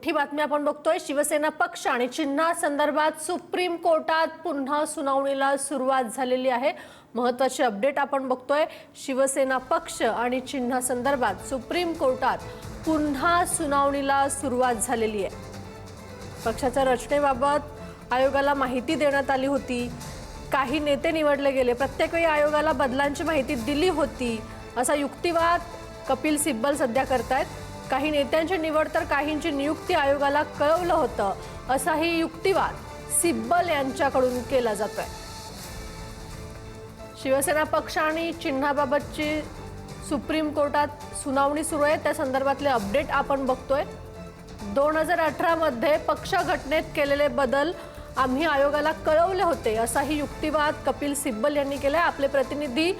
मोठी बातमी आपण बघतोय। शिवसेना पक्ष आणि चिन्हासंदर्भात सुप्रीम कोर्टात पुन्हा सुनावणीला सुरुवात झालेली आहे। महत्त्वाची अपडेट आपण बघतोय। शिवसेना पक्ष आणि चिन्हासंदर्भात सुप्रीम कोर्टात पुन्हा सुनावणीला सुरुवात झालेली आहे। पक्षाच्या रचनेबाबत आयोगाला माहिती देण्यात आली होती। काही नेते निवडले गेले, प्रत्येक वेळी आयोगाला बदलांची माहिती दिली होती असा युक्तिवाद कपिल सिब्बल सध्या करतायत। काही नेत्यांची निवड तर काहींची नियुक्ती आयोगाला कळवलं होतं असाही युक्तिवाद सिब्बल यांच्याकडून केला जातोय। शिवसेना पक्ष आणि चिन्हाबाबतची सुप्रीम कोर्टात सुनावणी सुरू आहे, त्या संदर्भातले अपडेट आपण बघतोय। 2018 मध्ये पक्ष घटनेत केलेले बदल आम्ही आयोगाला कळवले होते असाही युक्तिवाद कपिल सिब्बल यांनी केलाय। आपले प्रतिनिधी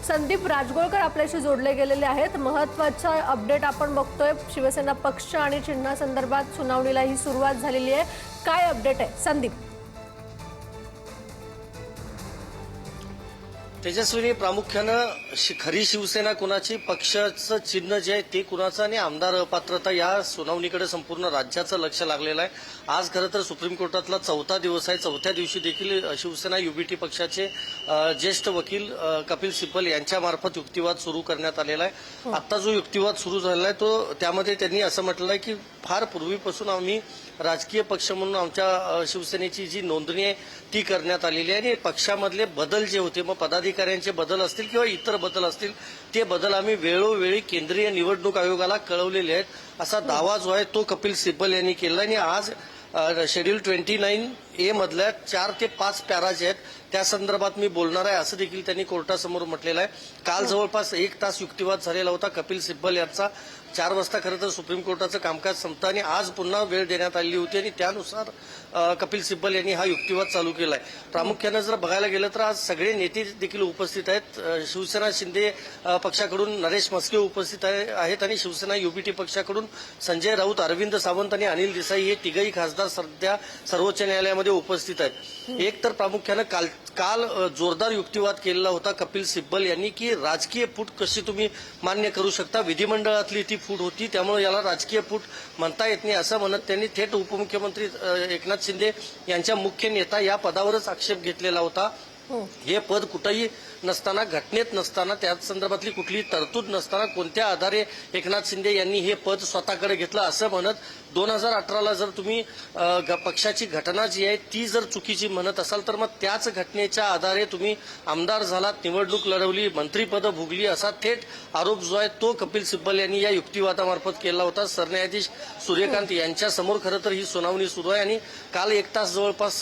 संदीप राजगोळकर आपल्याशी जोडले गेलेले आहेत। महत्त्वाचा अपडेट आपण बघतोय। शिवसेना पक्ष आणि चिन्हासंदर्भात सुनावणीला ही सुरुवात झालेली आहे। काय अपडेट आहे संदीप? तेजस्विनी, प्रामुख्यानं खरी शिवसेना कुणाची, पक्षाचं चिन्ह जे आहे ते कुणाचं आणि आमदार अपात्रता या सुनावणीकडे संपूर्ण राज्याचं लक्ष लागलेलं आहे। आज खरं तर सुप्रीम कोर्टातला 4था दिवस आहे। 4थ्या दिवशी देखील शिवसेना युबीटी पक्षाचे ज्येष्ठ वकील कपिल सिब्बल यांच्यामार्फत युक्तिवाद सुरू करण्यात आलेला आहे। आता जो युक्तिवाद सुरू झालेला आहे तो त्यामध्ये त्यांनी असं म्हटलेलं आहे की फार पूर्वीपासून आम्ही राजकीय पक्ष म्हणून आमच्या शिवसेनेची जी नोंदणी आहे ती करण्यात आलेली आहे आणि पक्षामधले बदल जे होते, मग पदाधिकाऱ्यांचे बदल असतील किंवा इतर बदल असतील, ते बदल आम्ही वेळोवेळी केंद्रीय निवडणूक आयोगाला कळवलेले आहेत असा दावा जो आहे तो कपिल सिब्बल यांनी केला। आणि आज शेड्यूल 29A मधल्या 4 ते 5 पॅरा जे आहेत त्या संदर्भात मी बोलणार आहे असं देखील त्यांनी कोर्टासमोर म्हटलेलं आहे। काल जवळपास 1 तास युक्तिवाद झालेला होता कपिल सिब्बल यांचा। 4 वाजता खरं तर सुप्रीम कोर्टाचं कामकाज संपतं आणि आज पुन्हा वेळ देण्यात आलेली होती आणि त्यानुसार कपिल सिब्बल यांनी हा युक्तिवाद चालू केलाय। प्रामुख्यानं जर बघायला गेलं तर आज सगळे नेते देखील उपस्थित आहेत। शिवसेना शिंदे पक्षाकडून नरेश म्हस्के उपस्थित आहेत आणि शिवसेना युबीटी पक्षाकडून संजय राऊत, अरविंद सावंत आणि अनिल देसाई हे तिघही खासदार सध्या सर्वोच्च न्यायालयामध्ये उपस्थित आहेत। एक तर प्रामुख्यानं काल जोरदार युक्तिवाद केलेला होता कपिल सिब्बल यांनी की राजकीय फूट कशी तुम्ही मान्य करू शकता। विधिमंडळातली ती फूट होती, त्यामुळे याला राजकीय फूट म्हणता येत नाही असं म्हणत त्यांनी थेट उपमुख्यमंत्री एकनाथ शिंदे यांच्या मुख्य नेता या पदावरच आक्षेप घेतलेला होता। हे पद कुठेही नसताना, घटनेत नसताना, त्या संदर्भातली कुठली तरतूद नसताना कोणत्या आधारे एकनाथ शिंदे यांनी हे पद स्वतःकडे घेतलं असं म्हणत 2018ला जर तुम्ही पक्षाची घटना जी आहे ती जर चुकीची म्हणत असाल तर मग त्याच घटनेच्या आधारे तुम्ही आमदार झालात, निवडणूक लढवली, मंत्रीपदं भोगली असा थेट आरोप जो आहे तो कपिल सिब्बल यांनी या युक्तिवादामार्फत केला होता। सरन्यायाधीश सूर्यकांत यांच्या समोर खरं तर ही सुनावणी सुरू आहे आणि काल 1 तास जवळपास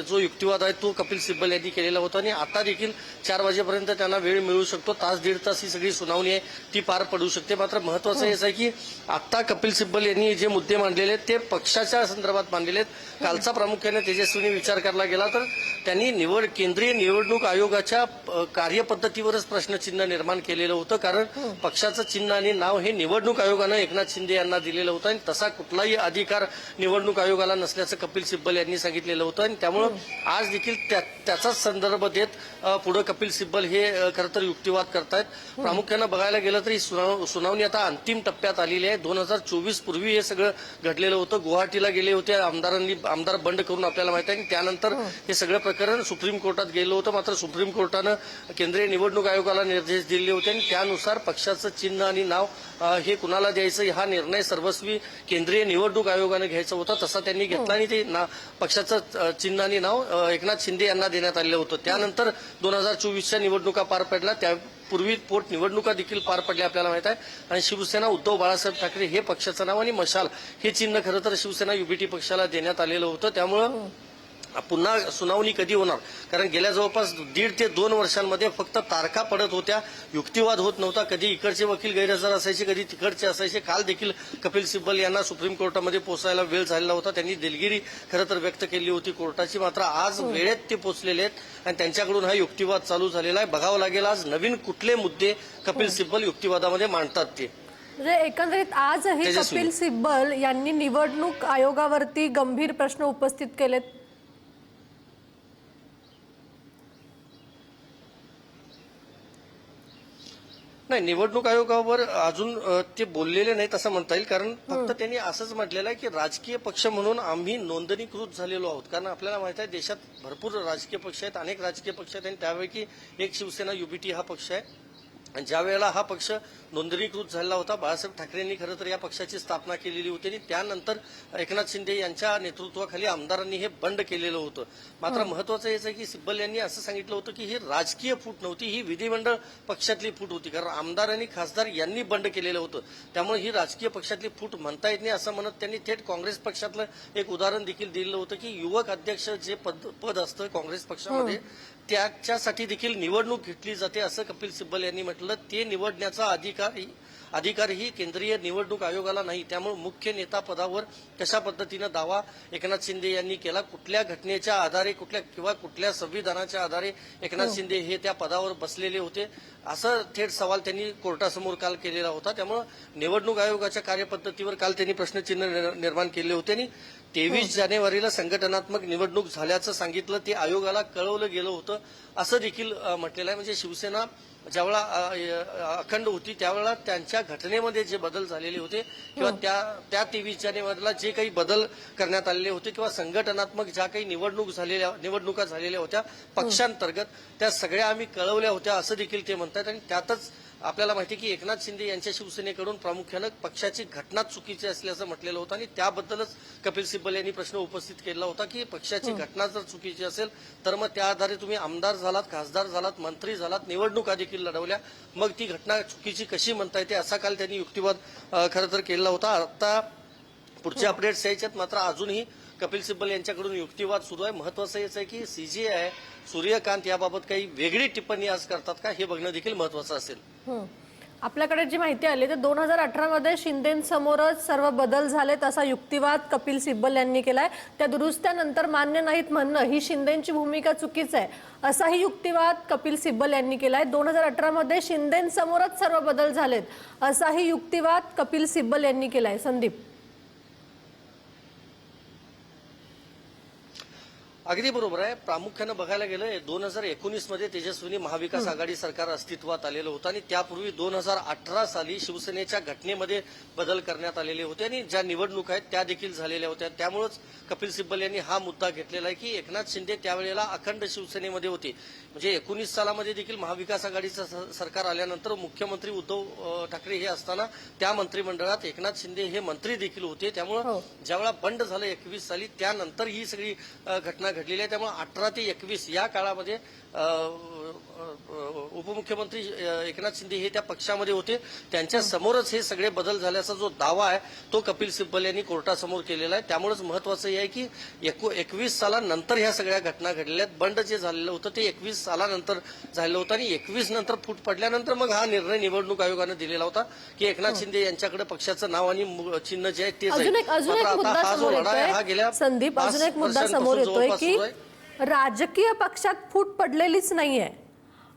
जो युक्तिवाद आहे तो कपिल सिब्बल यांनी केलेला होता आणि आता देखील 4 वाजेपर्यंत त्यांना वेळ मिळू शकतो। तास दीड तास ही सगळी सुनावणी आहे ती पार पडू शकते। मात्र महत्वाचं हेच आहे की आता कपिल सिब्बल यांनी जे मुद्दे मांडलेले आहेत ते पक्षाच्या संदर्भात मांडलेले आहेत। कालचा प्रामुख्याने तेजस्वीने विचार करायला गेला तर त्यांनी केंद्रीय निवडणूक आयोगाच्या कार्यपद्धतीवरच प्रश्नचिन्ह निर्माण केलेलं होतं, कारण पक्षाचं चिन्ह आणि नाव हे निवडणूक आयोगानं एकनाथ शिंदे यांना दिलेलं होतं आणि तसा कुठलाही अधिकार निवडणूक आयोगाला नसल्याचं कपिल सिब्बल यांनी सांगितलेलं होतं आणि त्यामुळं आज देखील त्याचाच संदर्भ देत पुढे कपिल सिब्बल हे खरं तर युक्तिवाद करतायत। प्रामुख्यानं बघायला गेलं तर ही सुनावणी आता अंतिम टप्प्यात आलेली आहे। 2024 पूर्वी हे सगळं घडलेलं होतं। गुवाहाटीला गेले होते आमदार बंड करून आपल्याला माहिती आहे आणि त्यानंतर हे सगळं प्रकरण सुप्रीम कोर्टात गेलं होतं। मात्र सुप्रीम कोर्टानं केंद्रीय निवडणूक आयोगाला निर्देश दिले होते आणि त्यानुसार पक्षाचं चिन्ह आणि नाव हे कुणाला द्यायचं हा निर्णय सर्वस्वी केंद्रीय निवडणूक आयोगाने घ्यायचा होता, तसा त्यांनी घेतला आणि ते पक्षाचं चिन्ह आणि नाव एकनाथ शिंदे यांना देण्यात आलेलं होतं। त्यानंतर 2024च्या निवडणुका पार पडल्या, त्यापूर्वी पोटनिवडणुका देखील पार पडल्या आपल्याला माहित आहे आणि शिवसेना उद्धव बाळासाहेब ठाकरे हे पक्षाचं नाव आणि मशाल हे चिन्ह खरं तर शिवसेना युबीटी पक्षाला देण्यात आलेलं होतं। त्यामुळं पुन्हा सुनावणी कधी होणार, कारण गेल्या जवळपास 1.5 ते 2 वर्षांमध्ये फक्त तारखा पडत होत्या, युक्तिवाद होत नव्हता। कधी इकडचे वकील गैरहजर असायचे, कधी तिकडचे असायचे। काल देखील कपिल सिब्बल यांना सुप्रीम कोर्टामध्ये पोहोचायला वेळ झालेला होता, त्यांनी दिलगिरी खरं तर व्यक्त केली होती कोर्टाची। मात्र आज वेळेत ते पोहोचलेले आहेत आणि त्यांच्याकडून हा युक्तिवाद चालू झालेला आहे। बघावं लागेल आज नवीन कुठले मुद्दे कपिल सिब्बल युक्तिवादामध्ये मांडतात ते। म्हणजे एकंदरीत आज हे कपिल सिब्बल यांनी निवडणूक आयोगावरती गंभीर प्रश्न उपस्थित केलेत। नाही, निवडणूक आयोगावर अजून ते बोललेले नाहीत असं म्हणता येईल, कारण फक्त त्यांनी असंच म्हटलेलं आहे की राजकीय पक्ष म्हणून आम्ही नोंदणीकृत झालेलो आहोत. कारण आपल्याला माहित आहे देशात भरपूर राजकीय पक्ष आहेत, अनेक राजकीय पक्ष आहेत आणि त्यापैकी एक शिवसेना युबीटी हा पक्ष आहे. आणि ज्या वेळेला हा पक्ष नोंदणीकृत झालेला होता, बाळासाहेब ठाकरेंनी खरं तर या पक्षाची स्थापना केलेली होती आणि त्यानंतर एकनाथ शिंदे यांच्या नेतृत्वाखाली आमदारांनी हे बंड केलेलं होतं. मात्र महत्वाचं हेच आहे की सिब्बल यांनी असं सांगितलं होतं की ही राजकीय फूट नव्हती, ही विधिमंडळ पक्षातली फूट होती. कारण आमदार आणि खासदार यांनी बंड केलेलं होतं, त्यामुळे ही राजकीय पक्षातली फूट म्हणता येत नाही असं म्हणत त्यांनी थेट काँग्रेस पक्षातलं एक उदाहरण देखील दिलं होतं की युवक अध्यक्ष जे पद असतं काँग्रेस पक्षामध्ये त्याच्यासाठी देखील निवडणूक घेतली जाते असं कपिल सिब्बल यांनी म्हटलं. ते निवडण्याचा अधिकार ही केंद्रीय निवडणूक आयोगाला नाही. त्यामुळे मुख्य नेता पदावर कशा पद्धतीनं दावा एकनाथ शिंदे यांनी केला, कुठल्या घटनेच्या आधारे कुठल्या संविधानाच्या आधारे एकनाथ शिंदे हे त्या पदावर बसलेले होते, असं थेट सवाल त्यांनी कोर्टासमोर काल केलेला होता. त्यामुळे निवडणूक आयोगाच्या कार्यपद्धतीवर काल त्यांनी प्रश्नचिन्ह निर्माण केले होते आणि 23 जानेवारीला संघटनात्मक निवडणूक झाल्याचं सांगितलं, ते आयोगाला कळवलं गेलं होतं असं देखील म्हटलेलं आहे. म्हणजे शिवसेना ज्यावेळा अखंड होती त्यावेळेला त्यांच्या घटनेमध्ये जे बदल झालेले होते किंवा त्या 23 जानेवारीला जे काही बदल करण्यात आलेले होते किंवा संघटनात्मक ज्या काही निवडणुका झालेल्या होत्या पक्षांतर्गत, त्या सगळ्या आम्ही कळवल्या होत्या असं देखील ते म्हणतात. आणि त्यातच आपल्याला माहिती की एकनाथ शिंदे यांच्या शिवसेनेकडून प्रामुख्यानं पक्षाची घटना चुकीची असल्याचं म्हटलेलं होतं आणि त्याबद्दलच कपिल सिब्बल यांनी प्रश्न उपस्थित केला होता की पक्षाची घटना जर चुकीची असेल तर मग त्या आधारे तुम्ही आमदार झालात, खासदार झालात, मंत्री झालात, निवडणुका देखील लढवल्या, मग ती घटना चुकीची कशी म्हणता येते असा काल त्यांनी युक्तिवाद खरं तर केला होता. आता पुढचे अपडेट्स यायच्यात, मात्र अजूनही कपिल सिब्बल यांच्याकडून युक्तिवाद सुरू आहे. महत्वाचं हेच आहे की सीजेआय सूर्यकांत याबाबत काही वेगळी टिप्पणी आज करतात का हे बघणं देखील महत्वाचं असेल. आपल्याकडे जी माहिती आली तर 2018 मध्ये शिंदेसमोरच सर्व बदल झालेत असा युक्तिवाद कपिल सिब्बल यांनी केलाय. त्या दुरुस्त्यानंतर मान्य नाहीत म्हणणं ही शिंदेची भूमिका चुकीचं आहे असाही युक्तिवाद कपिल सिब्बल यांनी केलाय. 2018 मध्ये शिंदेसमोरच सर्व बदल झालेत असाही युक्तिवाद कपिल सिब्बल यांनी केलाय. संदीप, अगदी बरोबर आहे. प्रामुख्यानं बघायला गेलं 2019 मध्ये तेजस्विनी महाविकास आघाडी सरकार अस्तित्वात आलेलं होतं आणि त्यापूर्वी 2018 साली शिवसेनेच्या घटनेमध्ये बदल करण्यात आलेले होते आणि ज्या निवडणुका आहेत त्या देखील झालेल्या होत्या. त्यामुळेच कपिल सिब्बल यांनी हा मुद्दा घेतलेला आहे की एकनाथ शिंदे त्यावेळेला अखंड शिवसेनेमध्ये होते. म्हणजे 19 सालामध्ये देखील महाविकास आघाडीचं सरकार आल्यानंतर मुख्यमंत्री उद्धव ठाकरे हे असताना त्या मंत्रिमंडळात एकनाथ शिंदे हे मंत्री देखील होते. त्यामुळे ज्यावेळेला बंड झालं 21 साली त्यानंतर ही सगळी घटना घडलेली आहे. त्यामुळे 18 ते 21 या काळामध्ये उपमुख्यमंत्री एकनाथ शिंदे हे त्या पक्षामध्ये होते. त्यांच्या समोरच हे सगळे बदल झाल्याचा जो दावा आहे तो कपिल सिब्बल यांनी कोर्टासमोर केलेला आहे. त्यामुळेच महत्वाचं हे आहे की 21 सालानंतर ह्या सगळ्या घटना घडलेल्या आहेत. बंड जे झालेलं होतं ते 21 सालानंतर झालेलं होतं आणि 21 नंतर फूट पडल्यानंतर मग हा निर्णय निवडणूक आयोगाने दिलेला होता की एकनाथ शिंदे यांच्याकडे पक्षाचं नाव आणि चिन्ह जे आहे ते अजून एक मुद्दा समोर येतोय संदीप, अजून एक मुद्दा समोर येतोय की राजकीय पक्षात फूट पडलेलीच नाहीये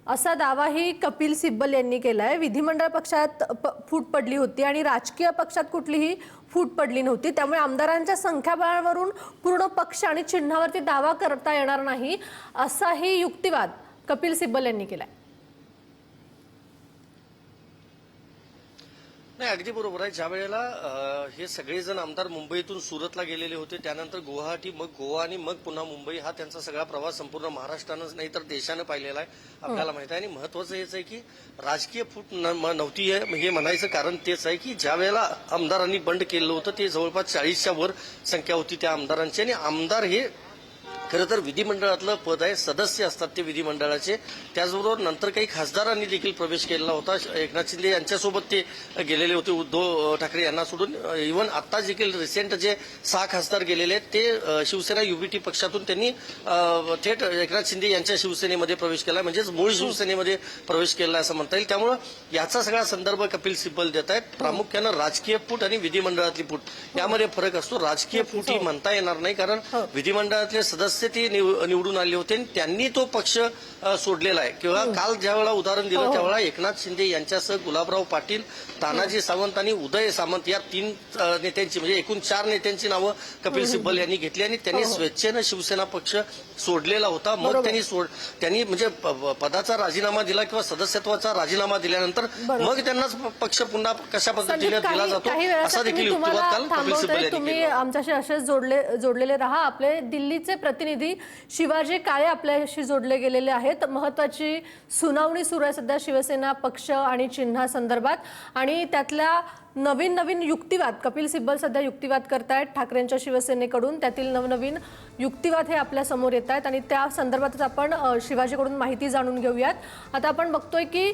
असा दावाही कपिल सिब्बल यांनी केलाय. विधिमंडळ पक्षात फूट पडली होती आणि राजकीय पक्षात कुठलीही फूट पडली नव्हती. त्यामुळे आमदारांच्या संख्याबळावरून पूर्ण पक्ष आणि चिन्हावरती दावा करता येणार नाही असाही युक्तिवाद कपिल सिब्बल यांनी केलाय. नाही, अगदी बरोबर आहे. ज्या वेळेला हे सगळेजण आमदार मुंबईतून सुरतला गेलेले होते, त्यानंतर गुवाहाटी, मग गोवा आणि मग पुन्हा मुंबई, हा त्यांचा सगळा प्रवास संपूर्ण महाराष्ट्रानंच नाही तर देशानं पाहिलेला आहे आपल्याला माहिती आहे. आणि महत्वाचं हेच आहे की राजकीय फूट नव्हती हे म्हणायचं कारण तेच आहे की ज्या वेळेला आमदारांनी बंड केलं होतं ते जवळपास 40च्या वर संख्या होती त्या आमदारांची. आणि आमदार हे खरं तर विधिमंडळातलं पद आहे, सदस्य असतात ते विधिमंडळाचे. त्याचबरोबर नंतर काही खासदारांनी देखील प्रवेश केलेला होता. एकनाथ शिंदे यांच्यासोबत ते गेलेले होते उद्धव ठाकरे यांना सोडून. इव्हन आता देखील रिसेंट जे 6 खासदार गेलेले आहेत ते शिवसेना युबीटी पक्षातून त्यांनी थेट एकनाथ शिंदे यांच्या शिवसेनेमध्ये प्रवेश केला, म्हणजेच मूळ शिवसेनेमध्ये प्रवेश केला असं म्हणता येईल. त्यामुळे याचा सगळा संदर्भ कपिल सिब्बल देत आहेत. प्रामुख्यानं राजकीय फूट आणि विधिमंडळातली फूट यामध्ये फरक असतो. राजकीय फूट ही म्हणता येणार नाही कारण विधिमंडळातले सदस्य सदस्य ते निवडून आले होते आणि त्यांनी तो पक्ष सोडलेला आहे. किंवा काल ज्या वेळेला उदाहरण दिलं त्यावेळेला एकनाथ शिंदे यांच्यासह गुलाबराव पाटील, तानाजी सावंत आणि उदय सामंत या 3 नेत्यांची म्हणजे एकूण 4 नेत्यांची नावं कपिल सिब्बल यांनी घेतली आणि त्यांनी स्वेच्छेनं शिवसेना पक्ष सोडलेला होता. मग त्यांनी म्हणजे पदाचा राजीनामा दिला किंवा सदस्यत्वाचा राजीनामा दिल्यानंतर मग त्यांनाच पक्ष पुन्हा कशा पद्धतीने दिला जातो असा देखील युक्तिवाद काल कपिल सिब्बल यांनी तुम्ही केला. आमच्याशी असेच जोडलेले राहा. आपले दिल्लीचे प्रतिनिधी शिवाजी काळे आपल्याशी जोडले गेलेले आहेत. महत्वाची सुनावणी सुरू आहे सध्या शिवसेना पक्ष आणि चिन्हा संदर्भात आणि त्यातल्या नवीन युक्तिवाद कपिल सिब्बल सध्या युक्तिवाद करतायत ठाकरेंच्या शिवसेनेकडून. त्यातील नवनवीन युक्तिवाद हे आपल्या समोर येत आहेत आणि त्या संदर्भातच आपण शिवाजीकडून माहिती जाणून घेऊयात. आता आपण बघतोय की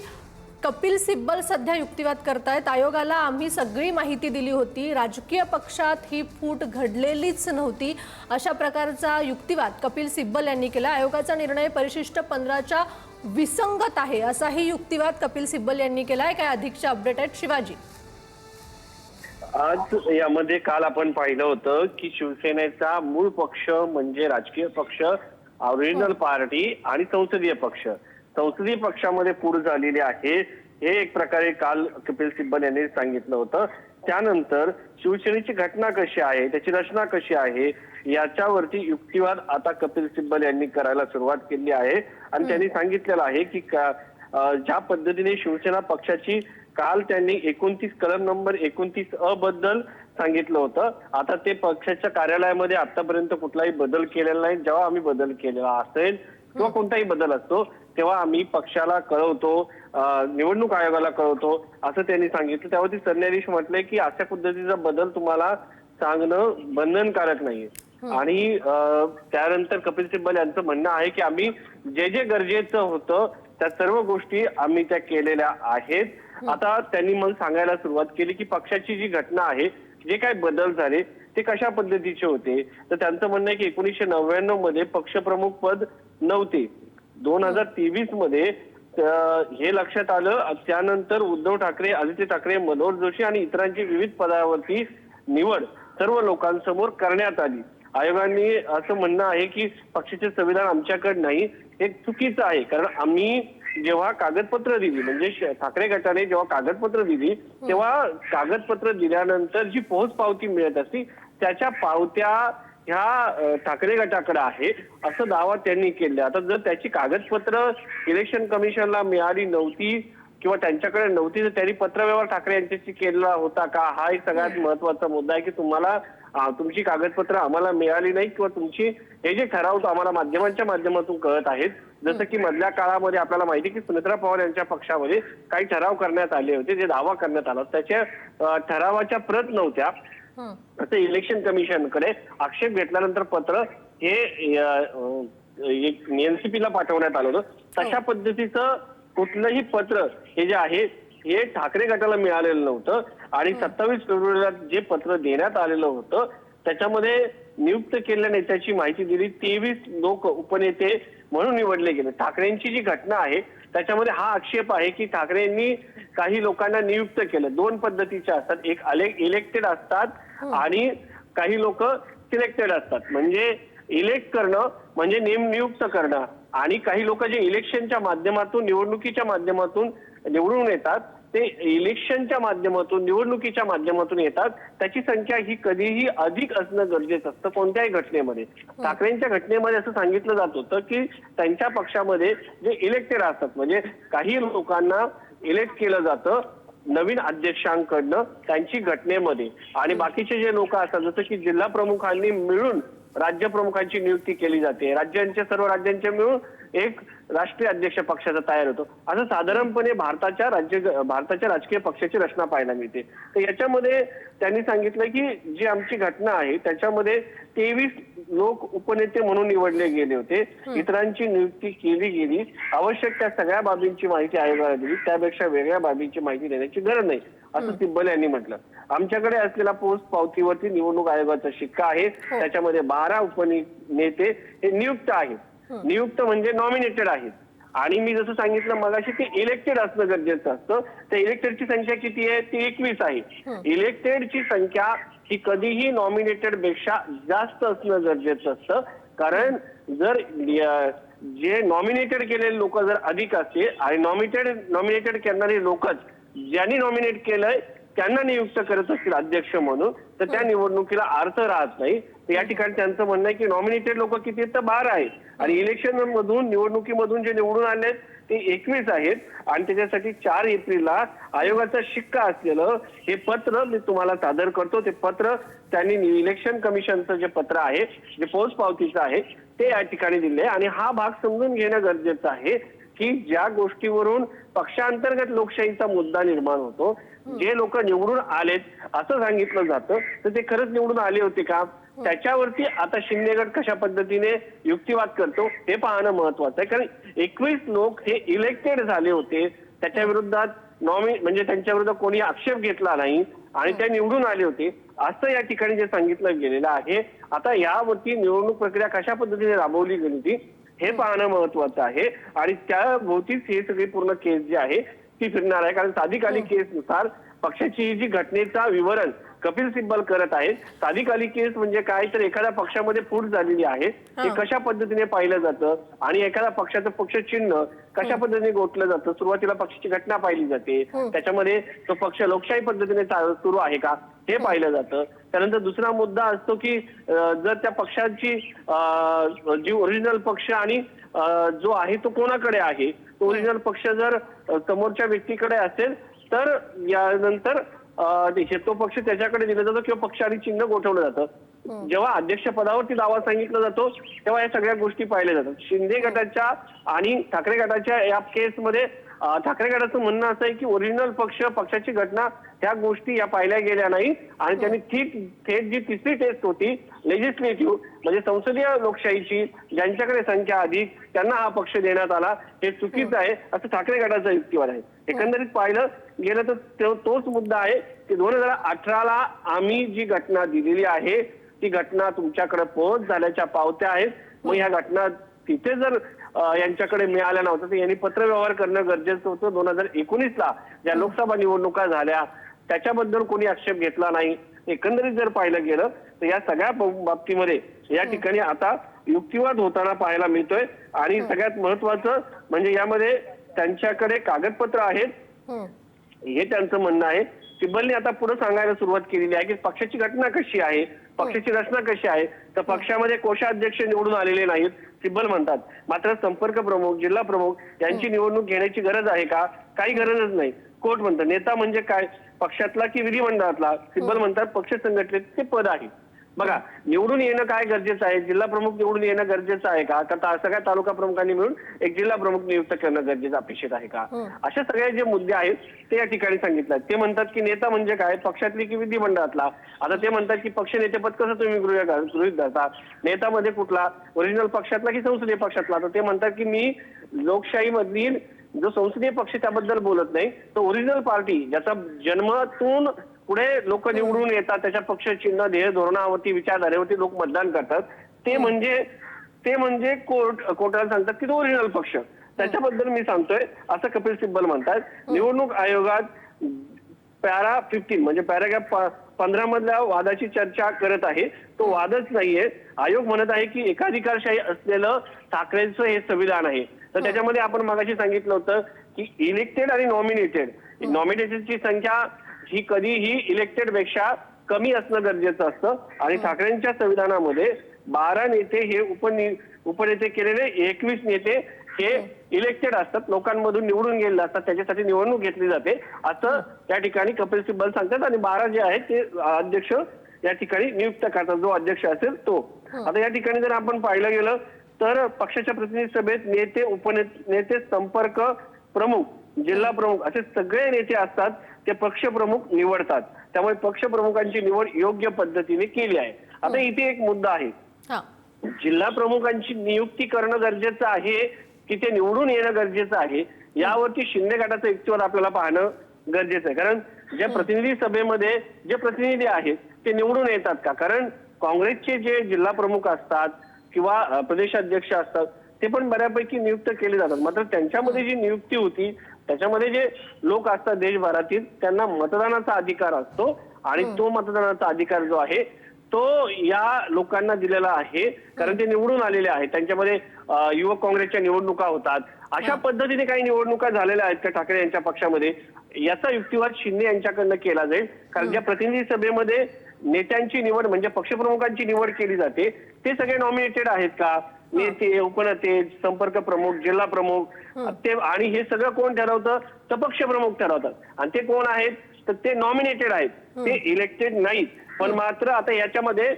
कपिल सिब्बल सध्या युक्तिवाद करतायत. आयोगाला आम्ही सगळी माहिती दिली होती, राजकीय पक्षात ही फूट घडलेलीच नव्हती, अशा प्रकारचा युक्तिवाद कपिल सिब्बल यांनी केला. आयोगाचा निर्णय परिशिष्ट 15च्या विसंगत आहे असाही युक्तिवाद कपिल सिब्बल यांनी केलाय. काय अधिकचे अपडेट आहेत शिवाजी? आज यामध्ये काल आपण पाहिलं होतं की शिवसेनेचा मूळ पक्ष म्हणजे राजकीय पक्ष, ओरिजिनल पार्टी आणि संसदीय पक्ष, संसदीय पक्षामध्ये फूट झालेली आहे हे एक प्रकारे काल कपिल सिब्बल यांनी सांगितलं होतं. त्यानंतर शिवसेनेची घटना कशी आहे, त्याची रचना कशी आहे याच्यावरती युक्तिवाद आता कपिल सिब्बल यांनी करायला सुरुवात केली आहे आणि त्यांनी सांगितलेलं आहे की ज्या पद्धतीने शिवसेना पक्षाची काल त्यांनी 29 कलम नंबर 29 बद्दल सांगितलं होतं, आता ते पक्षाच्या कार्यालयामध्ये आतापर्यंत कुठलाही बदल केलेला नाही. जेव्हा आम्ही बदल केलेला असेल किंवा कोणताही बदल असतो तेव्हा आम्ही पक्षाला कळवतो, निवडणूक आयोगाला कळवतो असं त्यांनी सांगितलं. त्यावरती सरन्यायाधीश म्हटलंय की अशा पद्धतीचा बदल तुम्हाला सांगणं बंधनकारक नाहीये. आणि त्यानंतर कपिल सिब्बल यांचं म्हणणं आहे की आम्ही जे गरजेचं होतं त्या सर्व गोष्टी आम्ही त्या केलेल्या आहेत. आता त्यांनी मग सांगायला सुरुवात केली की पक्षाची जी घटना आहे, जे काही बदल झाले ते कशा पद्धतीचे होते. तर त्यांचं म्हणणं आहे की 1999 मध्ये पक्षप्रमुख पद नव्हते, 2023 मध्ये हे लक्षात आलं. त्यानंतर उद्धव ठाकरे, आदित्य ठाकरे, मनोहर जोशी आणि इतरांची विविध पदावरती निवड सर्व लोकांसमोर करण्यात आली. आयोगाने असं म्हणणं आहे की पक्षाचे संविधान आमच्याकडे नाही, हे चुकीचं आहे. कारण आम्ही जेव्हा कागदपत्र दिली म्हणजे ठाकरे गटाने जेव्हा कागदपत्र दिली तेव्हा कागदपत्र दिल्यानंतर जी पोहोच पावती मिळत असती त्याच्या पावत्या ह्या ठाकरे गटाकडे आहे असं दावा त्यांनी केला. आता जर त्याची कागदपत्र इलेक्शन कमिशनला मिळाली नव्हती किंवा त्यांच्याकडे नव्हती तर त्यांनी पत्रव्यवहार ठाकरे यांच्याशी केला होता का, हा एक सगळ्यात महत्वाचा मुद्दा आहे की तुम्हाला तुमची कागदपत्र आम्हाला मिळाली नाही किंवा तुमची हे जे ठराव आम्हाला माध्यमांच्या माध्यमातून कळत आहेत. जसं की मधल्या काळामध्ये आपल्याला माहिती की सुनेत्रा पवार यांच्या पक्षामध्ये काही ठराव करण्यात आले होते, जे दावा करण्यात आला त्याच्या ठरावाच्या प्रत नव्हत्या असं इलेक्शन कमिशनकडे आक्षेप घेतल्यानंतर पत्र हे एनसीपीला पाठवण्यात आलं होतं. तशा पद्धतीचं कुठलंही पत्र हे जे आहे हे ठाकरे गटाला मिळालेलं नव्हतं आणि 27 फेब्रुवारीला जे पत्र देण्यात आलेलं होतं त्याच्यामध्ये नियुक्त केलेल्या नेत्याची माहिती दिली. 23 लोक उपनेते म्हणून निवडले गेले. ठाकरेंची जी घटना आहे त्याच्यामध्ये हा आक्षेप आहे की ठाकरेंनी काही लोकांना नियुक्त केलं. 2 पद्धतीच्या असतात, एक इलेक्टेड असतात आणि काही लोक सिलेक्टेड असतात. म्हणजे इलेक्ट करणं म्हणजे नियुक्त करणं आणि काही लोक जे इलेक्शनच्या माध्यमातून निवडणुकीच्या माध्यमातून निवडून येतात ते इलेक्शनच्या माध्यमातून निवडणुकीच्या माध्यमातून येतात. त्याची संख्या ही कधीही अधिक असणं गरजेचं असतं कोणत्याही घटनेमध्ये. ठाकरेंच्या घटनेमध्ये असं सांगितलं जात होतं की त्यांच्या पक्षामध्ये जे इलेक्टेड असतात म्हणजे काही लोकांना इलेक्ट केलं जातं नवीन अध्यक्षांकडनं त्यांची घटनेमध्ये आणि बाकीचे जे लोक असतात जसं की जिल्हा प्रमुखांनी मिळून राज्य प्रमुखांची नियुक्ती केली जाते. सर्व राज्यांचे मिळून एक राष्ट्रीय अध्यक्ष पक्षाचा तयार होतो. असं साधारणपणे भारताच्या राजकीय पक्षाची रचना पाहायला मिळते. तर याच्यामध्ये त्यांनी सांगितलं की जी आमची घटना आहे त्याच्यामध्ये 23 लोक उपनेते म्हणून निवडले गेले होते, इतरांची नियुक्ती केली गेली. आवश्यक त्या सगळ्या बाबींची माहिती आयोगाला दिली, त्यापेक्षा वेगळ्या बाबींची माहिती देण्याची गरज नाही असं सिब्बल यांनी म्हटलं. आमच्याकडे असलेला पोस्ट पावतीवरती निवडणूक आयोगाचा शिक्का आहे, त्याच्यामध्ये 12 उपनेते हे नियुक्त आहेत. नियुक्त म्हणजे नॉमिनेटेड आहेत आणि मी जसं सांगितलं मगाशी ते इलेक्टेड असणं गरजेचं असतं. त्या इलेक्टेडची संख्या किती आहे ती 21 आहे. इलेक्टेडची संख्या ही कधीही नॉमिनेटेड पेक्षा जास्त असणं गरजेचं असतं. कारण जर जे नॉमिनेटेड केलेले लोक जर अधिक असतील आणि नॉमिनेटेड करणारे लोकच ज्यांनी नॉमिनेट केलंय त्यांना नियुक्त करत असतील अध्यक्ष म्हणून, तर त्या निवडणुकीला अर्थ राहत नाही. या ठिकाणी त्यांचं म्हणणं आहे की नॉमिनेटेड लोक किती आहेत तर 12 आहेत आणि इलेक्शन मधून निवडणुकीमधून जे निवडून आले ते 21 आहेत आणि त्याच्यासाठी 4 एप्रिलला आयोगाचा शिक्का असलेलं हे पत्र मी तुम्हाला सादर करतो. ते पत्र त्यांनी इलेक्शन कमिशनचं जे पत्र आहे, जे पोच पावतीचं आहे, ते या ठिकाणी दिले आणि हा भाग समजून घेणं गरजेचं आहे की ज्या गोष्टीवरून पक्षांतर्गत लोकशाहीचा मुद्दा निर्माण होतो, जे लोक निवडून आलेत असं सांगितलं जातं, तर ते खरंच निवडून आले होते का? त्याच्यावरती आता शिंदे गट कशा पद्धतीने युक्तिवाद करतो हे पाहणं महत्वाचं आहे. कारण 21 लोक हे इलेक्टेड झाले होते, त्याच्या विरोधात म्हणजे त्यांच्या विरोधात कोणी आक्षेप घेतला नाही आणि ते निवडून आले होते असं या ठिकाणी जे सांगितलं गेलेलं आहे. आता यावरती निवडणूक प्रक्रिया कशा पद्धतीने राबवली गेली होती हे पाहणं महत्वाचं आहे आणि त्या भोवतीच हे सगळी पूर्ण केस जी आहे ती फिरणार आहे. कारण साधिक आली केसनुसार पक्षाची ही जी घटनेचा विवरण कपिल सिब्बल करत आहेत. साधिक आली केस म्हणजे काय तर एखाद्या पक्षामध्ये फूट झालेली आहे ते कशा पद्धतीने पाहिलं जातं आणि एखाद्या पक्षाचं पक्ष चिन्ह कशा पद्धतीने गोठलं जातं. सुरुवातीला पक्षाची घटना पाहिली जाते, त्याच्यामध्ये तो पक्ष लोकशाही पद्धतीने सुरू आहे का हे पाहिलं जातं. त्यानंतर दुसरा मुद्दा असतो की जर त्या पक्षाची जी ओरिजिनल पक्ष आणि जो आहे तो कोणाकडे आहे, तो ओरिजिनल पक्ष जर समोरच्या व्यक्तीकडे असेल तर यानंतर तो पक्ष त्याच्याकडे दिला जातो किंवा पक्ष आणि चिन्ह गोठवलं जातं. जेव्हा अध्यक्ष पदावरती दावा सांगितला जातो तेव्हा या सगळ्या गोष्टी पाहिल्या जातात. शिंदे गटाच्या आणि ठाकरे गटाच्या या केसमध्ये ठाकरे गटाचं म्हणणं असं आहे की ओरिजिनल पक्षाची घटना ह्या गोष्टी या पाहिल्या गेल्या नाही आणि त्यांनी थेट जी तिसरी टेस्ट होती लेजिस्लेटिव्ह म्हणजे संसदीय लोकशाहीची, ज्यांच्याकडे संख्या अधिक त्यांना हा पक्ष देण्यात आला, हे चुकीचं आहे असं ठाकरे गटाचा युक्तिवाद आहे. एकंदरीत पाहिलं गेलं तर तोच मुद्दा आहे की 2018ला आम्ही जी घटना दिलेली आहे ती घटना तुमच्याकडे पोहोच झाल्याच्या पावत्या आहेत. मग ह्या घटना तिथे जर यांच्याकडे मिळाल्या नव्हत्या तर यांनी पत्रव्यवहार करणं गरजेचं होतं. 2019ला ज्या लोकसभा निवडणुका झाल्या त्याच्याबद्दल कोणी आक्षेप घेतला नाही. एकंदरीत जर पाहिलं गेलं तर या सगळ्या बाबतीमध्ये या ठिकाणी आता युक्तिवाद होताना पाहायला मिळतोय आणि सगळ्यात महत्वाचं म्हणजे यामध्ये त्यांच्याकडे कागदपत्र आहेत हे त्यांचं म्हणणं आहे. सिब्बलने आता पुढे सांगायला सुरुवात केलेली आहे की पक्षाची घटना कशी आहे, पक्षाची रचना कशी आहे. तर पक्षामध्ये कोषाध्यक्ष निवडून आलेले नाहीत सिब्बल म्हणतात, मात्र संपर्क प्रमुख, जिल्हा प्रमुख यांची निवडणूक घेण्याची गरज आहे का? काही गरजच नाही. कोर्ट म्हणतं नेता म्हणजे काय, पक्षातला की विधिमंडळातला? सिब्बल म्हणतात पक्ष संघटनेचे पद आहे. बघा, निवडून येणं काय गरजेचं आहे? जिल्हा प्रमुख निवडून येणं गरजेचं आहे का? का सगळ्या तालुका प्रमुखांनी मिळून एक जिल्हा प्रमुख नियुक्त करणं गरजेचं अपेक्षित आहे का? अशा सगळे जे मुद्दे आहेत ते या ठिकाणी सांगितलं. ते म्हणतात की नेता म्हणजे काय, पक्षातली की विधिमंडळातला? आता ते म्हणतात की पक्ष नेतेपद कसं तुम्ही गृहीत धरता, नेत्यामध्ये कुठला, ओरिजिनल पक्षातला की संसदीय पक्षातला? तर ते म्हणतात की मी लोकशाही मधील जो संसदीय पक्ष त्याबद्दल बोलत नाही, तो ओरिजिनल पार्टी ज्याचा जन्मातून पुढे लोक निवडून येतात, त्याच्या पक्ष चिन्ह, ध्येय, धोरणावरती, विचारधारेवरती लोक मतदान करतात, ते म्हणजे कोर्टाला सांगतात की तो ओरिजिनल पक्ष. त्याच्याबद्दल मी सांगतोय असं कपिल सिब्बल म्हणतात. निवडणूक आयोगात पॅरा 15 म्हणजे पॅराग्राफ 15 मधल्या वादाची चर्चा करत आहे. तो वादच नाहीये. आयोग म्हणत आहे की एकाधिकारशाही असलेलं ठाकरेंचं हे संविधान आहे. तर त्याच्यामध्ये आपण मगाशी सांगितलं होतं की इलेक्टेड आणि नॉमिनेटेडची संख्या ही कधीही इलेक्टेड पेक्षा कमी असणं गरजेचं असतं आणि ठाकरेंच्या संविधानामध्ये 12 नेते हे उपनेते केलेले 21 नेते हे इलेक्टेड असतात, लोकांमधून निवडून गेलेले असतात, त्याच्यासाठी निवडणूक घेतली जाते असं त्या ठिकाणी कपिल सिब्बल सांगतात आणि 12 जे आहेत ते अध्यक्ष या ठिकाणी नियुक्त करतात, जो अध्यक्ष असेल तो. आता या ठिकाणी जर आपण पाहिलं गेलं तर पक्षाच्या प्रतिनिधी सभेत नेते, उपनेते, संपर्क प्रमुख, जिल्हा प्रमुख असे सगळे नेते असतात, ते पक्षप्रमुख निवडतात. त्यामुळे पक्षप्रमुखांची निवड योग्य पद्धतीने केली आहे. आता इथे एक मुद्दा आहे, जिल्हा प्रमुखांची नियुक्ती करणं गरजेचं आहे की ते निवडून येणं गरजेचं आहे, यावरती शिंदे गटाचं युक्तिवाद आपल्याला पाहणं गरजेचं आहे. कारण ज्या प्रतिनिधी सभेमध्ये जे प्रतिनिधी आहेत ते निवडून येतात का? कारण काँग्रेसचे जे जिल्हा प्रमुख असतात किंवा प्रदेशाध्यक्ष असतात ते पण बऱ्यापैकी नियुक्त केले जातात, मात्र त्यांच्यामध्ये जी नियुक्ती होती त्याच्यामध्ये जे लोक असतात देशभरातील त्यांना मतदानाचा अधिकार असतो आणि तो मतदानाचा अधिकार जो आहे तो या लोकांना दिलेला आहे, कारण ते निवडून आलेले आहेत. त्यांच्यामध्ये युवक काँग्रेसच्या निवडणुका होतात. अशा पद्धतीने काही निवडणुका झालेल्या आहेत का ठाकरे यांच्या पक्षामध्ये, याचा युक्तिवाद शिंदे यांच्याकडनं केला जाईल. कारण ज्या प्रतिनिधी सभेमध्ये नेत्यांची निवड म्हणजे पक्षप्रमुखांची निवड केली जाते ते सगळे नॉमिनेटेड आहेत का? नेते, उपनेते, संपर्क प्रमुख, जिल्हा प्रमुख ते, आणि हे सगळं कोण ठरवतं? तर पक्षप्रमुख ठरवतात. आणि ते कोण आहेत? तर ते नॉमिनेटेड आहेत, ते इलेक्टेड नाहीत. पण मात्र आता याच्यामध्ये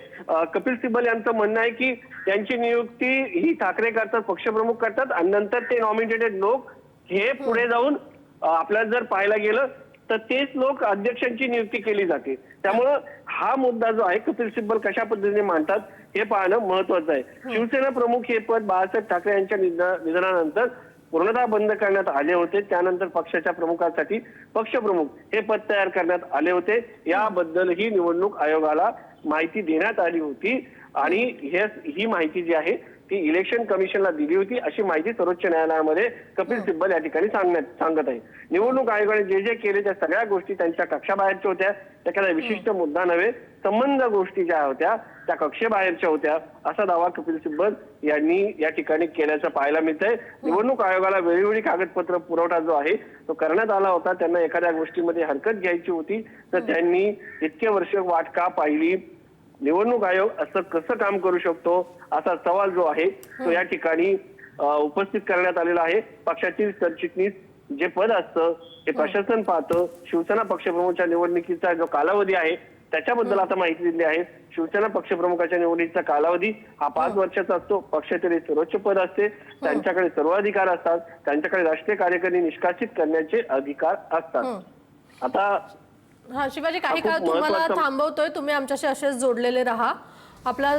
कपिल सिब्बल यांचं म्हणणं आहे की त्यांची नियुक्ती ही ठाकरे करतात, पक्षप्रमुख करतात, आणि नंतर ते नॉमिनेटेड लोक हे पुढे जाऊन आपल्याला जर पाहायला गेलं तर तेच लोक अध्यक्षांची नियुक्ती केली जाते. त्यामुळं हा मुद्दा जो आहे कपिल सिब्बल कशा पद्धतीने मांडतात हे पाहणं महत्वाचं आहे. शिवसेना प्रमुख हे पद बाळासाहेब ठाकरे यांच्या निधनानंतर पूर्णतः बंद करण्यात आले होते. त्यानंतर पक्षाच्या प्रमुखांसाठी पक्षप्रमुख हे पद तयार करण्यात आले होते. याबद्दलही निवडणूक आयोगाला माहिती देण्यात आली होती आणि ही माहिती जी आहे ती इलेक्शन कमिशनला दिली होती, अशी माहिती सर्वोच्च न्यायालयामध्ये कपिल सिब्बल या ठिकाणी सांगत आहे. निवडणूक आयोगाने जे जे केले त्या सगळ्या गोष्टी त्यांच्या कक्षाबाहेरच्या होत्या, एखादा विशिष्ट मुद्दा नव्हे, संबंध गोष्टी ज्या होत्या त्या कक्षेबाहेरच्या होत्या, असा दावा कपिल सिब्बल यांनी या ठिकाणी केल्याचं पाहायला मिळतंय. निवडणूक आयोगाला वेळोवेळी कागदपत्र पुरवठा जो आहे तो करण्यात आला होता. त्यांना एखाद्या गोष्टीमध्ये हरकत घ्यायची होती तर त्यांनी इतके वर्ष वाट का पाहिली? निवडणूक आयोग असं कसं काम करू शकतो असा सवाल जो आहे तो या ठिकाणी उपस्थित करण्यात आलेला आहे. पक्षातील सरचिटणीस जे पद असतं ते प्रशासन पाहतं. शिवसेना पक्षप्रमुखाच्या निवडणुकीचा जो कालावधी आहे त्याच्याबद्दल आता माहिती दिली आहे. शिवसेना पक्षप्रमुखाच्या निवडणुकीचा कालावधी हा 5 वर्षाचा असतो. पक्षातील सर्वोच्च पद असते, त्यांच्याकडे सर्व अधिकार असतात, त्यांच्याकडे राष्ट्रीय कार्यकारिणी निष्कासित करण्याचे अधिकार असतात. आता हा शिवाजी, काही काळ तुम्हाला थांबवतोय, तुम्ही आमच्याशी असेच जोडलेले राहा. आपला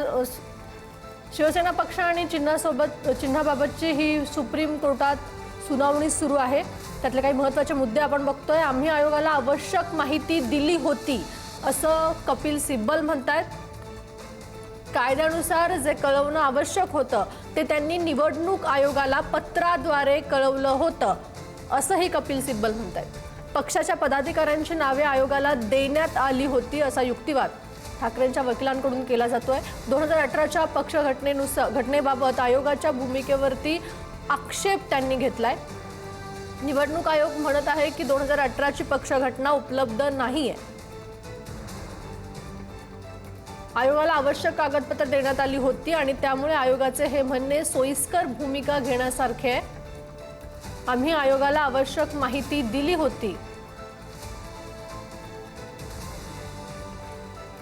शिवसेना पक्ष आणि चिन्हाबाबतची ही सुप्रीम कोर्टात सुनावणी सुरू आहे. त्यातले काही महत्त्वाचे मुद्दे आपण बघतोय. आम्ही आयोगाला आवश्यक माहिती दिली होती असं कपिल सिब्बल म्हणतायत. कायद्यानुसार जे कळवणं आवश्यक होतं ते त्यांनी निवडणूक आयोगाला पत्राद्वारे कळवलं होतं असंही कपिल सिब्बल म्हणतायत. पक्षाच्या पदाधिकाऱ्यांची नावे आयोगाला देण्यात आली होती असा युक्तिवाद ठाकरेंच्या वकिलांकडून केला जातोय. 2018च्या पक्ष घटनेबाबत आयोगाच्या भूमिकेवरती आक्षेप त्यांनी घेतलाय. निवडणूक आयोग म्हणत आहे की 2018ची पक्ष घटना उपलब्ध नाहीये. आयोगाला आवश्यक कागदपत्र देण्यात आली होती आणि त्यामुळे आयोगाचे हे म्हणणे सोयीस्कर भूमिका घेण्यासारखे आहे. आम्ही आयोगाला आवश्यक माहिती दिली होती.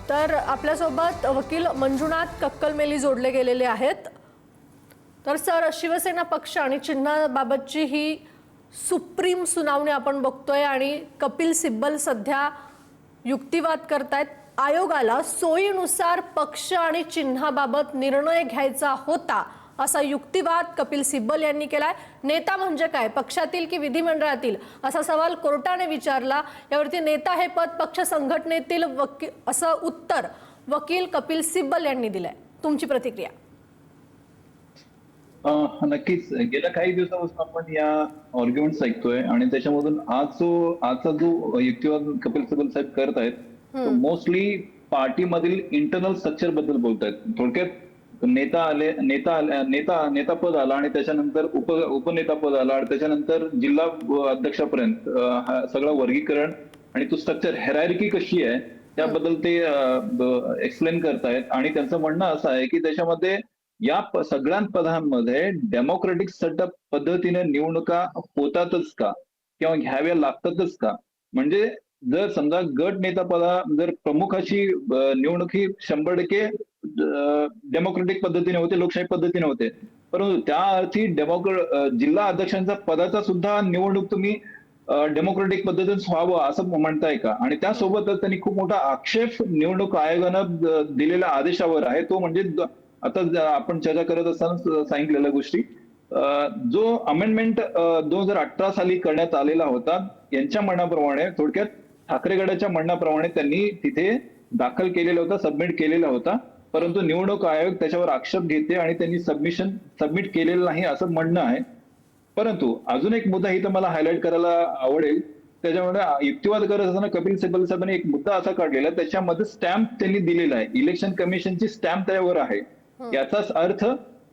तर आपल्यासोबत वकील मंजुनाथ कक्कलमेली जोडले गेलेले आहेत. तर सर, शिवसेना पक्ष आणि चिन्हाबाबतची ही सुप्रीम सुनावणी आपण बघतोय आणि कपिल सिब्बल सध्या युक्तिवाद करतायत. आयोगाला सोयीनुसार पक्ष आणि चिन्हाबाबत निर्णय घ्यायचा होता असा युक्तिवाद कपिल सिब्बल यांनी केलाय. नेता म्हणजे काय, पक्षातील की विधिमंडळातील, असा सवाल कोर्टाने विचारला. यावरती नेता हे पद पक्ष संघटनेतील असं उत्तर वकील कपिल सिब्बल यांनी दिलंय. तुमची प्रतिक्रिया? नक्कीच गेल्या काही दिवसापासून आपण या आर्ग्युमेंट्स ऐकतोय आणि त्याच्यामधून आजचा जो युक्तिवाद कपिल सिब्बल साहेब करत आहेत मोस्टली पार्टीमधील इंटरनल स्ट्रक्चर बद्दल बोलतायत. थोडक्यात नेता पद आला आणि त्याच्यानंतर उपनेता पद आला आणि त्याच्यानंतर जिल्हा अध्यक्षापर्यंत सगळं वर्गीकरण आणि तो स्ट्रक्चर हेरार्की कशी आहे त्याबद्दल ते एक्सप्लेन करतायत. आणि त्यांचं म्हणणं असं आहे की त्याच्यामध्ये या सगळ्या पदांमध्ये डेमोक्रेटिक सेटअप पद्धतीने निवडणुका होतातच का किंवा घ्याव्या लागतातच का. म्हणजे जर समजा गट नेता जर प्रमुखाची निवडणूक ही 100% डेमोक्रेटिक पद्धतीने होते, लोकशाही पद्धतीने होते, परंतु त्या अर्थी जिल्हा अध्यक्षांचा पदाचा सुद्धा निवडणूक तुम्ही डेमोक्रेटिक पद्धतीने व्हावं असं म्हणताय का. आणि त्यासोबतच त्यांनी खूप मोठा आक्षेप निवडणूक आयोगानं दिलेल्या आदेशावर आहे. तो म्हणजे आता आपण चर्चा करत असताना सांगितलेल्या गोष्टी, जो अमेंडमेंट 2018 साली करण्यात आलेला होता यांच्या म्हणण्याप्रमाणे, थोडक्यात ठाकरे गटाच्या म्हणण्याप्रमाणे त्यांनी तिथे दाखल केलेला होता, सबमिट केलेला होता, परंतु निवडणूक आयोग त्याच्यावर आक्षेप घेते आणि त्यांनी सबमिट केलेलं नाही असं म्हणणं आहे. परंतु अजून एक मुद्दा इथं मला हायलाईट करायला आवडेल त्याच्यामुळे युक्तिवाद करत असताना कपिल सिब्बल साहेबांनी एक मुद्दा असा काढलेला आहे, त्याच्यामध्ये स्टॅम्प त्यांनी दिलेला आहे, इलेक्शन कमिशनची स्टॅम्प त्यावर आहे. याचाच अर्थ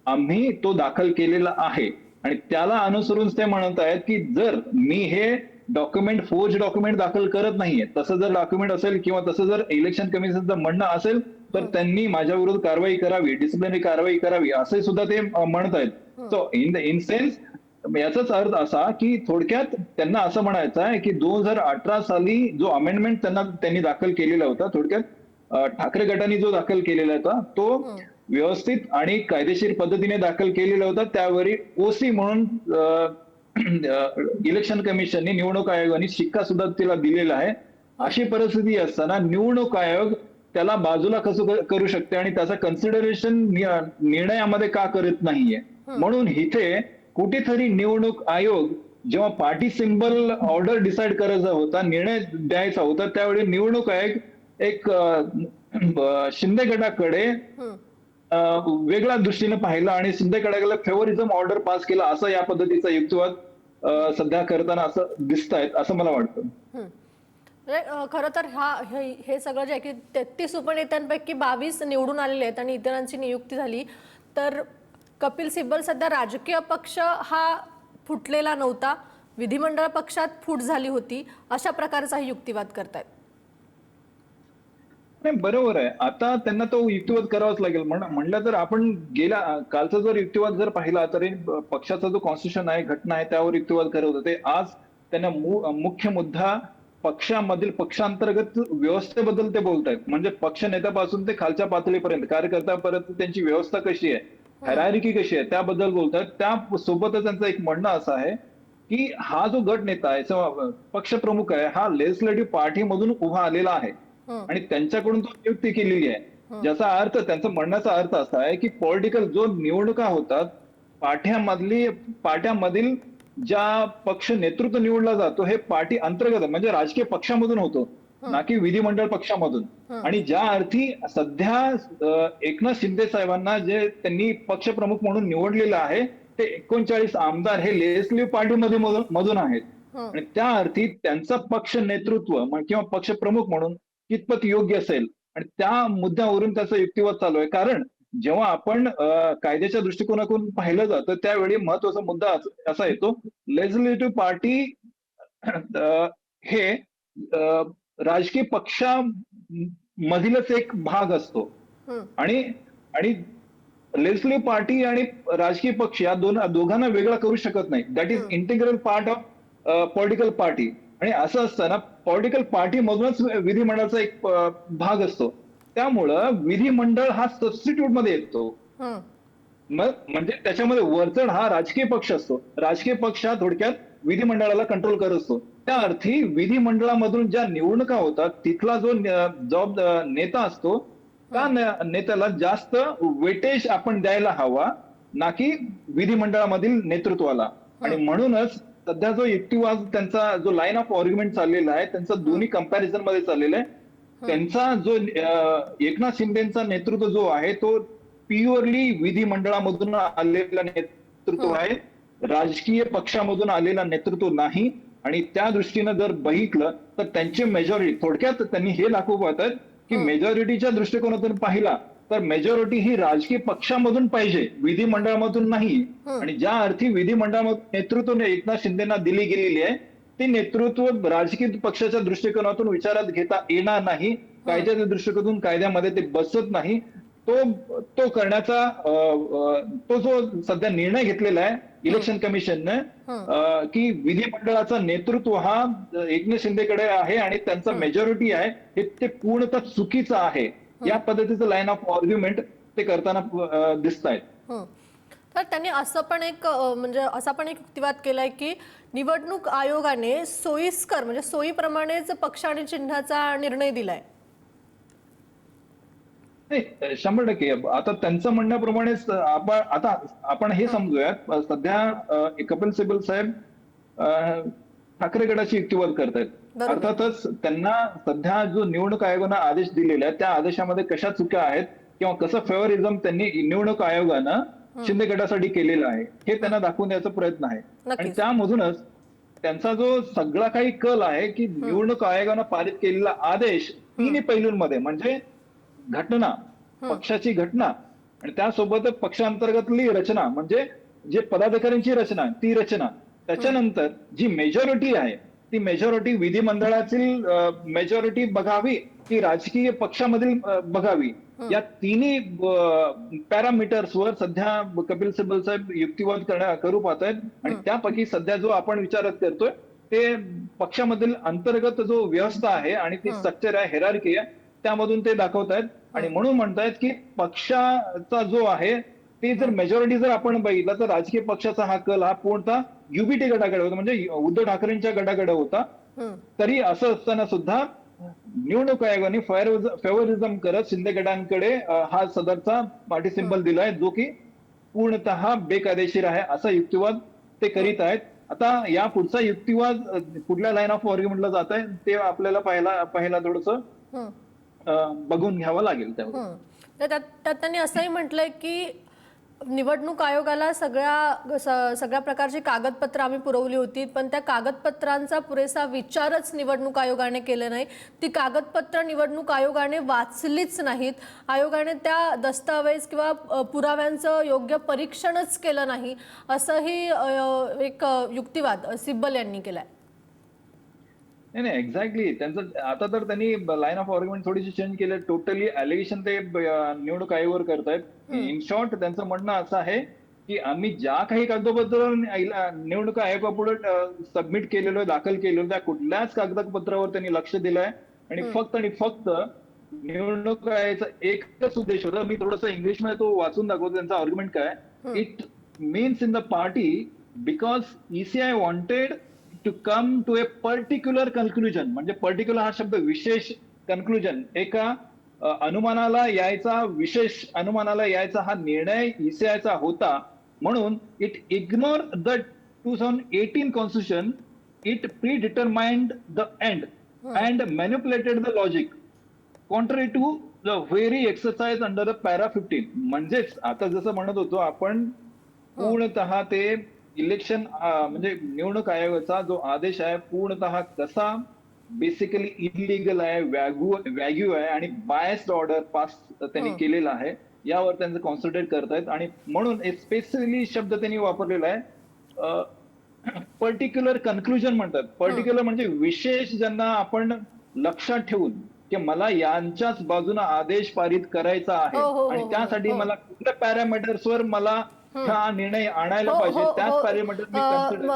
आम्ही तो दाखल केलेला आहे आणि त्याला अनुसरून ते म्हणत आहेत की जर मी हे डॉक्युमेंट फोर्ज डॉक्युमेंट दाखल करत नाहीये, तसं जर डॉक्युमेंट असेल किंवा तसं जर इलेक्शन कमिशनचं म्हणणं असेल तर त्यांनी माझ्या विरुद्ध कारवाई करावी, डिसिप्लिनरी कारवाई करावी, असे सुद्धा ते म्हणत आहेत. सो इन सेन्स याचाच अर्थ असा की थोडक्यात त्यांना असं म्हणायचं आहे की 2018 साली जो अमेंडमेंट त्यांनी दाखल केलेला होता, थोडक्यात ठाकरे गटाने जो दाखल केलेला होता तो व्यवस्थित आणि कायदेशीर पद्धतीने दाखल केलेला होता. त्यावेळी ओसी म्हणून इलेक्शन कमिशनने, निवडणूक आयोगाने शिक्का सुद्धा तिला दिलेला आहे. अशी परिस्थिती असताना निवडणूक आयोग त्याला बाजूला कसं करू शकते आणि त्याचा कन्सिडरेशन निर्णयामध्ये का करत नाहीये. म्हणून इथे कुठेतरी निवडणूक आयोग जेव्हा पार्टी सिंबल ऑर्डर डिसाईड करायचा होता, निर्णय द्यायचा होता, त्यावेळी निवडणूक आयोग एक शिंदे गटाकडे वेगळ्या दृष्टीने पाहिलं आणि शिंदे गटाला फेवरिझम ऑर्डर पास केला, असं या पद्धतीचा युक्तिवाद सध्या करताना असं दिसतायत असं मला वाटतं. खरं तर हे सगळं जे आहे की 33 उपनेत्यांपैकी 22 निवडून आलेले आहेत आणि इतरांची नियुक्ती झाली, तर कपिल सिब्बल सध्या राजकीय पक्ष हा फुटलेला नव्हता, विधिमंडळ पक्षात फूट झाली होती, अशा प्रकारचा युक्तिवाद करतायत. नाही, बरोबर आहे. आता त्यांना तो युक्तिवाद करावाच लागेल. म्हणलं तर आपण कालचा जर युक्तिवाद जर पाहिला तरी पक्षाचा जो कॉन्स्टिट्यूशन आहे, घटना आहे, त्यावर युक्तिवाद करत होते. आज त्यांना मुख्य मुद्दा पक्षामधील पक्षांतर्गत व्यवस्थेबद्दल ते बोलतायत. म्हणजे पक्ष नेत्यापासून ते खालच्या पातळीपर्यंत कार्यकर्त्यापर्यंत त्यांची व्यवस्था कशी आहे, हायरार्की कशी आहे, त्याबद्दल बोलतायत. त्या सोबतच त्यांचं एक म्हणणं असं आहे की हा जो गट नेता आहे, पक्ष प्रमुख आहे, हा लेजिस्लेटिव्ह पार्टी मधून उभा आलेला आहे आणि त्यांच्याकडून तो नियुक्ती केलेली आहे. ज्याचा अर्थ, त्यांचा म्हणण्याचा अर्थ असा आहे की पॉलिटिकल जो निवडणुका होतात, पार्ट्यामधील ज्या पक्ष नेतृत्व निवडला जातो हे पार्टी अंतर्गत म्हणजे राजकीय पक्षामधून होतो, ना की विधिमंडळ पक्षामधून. आणि ज्या अर्थी सध्या एकनाथ शिंदे साहेबांना जे त्यांनी पक्षप्रमुख म्हणून निवडलेलं आहे, ते 39 आमदार हे लेजिस्लेटिव्ह पार्टी मधून आहेत आणि त्या अर्थी त्यांचा पक्ष नेतृत्व किंवा पक्ष प्रमुख म्हणून कितपत योग्य असेल आणि त्या मुद्द्यावरून त्याचा युक्तिवाद चालू आहे. कारण जेव्हा आपण कायद्याच्या दृष्टिकोनातून पाहिलं जातं त्यावेळी महत्वाचा मुद्दा असा येतो, लेजिस्लेटिव्ह पार्टी हे राजकीय पक्षामधीलच एक भाग असतो आणि लेजिस्लेटिव्ह पार्टी आणि राजकीय पक्ष या दोघांना वेगळा करू शकत नाही. That is integral part of political party. आणि असं असताना पॉलिटिकल पार्टी मधूनच विधिमंडळाचा एक भाग असतो. त्यामुळं विधिमंडळ हा सबस्टिट्यूट मध्ये येतो. मग म्हणजे त्याच्यामध्ये वरचढ हा राजकीय पक्ष असतो. राजकीय पक्ष हा थोडक्यात विधिमंडळाला कंट्रोल करत असतो. त्या अर्थी विधिमंडळामधून ज्या निवडणुका होतात तिथला जो नेता असतो, त्या नेत्याला जास्त वेटेज आपण द्यायला हवा, ना की विधिमंडळामधील नेतृत्वाला. आणि म्हणूनच सध्या जो युक्तिवाद त्यांचा जो लाईन ऑफ आर्ग्युमेंट चाललेला आहे, त्यांचा दोन्ही कंपॅरिझन मध्ये चाललेला आहे. त्यांचा जो एकनाथ शिंदेचा नेतृत्व जो आहे तो प्युअरली विधिमंडळामधून आलेला नेतृत्व आहे, राजकीय पक्षामधून आलेला नेतृत्व नाही. आणि त्या दृष्टीनं जर बघितलं तर त्यांची मेजॉरिटी, थोडक्यात त्यांनी हे दाखवू पाहतात की मेजॉरिटीच्या दृष्टिकोनातून पाहिला तर मेजॉरिटी ही राजकीय पक्षामधून पाहिजे, विधिमंडळामधून नाही. आणि ज्या अर्थी विधिमंडळामधून नेतृत्व एकनाथ शिंदेना दिली गेलेली आहे, ते नेतृत्व राजकीय पक्षाच्या दृष्टिकोनातून विचारात घेता येणार नाही, कायद्याच्या दृष्टिकोनातून कायद्यामध्ये ते बसत नाही. तो करण्याचा तो जो सध्या निर्णय घेतलेला आहे इलेक्शन कमिशनने की विधिमंडळाचा नेतृत्व हा एकनाथ शिंदेकडे आहे आणि त्यांचा मेजॉरिटी आहे, हे ते पूर्णतः चुकीचं आहे. या पद्धतीचं लाईन ऑफ आर्ग्युमेंट ते करताना दिसत आहेत. तर त्यांनी असं पण एक म्हणजे असा पण एक युक्तिवाद केलाय की निवडणूक आयोगाने सोयीस्कर म्हणजे सोयीप्रमाणेच पक्ष आणि चिन्हाचा निर्णय दिलाय. नाही, 100%. आता त्यांचं म्हणण्याप्रमाणेच आपण हे समजूयात, सध्या कपिल सिब्बल साहेब ठाकरे गटाची युक्तिवाद करतायत. अर्थातच त्यांना सध्या जो निवडणूक आयोगानं आदेश दिलेला आहे त्या आदेशामध्ये कशा चुक्या आहेत किंवा कसं फेवरिझम त्यांनी निवडणूक आयोगानं शिंदे गटासाठी केलेलं आहे हे त्यांना दाखवून द्यायचा प्रयत्न आहे. आणि त्यामधूनच त्यांचा जो सगळा काही कल आहे की निवडणूक आयोगानं पारित केलेला आदेश तिन्ही पैलूंमध्ये म्हणजे घटना, पक्षाची घटना आणि त्यासोबत पक्षांतर्गतली रचना म्हणजे जे पदाधिकाऱ्यांची रचना ती रचना, त्याच्यानंतर जी मेजॉरिटी आहे ती मेजॉरिटी विधिमंडळातील मेजॉरिटी बघावी की राजकीय पक्षामधील बघावी, या तिन्ही पॅरामीटर्सवर सध्या कपिल सिब्बल साहेब युक्तिवाद करू पाहतायत आणि त्यापैकी सध्या जो आपण विचारात करतोय ते पक्षामधील अंतर्गत जो व्यवस्था आहे आणि ती स्ट्रक्चर आहे, हेरार्की आहे, त्यामधून ते दाखवतायत आणि म्हणून म्हणतायत की पक्षाचा जो आहे ते जर मेजॉरिटी जर आपण बघितलं तर राजकीय पक्षाचा हा कल हा पूर्णतः युबीटी गटाकडे होता, म्हणजे उद्धव ठाकरेंच्या गटाकडे होता. तरी असं असताना सुद्धा निवडणूक आयोगाने फेवरिझम करत शिंदे गटांकडे हा सदरचा पार्टी सिंबल दिलाय, जो की पूर्णतः बेकायदेशीर आहे असा युक्तिवाद ते करीत आहेत. आता या पुढचा युक्तिवाद कुठल्या लाईन ऑफ आर्ग्युमेंटला जात आहे ते आपल्याला पाहायला थोडंसं बघून घ्यावं लागेल. त्यात त्यांनी असंही म्हटलंय की निवडणूक आयोगाला सगळ्या प्रकारची कागदपत्र आम्ही पुरवली होती, पण त्या कागदपत्रांचा पुरेसा विचारच निवडणूक आयोगाने केले नाही. ती कागदपत्र निवडणूक आयोगाने वाचलीच नाहीत. आयोगाने त्या दस्तावेज किंवा पुराव्यांचं योग्य परीक्षणच केलं नाही, असंही एक युक्तिवाद सिब्बल यांनी केलाय. नाही एक्झॅक्टली त्यांचं आता तर त्यांनी लाईन ऑफ आर्ग्युमेंट थोडीशी चेंज केलं. टोटली अलिगेशन ते निवडणूक आयोगावर करतायत. इन शॉर्ट त्यांचं म्हणणं असं आहे की आम्ही ज्या काही कागदपत्र निवडणूक आयोगापुढे सबमिट केलेलो दाखल केलेलो त्या कुठल्याच कागदपत्रावर त्यांनी लक्ष दिलंय आणि फक्त निवडणूक आयोगाचा एकच उद्देश होता. मी थोडंसं इंग्लिशमध्ये तो वाचून दाखवतो त्यांचा आर्ग्युमेंट काय. It means in the party because ECI wanted to come to a particular conclusion, म्हणजे पर्टिक्युलर हा शब्द विशेष कन्क्लुजन, एका अनुमानाला यायचा, विशेष अनुमानाला यायचा हा निर्णय ECIचा होता. म्हणून it ignore the 2018 constitution, it pre determined the end and manipulated the logic contrary to the very exercise under the para 15. म्हणजेच आता जसं म्हणत होतो आपण पूर्णतः ते इलेक्शन म्हणजे निवडणूक आयोगाचा जो आदेश आहे पूर्णतः कसा बेसिकली इलिगल आहे, वॅग्यू आहे आणि बायस्ड ऑर्डर पास त्यांनी केलेला आहे यावर त्यांचं कॉन्सन्ट्रेट करतायत. आणि म्हणून एक स्पेसिफिकली शब्द त्यांनी वापरलेला आहे पर्टिक्युलर कन्क्लुजन म्हणतात. पर्टिक्युलर म्हणजे विशेष ज्यांना आपण लक्षात ठेवून की मला यांच्याच बाजूने आदेश पारित करायचा आहे आणि त्यासाठी मला कुठल्या पॅरामीटर्सवर मला हा निर्णय आणायला पाहिजे त्याच पॅरामीटर.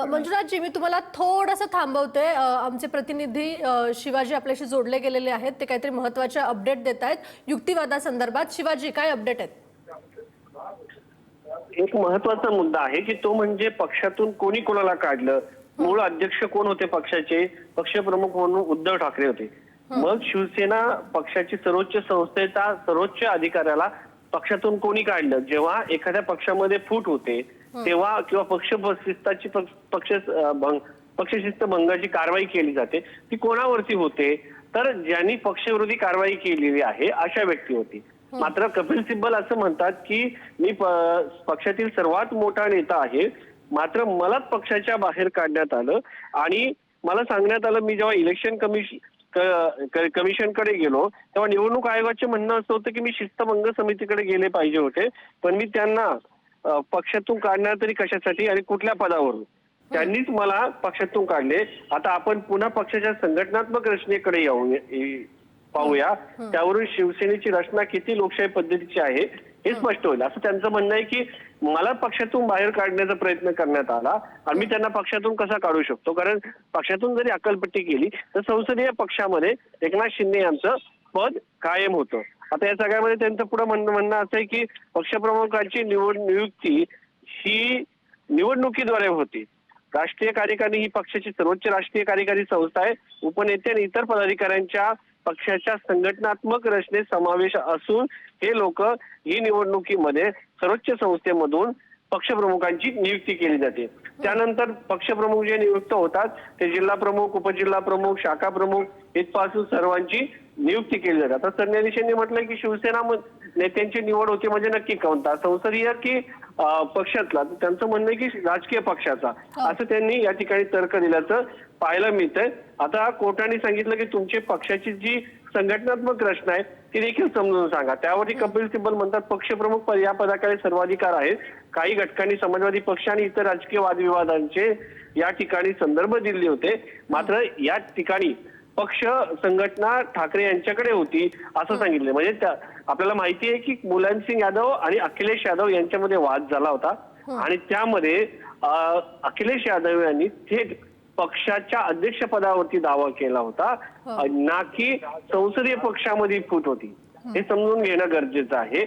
मंजुनाथजी, मी तुम्हाला थोडंसं थांबवते. आमचे प्रतिनिधी शिवाजी आपल्याशी जोडले गेलेले आहेत, ते काहीतरी महत्त्वाचे अपडेट देत आहेत युक्तिवादासंदर्भात. शिवाजी, काय अपडेट आहेत? एक महत्वाचा मुद्दा आहे की तो म्हणजे पक्षातून कोणी कोणाला काढलं. मूळ अध्यक्ष कोण होते पक्षाचे? पक्षप्रमुख म्हणून उद्धव ठाकरे होते. मग शिवसेना पक्षाची सर्वोच्च संस्थेचा सर्वोच्च अधिकाऱ्याला पक्षातून कोणी काढलं? जेव्हा एखाद्या पक्षामध्ये फूट होते तेव्हा किंवा पक्षशिस्ताची पक्षशिस्त भंगाची कारवाई केली जाते, ती कोणावरती होते? तर ज्यांनी पक्षविरोधी कारवाई केलेली आहे अशा व्यक्ती होती. मात्र कपिल सिब्बल असं म्हणतात की मी पक्षातील सर्वात मोठा नेता आहे, मात्र मलाच पक्षाच्या बाहेर काढण्यात आलं आणि मला सांगण्यात आलं, मी जेव्हा इलेक्शन कमिशनकडे गेलो तेव्हा निवडणूक आयोगाचे म्हणणं असं होतं की मी शिस्तभंग समितीकडे गेले पाहिजे होते, पण मी त्यांना पक्षातून काढणार तरी कशासाठी आणि कुठल्या पदावरून? त्यांनीच मला पक्षातून काढले. आता आपण पुन्हा पक्षाच्या संघटनात्मक रचनेकडे पाहूया. त्यावरून शिवसेनेची रचना किती लोकशाही पद्धतीची आहे हे स्पष्ट होईल. असं त्यांचं म्हणणं आहे की मला पक्षातून बाहेर काढण्याचा प्रयत्न करण्यात आला आणि मी त्यांना पक्षातून कसा काढू शकतो? कारण पक्षातून जरी अक्कलपट्टी केली तर संसदीय पक्षामध्ये एकनाथ शिंदे यांचं पद कायम होतं. आता या सगळ्यामध्ये त्यांचं पुढे म्हणणं असं आहे की पक्षप्रमुखांची नियुक्ती ही निवडणुकीद्वारे होती. राष्ट्रीय कार्यकारिणी ही पक्षाची सर्वोच्च राष्ट्रीय कार्यकारी संस्था आहे. उपनेते आणि इतर पदाधिकाऱ्यांच्या पक्षाच्या संघटनात्मक रचनेत समावेश असून हे लोक ही निवडणुकीमध्ये सर्वोच्च संस्थेमधून पक्षप्रमुखांची नियुक्ती केली जाते. त्यानंतर पक्षप्रमुख जे नियुक्त होतात ते जिल्हा प्रमुख, उपजिल्हा प्रमुख, शाखा प्रमुख इथपासून सर्वांची नियुक्ती केली जाते. आता सरन्यायाधीशांनी म्हटलंय की शिवसेना नेत्यांची निवड होते म्हणजे नक्की कोणता, संसदीय की पक्षातला. त्यांचं म्हणणं आहे की राजकीय पक्षाचा, असं त्यांनी या ठिकाणी तर्क दिल्याचं पाहायला मिळतंय. आता कोर्टाने सांगितलं की तुमची पक्षाची जी संघटनात्मक रचना आहे ती देखील समजून सांगा. त्यावरती कपिल सिब्बल म्हणतात पक्षप्रमुख या पदाकडे सर्वाधिकार आहेत. काही घटकांनी समाजवादी पक्ष आणि इतर राजकीय वादविवादांचे या ठिकाणी संदर्भ दिले होते, मात्र या ठिकाणी पक्ष संघटना ठाकरे यांच्याकडे होती असं सांगितलं. म्हणजे आपल्याला माहिती आहे की मुलायमसिंग यादव आणि अखिलेश यादव यांच्यामध्ये वाद झाला होता आणि त्यामध्ये अखिलेश यादव यांनी थेट पक्षाच्या अध्यक्षपदावरती दावा केला होता, ना की संसदीय पक्षामध्ये फूट होती. हे समजून घेणं गरजेचं आहे.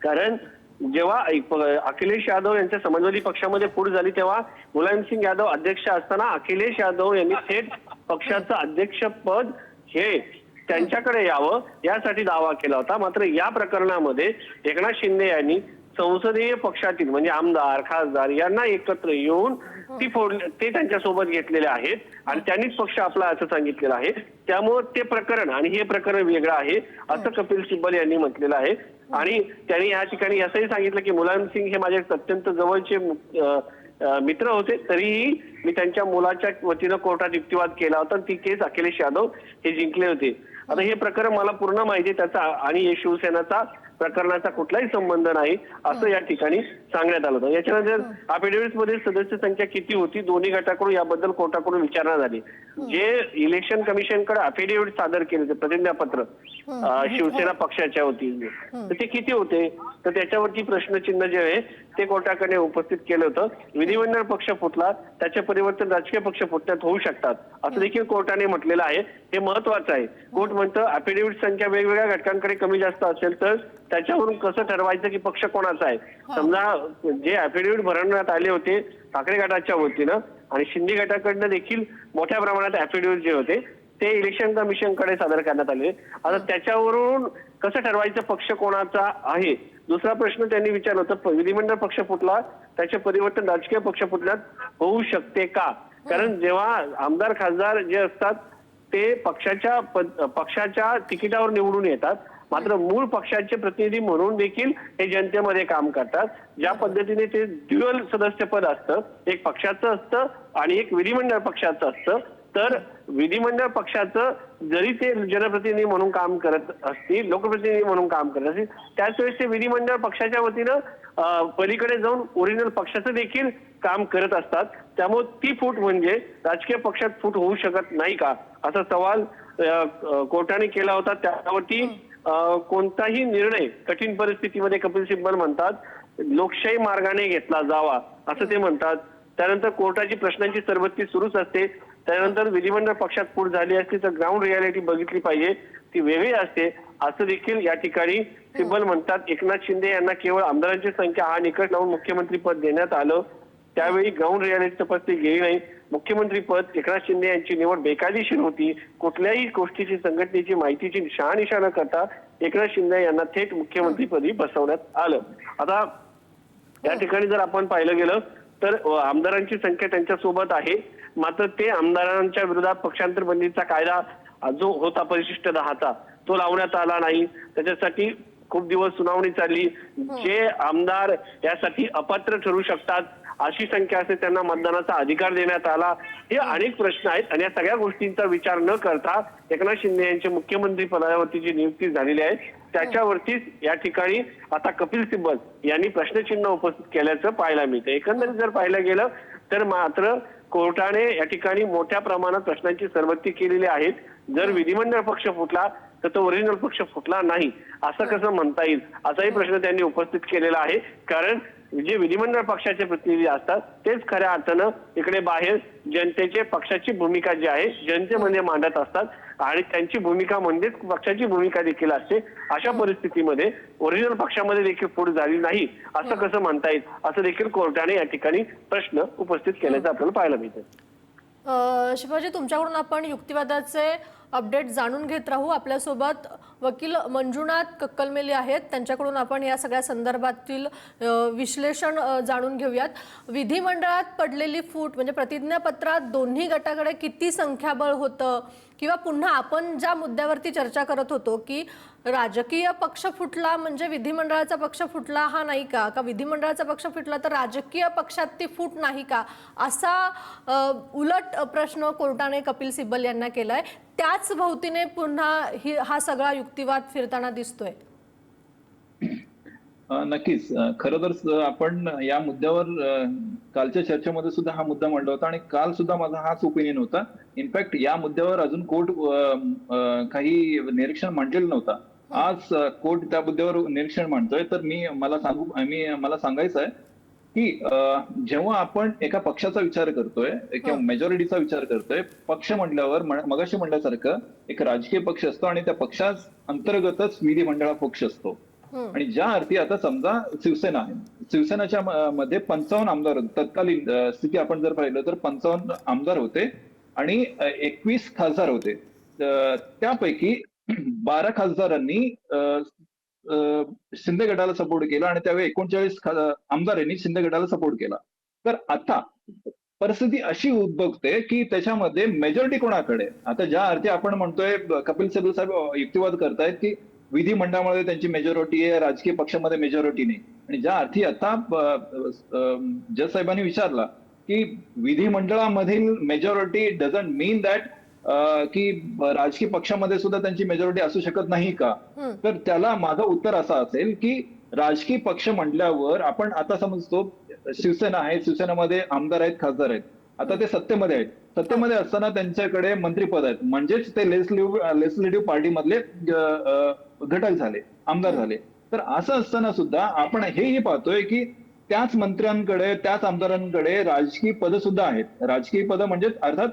कारण जेव्हा अखिलेश यादव यांच्या समाजवादी पक्षामध्ये फूट झाली तेव्हा मुलायमसिंग यादव अध्यक्ष असताना अखिलेश यादव यांनी थेट पक्षाचं अध्यक्षपद हे त्यांच्याकडे यावं यासाठी दावा केला होता. मात्र या प्रकरणामध्ये एकनाथ शिंदे यांनी संसदीय पक्षातील म्हणजे आमदार खासदार यांना एकत्र येऊन ते त्यांच्यासोबत घेतलेले आहेत आणि त्यांनीच पक्ष आपला असं सांगितलेलं आहे. त्यामुळे ते प्रकरण आणि हे प्रकरण वेगळं आहे असं कपिल सिब्बल यांनी म्हटलेलं आहे. आणि त्यांनी या ठिकाणी असंही सांगितलं की मुलायमसिंग हे माझे अत्यंत जवळचे मित्र होते, तरीही मी त्यांच्या मुलाच्या वतीनं कोर्टात युक्तिवाद केला होता. ती केस अखिलेश यादव हे जिंकले होते. आता हे प्रकरण मला पूर्ण माहिती आहे त्याचा आणि हे शिवसेनाचा प्रकरणाचा कुठलाही संबंध नाही असं या ठिकाणी सांगण्यात आलं होतं. याच्यानंतर अफिडेव्हिट मध्ये सदस्य संख्या किती होती दोन्ही गटाकडून याबद्दल कोर्टाकडून विचारणा झाली. जे इलेक्शन कमिशनकडे अफिडेव्हिट सादर केले होते प्रतिज्ञापत्र शिवसेना पक्षाच्या वतीने तर ते किती होते, तर त्याच्यावरती प्रश्नचिन्ह जे आहे ते कोर्टाकडे उपस्थित केलं होतं. विधिमंडळ पक्ष फुटला त्याचे परिवर्तन राजकीय पक्ष फुटण्यात होऊ शकतात असं देखील कोर्टाने म्हटलेलं आहे. हे महत्वाचं आहे. कोर्ट म्हणतं अफिडेव्हिट संख्या वेगवेगळ्या घटकांकडे कमी जास्त असेल तर त्याच्यावरून कसं ठरवायचं की पक्ष कोणाचा आहे. समजा जे अफिडेव्हिट भरवण्यात आले होते ठाकरे गटाच्या वतीनं आणि शिंदे गटाकडनं देखील मोठ्या प्रमाणात अफिडेव्हिट जे होते ते इलेक्शन कमिशनकडे सादर करण्यात आले. आता त्याच्यावरून कसं ठरवायचं पक्ष कोणाचा आहे. दुसरा प्रश्न त्यांनी विचारला होता विधिमंडळ पक्ष फुटला त्याचे परिवर्तन राजकीय पक्ष फुटण्यात होऊ शकते का. कारण जेव्हा आमदार खासदार जे असतात ते पक्षाच्या तिकिटावर निवडून येतात, मात्र मूळ पक्षाचे प्रतिनिधी म्हणून देखील हे जनतेमध्ये काम करतात. ज्या पद्धतीने ते ड्युअल सदस्यपद असतं, एक पक्षाचं असतं आणि एक विधिमंडळ पक्षाचं असतं, तर विधिमंडळ पक्षाचं जरी ते जनप्रतिनिधी म्हणून काम करत असतील लोकप्रतिनिधी म्हणून काम करत असतील त्याच वेळेस ते विधिमंडळ पक्षाच्या वतीनं पलीकडे जाऊन ओरिजिनल पक्षाचं देखील काम करत असतात. त्यामुळे ती फूट म्हणजे राजकीय पक्षात फूट होऊ शकत नाही का असा सवाल कोर्टाने केला होता. त्यावरती कोणताही निर्णय कठीण परिस्थितीमध्ये कपिल सिब्बल म्हणतात लोकशाही मार्गाने घेतला जावा असं ते म्हणतात. त्यानंतर कोर्टाची प्रश्नांची सरबत्ती सुरूच असते. त्यानंतर विधिमंडळ पक्षात फूट झाली असती तर ग्राउंड रियालिटी बघितली पाहिजे, ती वेगळी असते असं देखील या ठिकाणी सिब्बल म्हणतात. एकनाथ शिंदे यांना केवळ आमदारांची संख्या हा निकष लावून मुख्यमंत्री पद देण्यात आलं, त्यावेळी ग्राउंड रियालिटी तपासणी गेली नाही. मुख्यमंत्री पद एकनाथ शिंदे यांची निवड बेकायदेशीर होती. कुठल्याही गोष्टीची संघटनेची माहितीची शहानिशा न करता एकनाथ शिंदे यांना थेट मुख्यमंत्रीपदी बसवण्यात आलं. आता या ठिकाणी जर आपण पाहिलं गेलं तर आमदारांची संख्या त्यांच्या सोबत आहे, मात्र ते आमदारांच्या विरोधात पक्षांतर बंदीचा कायदा जो होता परिशिष्ट 10चा तो लावण्यात आला नाही. त्याच्यासाठी खूप दिवस सुनावणी चालली. जे आमदार यासाठी अपात्र ठरू शकतात अशी संख्या असते त्यांना मतदानाचा अधिकार देण्यात आला. हे अनेक प्रश्न आहेत आणि या सगळ्या गोष्टींचा विचार न करता एकनाथ शिंदे यांच्या मुख्यमंत्री पदावरती जी नियुक्ती झालेली आहे त्याच्यावरतीच या ठिकाणी आता कपिल सिब्बल यांनी प्रश्नचिन्ह उपस्थित केल्याचं पाहायला मिळतं. एकंदरीत जर पाहिलं गेलं तर मात्र कोर्टाने या ठिकाणी मोठ्या प्रमाणात प्रश्नांची सरबत्ती केलेली आहे. जर विधिमंडळ पक्ष फुटला तर तो ओरिजिनल पक्ष फुटला नाही असं कसं म्हणता येईल असाही प्रश्न त्यांनी उपस्थित केलेला आहे. कारण जे विधिमंडळ पक्षाचे प्रतिनिधी असतात तेच खऱ्या अर्थानं इकडे बाहेर जनतेचे पक्षाची भूमिका जी आहे जनतेमध्ये मांडत असतात आणि त्यांची भूमिका म्हणजेच पक्षाची भूमिका देखील असते. अशा परिस्थितीमध्ये ओरिजिनल पक्षामध्ये देखील फूट झाली नाही असं कसं म्हणता येईल असं देखील कोर्टाने या ठिकाणी प्रश्न उपस्थित केल्याचं आपल्याला पाहायला मिळतं. शिवाजी, तुमच्याकडून आपण युक्तिवादाचे अपडेट जाणून घेत राहू. आपल्यासोबत वकील मंजुनाथ कक्कलमेली आहेत, त्यांच्याकडून आपण या सगळ्या संदर्भातील विश्लेषण जाणून घेऊयात. विधिमंडळात पडलेली फूट म्हणजे प्रतिज्ञापत्रात दोन्ही गटाकडे किती संख्याबळ होतं, किंवा पुन्हा आपण ज्या मुद्द्यावरती चर्चा करत होतो की राजकीय पक्ष फुटला म्हणजे विधिमंडळाचा पक्ष फुटला हा नाही का, का विधिमंडळाचा पक्ष फुटला तर राजकीय पक्षात ती फूट नाही का, असा उलट प्रश्न कोर्टाने कपिल सिब्बल यांना केलाय. त्याच भोवतीने पुन्हा हा सगळा युक्तिवाद फिरताना दिसतोय. नक्कीच. खरं तर आपण या मुद्द्यावर कालच्या चर्चेमध्ये सुद्धा हा मुद्दा मांडला होता आणि काल सुद्धा माझा हाच ओपिनियन होता. इनफॅक्ट या मुद्द्यावर अजून कोर्ट काही निरीक्षण मांडलेलं नव्हता. आज कोर्ट त्या मुद्द्यावर निरीक्षण मांडतोय. तर मला सांगायचं आहे की जेव्हा आपण एका पक्षाचा विचार करतोय किंवा मेजॉरिटीचा विचार करतोय, पक्ष म्हटल्यावर मगाशी म्हटल्यासारखं एक राजकीय पक्ष असतो आणि त्या पक्षा अंतर्गतच विधिमंडळ पक्ष असतो. आणि ज्या अर्थी आता समजा शिवसेना आहे, शिवसेनेच्या मध्ये 55 आमदार होते. तत्कालीन स्थिती आपण जर पाहिलं तर 55 आमदार होते आणि 21 खासदार होते. त्यापैकी 12 खासदारांनी शिंदे गटाला सपोर्ट केला आणि त्यावेळी 39 आमदारांनी शिंदे गटाला सपोर्ट केला. तर आता परिस्थिती अशी उद्भवते की त्याच्यामध्ये मेजॉरिटी कोणाकडे. आता ज्या अर्थी आपण म्हणतोय, कपिल सिब्बल साहेब युक्तिवाद करतायत की विधिमंडळामध्ये त्यांची मेजॉरिटी आहे, राजकीय पक्षामध्ये मेजॉरिटी नाही. आणि ज्या अर्थी आता जज साहेबांनी विचारला की विधिमंडळामधील मेजॉरिटी डझंट मीन दॅट की राजकीय पक्षामध्ये सुद्धा त्यांची मेजॉरिटी असू शकत नाही का, तर त्याला माझं उत्तर असं असेल की राजकीय पक्ष म्हटल्यावर आपण आता समजतो शिवसेना आहे, शिवसेनेमध्ये आमदार आहेत, खासदार आहेत. आता ते सत्तेमध्ये आहेत. सत्तेमध्ये असताना त्यांच्याकडे मंत्रिपद आहेत, म्हणजेच ते लेजिस्लेटिव्ह पार्टी मधले घटक झाले, आमदार झाले. तर असं असताना सुद्धा आपण हेही पाहतोय की त्याच मंत्र्यांकडे, त्याच आमदारांकडे राजकीय पद सुद्धा आहेत. राजकीय पद म्हणजे अर्थात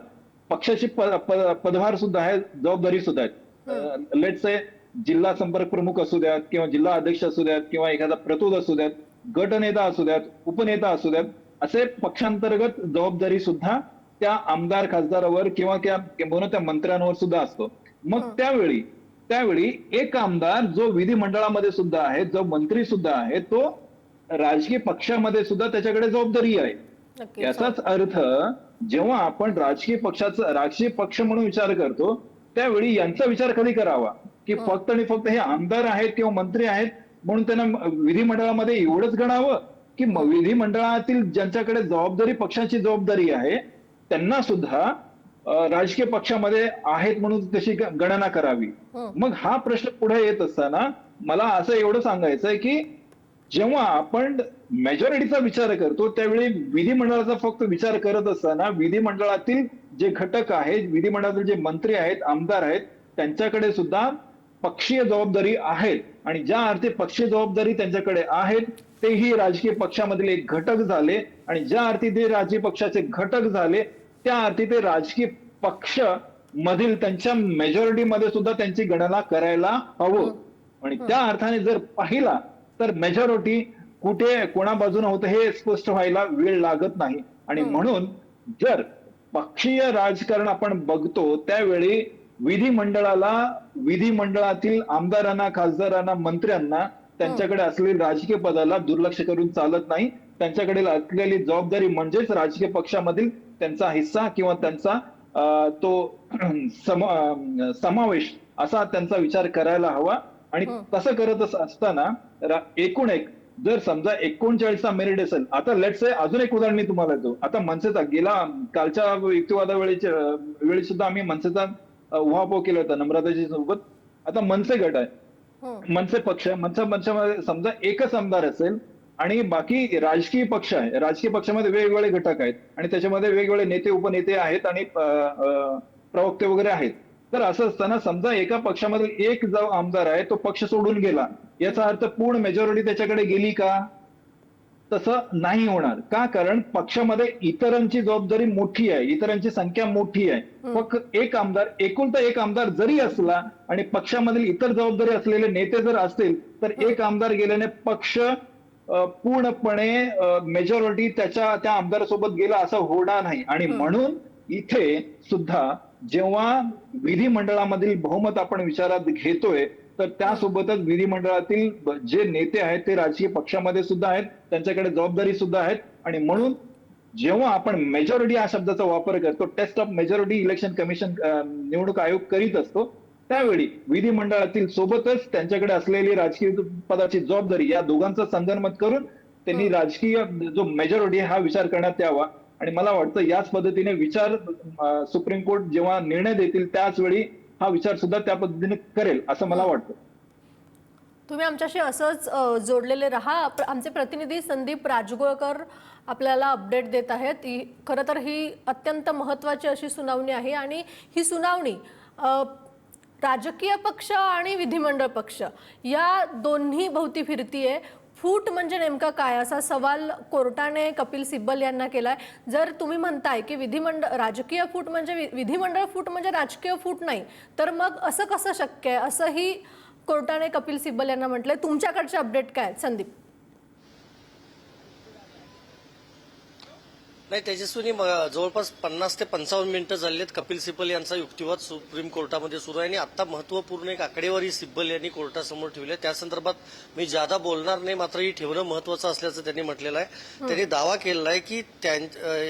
पक्षाची पदभार सुद्धा आहे, जबाबदारी सुद्धा आहेत. लेट्स से जिल्हा संपर्क प्रमुख असू द्यात किंवा जिल्हा अध्यक्ष असू द्यात किंवा एखादा प्रतोद असू द्यात, गटनेता असू द्यात, उपनेता असू द्यात, असे पक्षांतर्गत जबाबदारी सुद्धा त्या आमदार खासदारावर किंवा त्या मंत्र्यांवर सुद्धा असतो. मग त्यावेळी एक आमदार जो विधिमंडळामध्ये सुद्धा आहे, जो मंत्री सुद्धा आहे, तो राजकीय पक्षामध्ये सुद्धा त्याच्याकडे जबाबदारी आहे. याचाच अर्थ जेव्हा आपण राजकीय पक्ष म्हणून विचार करतो त्यावेळी यांचा विचार कधी करावा की फक्त आणि फक्त हे आमदार आहेत किंवा मंत्री आहेत म्हणून त्यांना विधिमंडळामध्ये एवढंच गणावं, की विधिमंडळातील ज्यांच्याकडे जबाबदारी, पक्षाची जबाबदारी आहे, त्यांना सुद्धा राजकीय पक्षामध्ये आहेत म्हणून तशी गणना करावी. मग हा प्रश्न पुढे येत असताना मला असं एवढं सांगायचंय की जेव्हा आपण मेजॉरिटीचा विचार करतो त्यावेळी विधिमंडळाचा फक्त विचार करत असताना विधिमंडळातील जे घटक आहेत, विधिमंडळातील जे मंत्री आहेत, आमदार आहेत, त्यांच्याकडे सुद्धा पक्षीय जबाबदारी आहेत. आणि ज्या अर्थी पक्षीय जबाबदारी त्यांच्याकडे आहेत तेही राजकीय पक्षामधील एक घटक झाले. आणि ज्या अर्थी ते राजकीय पक्षाचे घटक झाले त्या अर्थी ते राजकीय पक्ष मधील त्यांच्या मेजॉरिटीमध्ये सुद्धा त्यांची गणना करायला हवं. आणि त्या अर्थाने जर पाहिला तर मेजॉरिटी कुठे कोणा बाजूने होतं हे स्पष्ट व्हायला वेळ लागत नाही. आणि म्हणून जर पक्षीय राजकारण आपण बघतो त्यावेळी विधिमंडळातील आमदारांना, खासदारांना, मंत्र्यांना त्यांच्याकडे असलेली राजकीय पदाला दुर्लक्ष करून चालत नाही. त्यांच्याकडे असलेली जबाबदारी म्हणजेच राजकीय पक्षामधील त्यांचा हिस्सा किंवा त्यांचा तो समावेश असा त्यांचा विचार करायला हवा. आणि तसं करत असताना एकूण एक जर समजा 39चा मेरिट असेल, आता लेट्स से अजून एक उदाहरण मी तुम्हाला देतो. आता मनसेचा कालच्या युक्तिवादा वेळी सुद्धा आम्ही मनसेचा उहापोह केला होता नम्रताजी सोबत. आता मनसे गट आहे, मनसे पक्षामध्ये समजा एकच आमदार असेल आणि बाकी राजकीय पक्ष आहे, राजकीय पक्षामध्ये वेगवेगळे घटक आहेत आणि त्याच्यामध्ये वेगवेगळे नेते, उपनेते आहेत आणि प्रवक्ते वगैरे आहेत. तर असं असताना समजा एका पक्षामधील एक जो आमदार आहे तो पक्ष सोडून गेला, याचा अर्थ पूर्ण मेजॉरिटी त्याच्याकडे गेली का? तसं नाही होणार. का? कारण पक्षामध्ये इतरांची जबाबदारी मोठी आहे, इतरांची संख्या मोठी आहे. फक्त एक आमदार, एकुलता एक आमदार जरी असला आणि पक्षामधील इतर जबाबदारी असलेले नेते जर असतील तर एक आमदार गेल्याने पक्ष पूर्णपणे मेजॉरिटी त्या आमदारासोबत गेला असं होणार नाही. आणि म्हणून इथे सुद्धा जेव्हा विधिमंडळामधील बहुमत आपण विचारात घेतोय तर त्यासोबतच विधिमंडळातील जे नेते आहेत ते राजकीय पक्षामध्ये सुद्धा आहेत, त्यांच्याकडे जबाबदारी सुद्धा आहेत. आणि म्हणून जेव्हा आपण मेजॉरिटी या शब्दाचा वापर करतो, test of majority election commission निवडणूक आयोग करीत असतो, त्यावेळी विधिमंडळातील सोबतच त्यांच्याकडे असलेली राजकीय पदाची जबाबदारी या दोघांचं संगनमत करून त्यांनी राजकीय जो मेजॉरिटी हा विचार करण्यात यावा. आणि मला वाटतं याच पद्धतीने विचार सुप्रीम कोर्ट जेव्हा निर्णय देतील त्याच वेळी हा विचार सुद्धा त्या पद्धतीने करेल असं मला वाटतं. तुम्ही आमच्याशी असंच जोडलेले राहा. आमचे प्रतिनिधी संदीप राजगोळकर आपल्याला अपडेट देत आहेत. खरं तर ही अत्यंत महत्त्वाची अशी सुनावणी आहे आणि ही सुनावणी राजकीय पक्ष आणि विधिमंडळ पक्ष या दोन्ही भोवती फिरतीये. फूट म्हणजे नेमका काय असा सवाल कोर्टाने कपिल सिब्बल यांना केलाय. जर तुम्ही म्हणताय की राजकीय फूट म्हणजे विधिमंडळ फूट म्हणजे राजकीय फूट नाही, तर मग असं कसं शक्य आहे असंही कोर्टाने कपिल सिब्बल यांना म्हटलंय. तुमच्याकडचे अपडेट काय आहेत संदीप? नाही, तेजस्विनी जवळपास 50 ते 55 मिनिटं झाली आहेत. कपिल सिब्बल यांचा युक्तिवाद सुप्रीम कोर्टामध्ये सुरू आहे आणि आता महत्वपूर्ण एक आकडेवारी सिब्बल यांनी कोर्टासमोर ठेवली आहे. त्या संदर्भात मी जादा बोलणार नाही, मात्र ही ठेवणं महत्वाचं असल्याचं त्यांनी म्हटलेलं आहे. त्यांनी दावा केलेला आहे की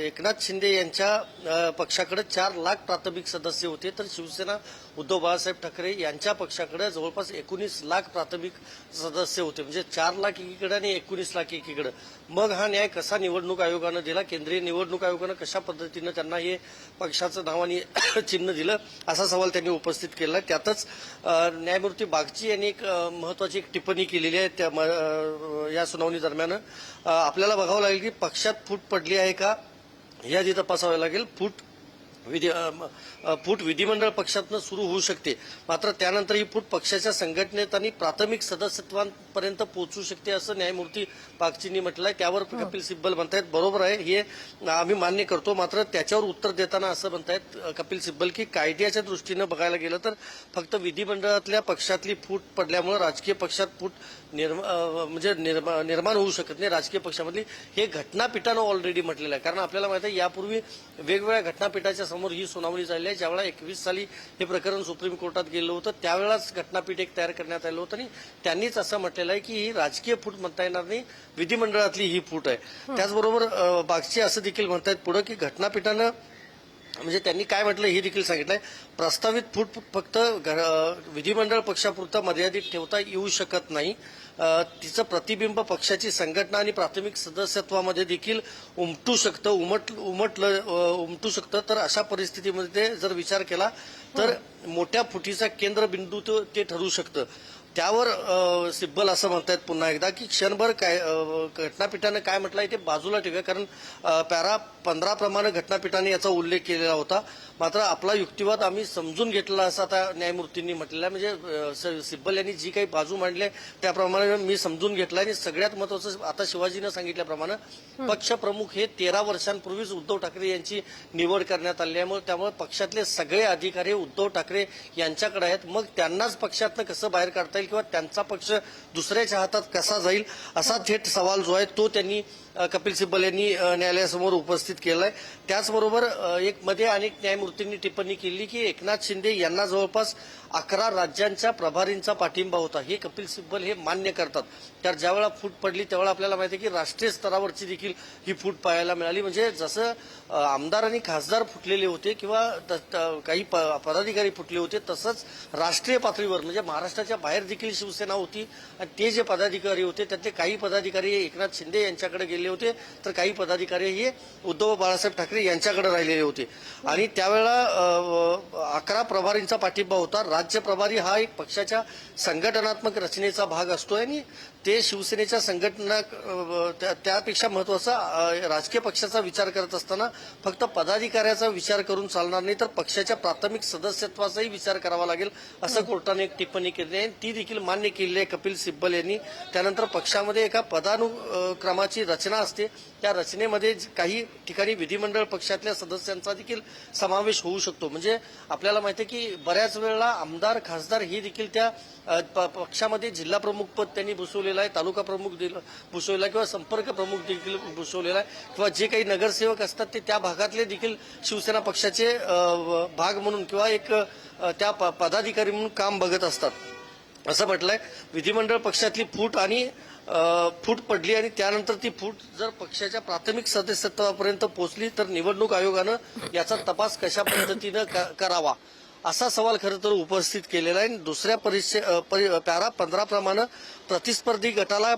एकनाथ शिंदे यांच्या पक्षाकडे 4 लाख प्राथमिक सदस्य होते, तर शिवसेना उद्धव बाळासाहेब ठाकरे यांच्या पक्षाकडे जवळपास 19 लाख प्राथमिक सदस्य होते. म्हणजे 4 लाख एकीकडे आणि 19 लाख एकीकडे. मग हा न्याय कसा निवडणूक आयोगानं दिला? केंद्रीय निवडणूक आयोगानं कशा पद्धतीनं त्यांना हे पक्षाचं नाव आणि चिन्ह दिलं असा सवाल त्यांनी उपस्थित केला. त्यातच न्यायमूर्ती बागची यांनी एक महत्वाची एक टिप्पणी केलेली आहे. त्या या सुनावणी दरम्यान आपल्याला बघावं लागेल की पक्षात फूट पडली आहे का हे आधी तपासावं लागेल. फूट विधिमंडळ पक्षातनं सुरू होऊ शकते, मात्र त्यानंतर ही फूट पक्षाच्या संघटनेत आणि प्राथमिक सदस्यत्वांपर्यंत पोहोचू शकते असं न्यायमूर्ती बागचींनी म्हटलंय. त्यावर कपिल सिब्बल म्हणतायत बरोबर आहे, हे आम्ही मान्य करतो, मात्र त्याच्यावर उत्तर देताना असं म्हणतायत कपिल सिब्बल की कायद्याच्या दृष्टीनं बघायला गेलं तर फक्त विधिमंडळातल्या पक्षातली फूट पडल्यामुळे राजकीय पक्षात फूट निर्माण होऊ शकत नाही. राजकीय पक्षामधली हे घटनापीठानं ऑलरेडी म्हटलेलं आहे. कारण आपल्याला माहिती आहे यापूर्वी वेगवेगळ्या घटनापीठाच्या समोर ही सुनावणी झाली आहे. ज्यावेळेला 21 साली हे प्रकरण सुप्रीम कोर्टात गेलं होतं त्यावेळेलाच घटनापीठ एक तयार करण्यात आलं होतं आणि त्यांनीच असं म्हटलेलं आहे की ही राजकीय फूट म्हणता येणार नाही, विधिमंडळातली ही फूट आहे. त्याचबरोबर बागची असं देखील म्हणतायत पुढे की घटनापीठानं म्हणजे त्यांनी काय म्हटलं हे देखील सांगितलंय, प्रस्तावित फूट फक्त विधिमंडळ पक्षापुरता मर्यादित ठेवता येऊ शकत नाही. तिचं प्रतिबिंब पक्षाची संघटना आणि प्राथमिक सदस्यत्वामध्ये देखील उमटू शकतं. तर अशा परिस्थितीमध्ये जर विचार केला तर मोठ्या फुटीचा केंद्रबिंदू ते ठरू शकतं. त्यावर सिब्बल असं म्हणतायत पुन्हा एकदा की क्षणभर काय घटनापीठानं काय म्हटलंय ते बाजूला ठेवूया, कारण पॅरा 15 प्रमाणे घटनापीठाने याचा उल्लेख केलेला होता. मात्र आपला युक्तिवाद आम्ही समजून घेतला असं आता न्यायमूर्तींनी म्हटलेलं आहे. म्हणजे सिब्बल यांनी जी काही बाजू मांडली त्याप्रमाणे मी समजून घेतलं आणि सगळ्यात महत्वाचं आता शिवाजीनं सांगितल्याप्रमाणे पक्षप्रमुख हे 13 वर्षांपूर्वीच उद्धव ठाकरे यांची निवड करण्यात आली आहे. त्यामुळे पक्षातले सगळे अधिकारी उद्धव ठाकरे यांच्याकडे आहेत. मग त्यांनाच पक्षातनं कसं बाहेर काढता येईल किंवा त्यांचा पक्ष दुसऱ्याच्या हातात कसा जाईल असा थेट सवाल जो आहे तो त्यांनी कपिल सिब्बल यांनी न्यायालयासमोर उपस्थित केलाय. त्याचबरोबर एक मध्ये अनेक न्यायमूर्तींनी टिप्पणी केली की एकनाथ शिंदे यांना जवळपास 11 राज्यांच्या प्रभारींचा पाठिंबा होता. हे कपिल सिब्बल हे मान्य करतात. तर ज्यावेळेला फूट पडली त्यावेळेला आपल्याला माहिती आहे की राष्ट्रीय स्तरावरची देखील ही फूट पाहायला मिळाली. म्हणजे जसं आमदार आणि खासदार फुटलेले होते किंवा काही पदाधिकारी फुटले होते, तसंच राष्ट्रीय पातळीवर म्हणजे महाराष्ट्राच्या बाहेर देखील शिवसेना होती आणि ते जे पदाधिकारी होते त्यातले काही पदाधिकारी एकनाथ शिंदे यांच्याकडे गेले होते, तर काही पदाधिकारी हे उद्धव बाळासाहेब ठाकरे यांच्याकडे राहिलेले होते. आणि त्यावेळेला 11 प्रभारींचा पाठिंबा होता. राज्य प्रभारी हा एक पक्षाच्या संघटनात्मक रचनेचा भाग असतो आणि ते शिवसेनेच्या संघटना त्यापेक्षा महत्वाचा राजकीय पक्षाचा विचार करत असताना फक्त पदाधिकाऱ्याचा विचार करून चालणार नाही, तर पक्षाच्या प्राथमिक सदस्यत्वाचाही विचार करावा लागेल असं कोर्टाने एक टिप्पणी केली आहे. ती देखील मान्य केली आहे कपिल सिब्बल यांनी. त्यानंतर पक्षामध्ये एका पदानुक्रमाची रचना असते, त्या रचनेमध्ये काही ठिकाणी विधिमंडळ पक्षातल्या सदस्यांचा देखील समावेश होऊ शकतो. म्हणजे आपल्याला माहिती आहे की बऱ्याच वेळेला आमदार खासदार हे देखील त्या पक्षामध्ये जिल्हा प्रमुख पद त्यांनी बसवले भूषवलेला आहे, तालुका प्रमुख भूषवलेला आहे किंवा संपर्क प्रमुख देखील भूषवलेला आहे किंवा जे काही नगरसेवक असतात ते त्या भागातले देखील शिवसेना पक्षाचे भाग म्हणून किंवा एक त्या पदाधिकारी म्हणून काम बघत असतात असं म्हटलंय. विधिमंडळ पक्षातली फूट आणि फूट पडली आणि त्यानंतर ती फूट जर पक्षाच्या प्राथमिक सदस्यत्वापर्यंत पोहोचली तर निवडणूक आयोगानं याचा तपास कशा पद्धतीनं करावा असा सवाल खरं तर उपस्थित केलेला आहे. दुसऱ्या पॅरा 15 प्रमाणे प्रतिस्पर्धी गटाला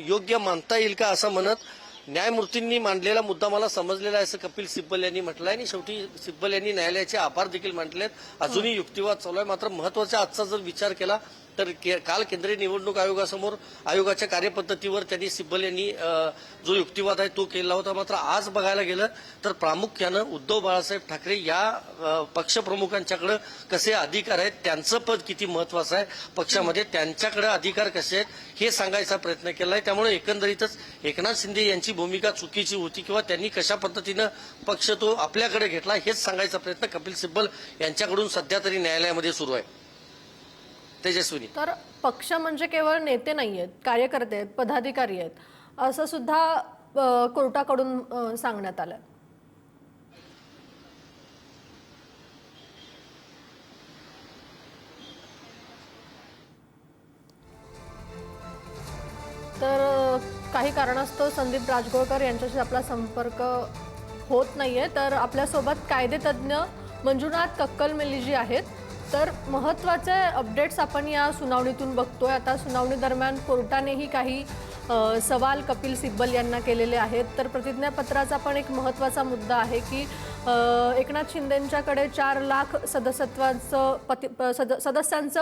योग्य मानता येईल का असं म्हणत न्यायमूर्तींनी मांडलेला मुद्दा मला समजलेला आहे असं कपिल सिब्बल यांनी म्हटलंय आणि शेवटी सिब्बल यांनी न्यायालयाचे आभार देखील मानलेत. अजूनही युक्तिवाद चालू आहे. मात्र महत्वाचा आजचा जर विचार केला तर काल केंद्रीय निवडणूक आयोगासमोर आयोगाच्या कार्यपद्धतीवर त्यांनी सिब्बल यांनी जो युक्तिवाद आहे तो केला होता. मात्र आज बघायला गेलं तर प्रामुख्यानं उद्धव बाळासाहेब ठाकरे या पक्षप्रमुखांच्याकडे कसे अधिकार आहेत, त्यांचं पद किती महत्वाचं आहे पक्षामध्ये, त्यांच्याकडे अधिकार कसे आहेत हे सांगायचा प्रयत्न केलाय. त्यामुळे एकंदरीतच एकनाथ शिंदे यांची भूमिका चुकीची होती किंवा त्यांनी कशा पद्धतीनं पक्ष तो आपल्याकडे घेतला हेच सांगायचा प्रयत्न कपिल सिब्बल यांच्याकडून सध्या तरी न्यायालयामध्ये सुरू आहे. तेजस्विनी, तर पक्ष म्हणजे केवळ नेते नाही आहेत, कार्यकर्ते आहेत, पदाधिकारी आहेत असं सुद्धा कोर्टाकडून सांगण्यात आलं. तर काही कारणास्तव संदीप राजगोळकर यांच्याशी आपला संपर्क होत नाहीये. तर आपल्यासोबत कायदेतज्ञ मंजुनाथ कक्कलमेली आहेत. तर महत्त्वाचे अपडेट्स आपण या सुनावणीतून बघतोय. आता सुनावणी दरम्यान कोर्टानेही काही सवाल कपिल सिब्बल यांना केलेले आहेत. तर प्रतिज्ञापत्राचा पण एक महत्त्वाचा मुद्दा आहे की एकनाथ शिंदेंच्याकडे 4 लाख सदस्यांचं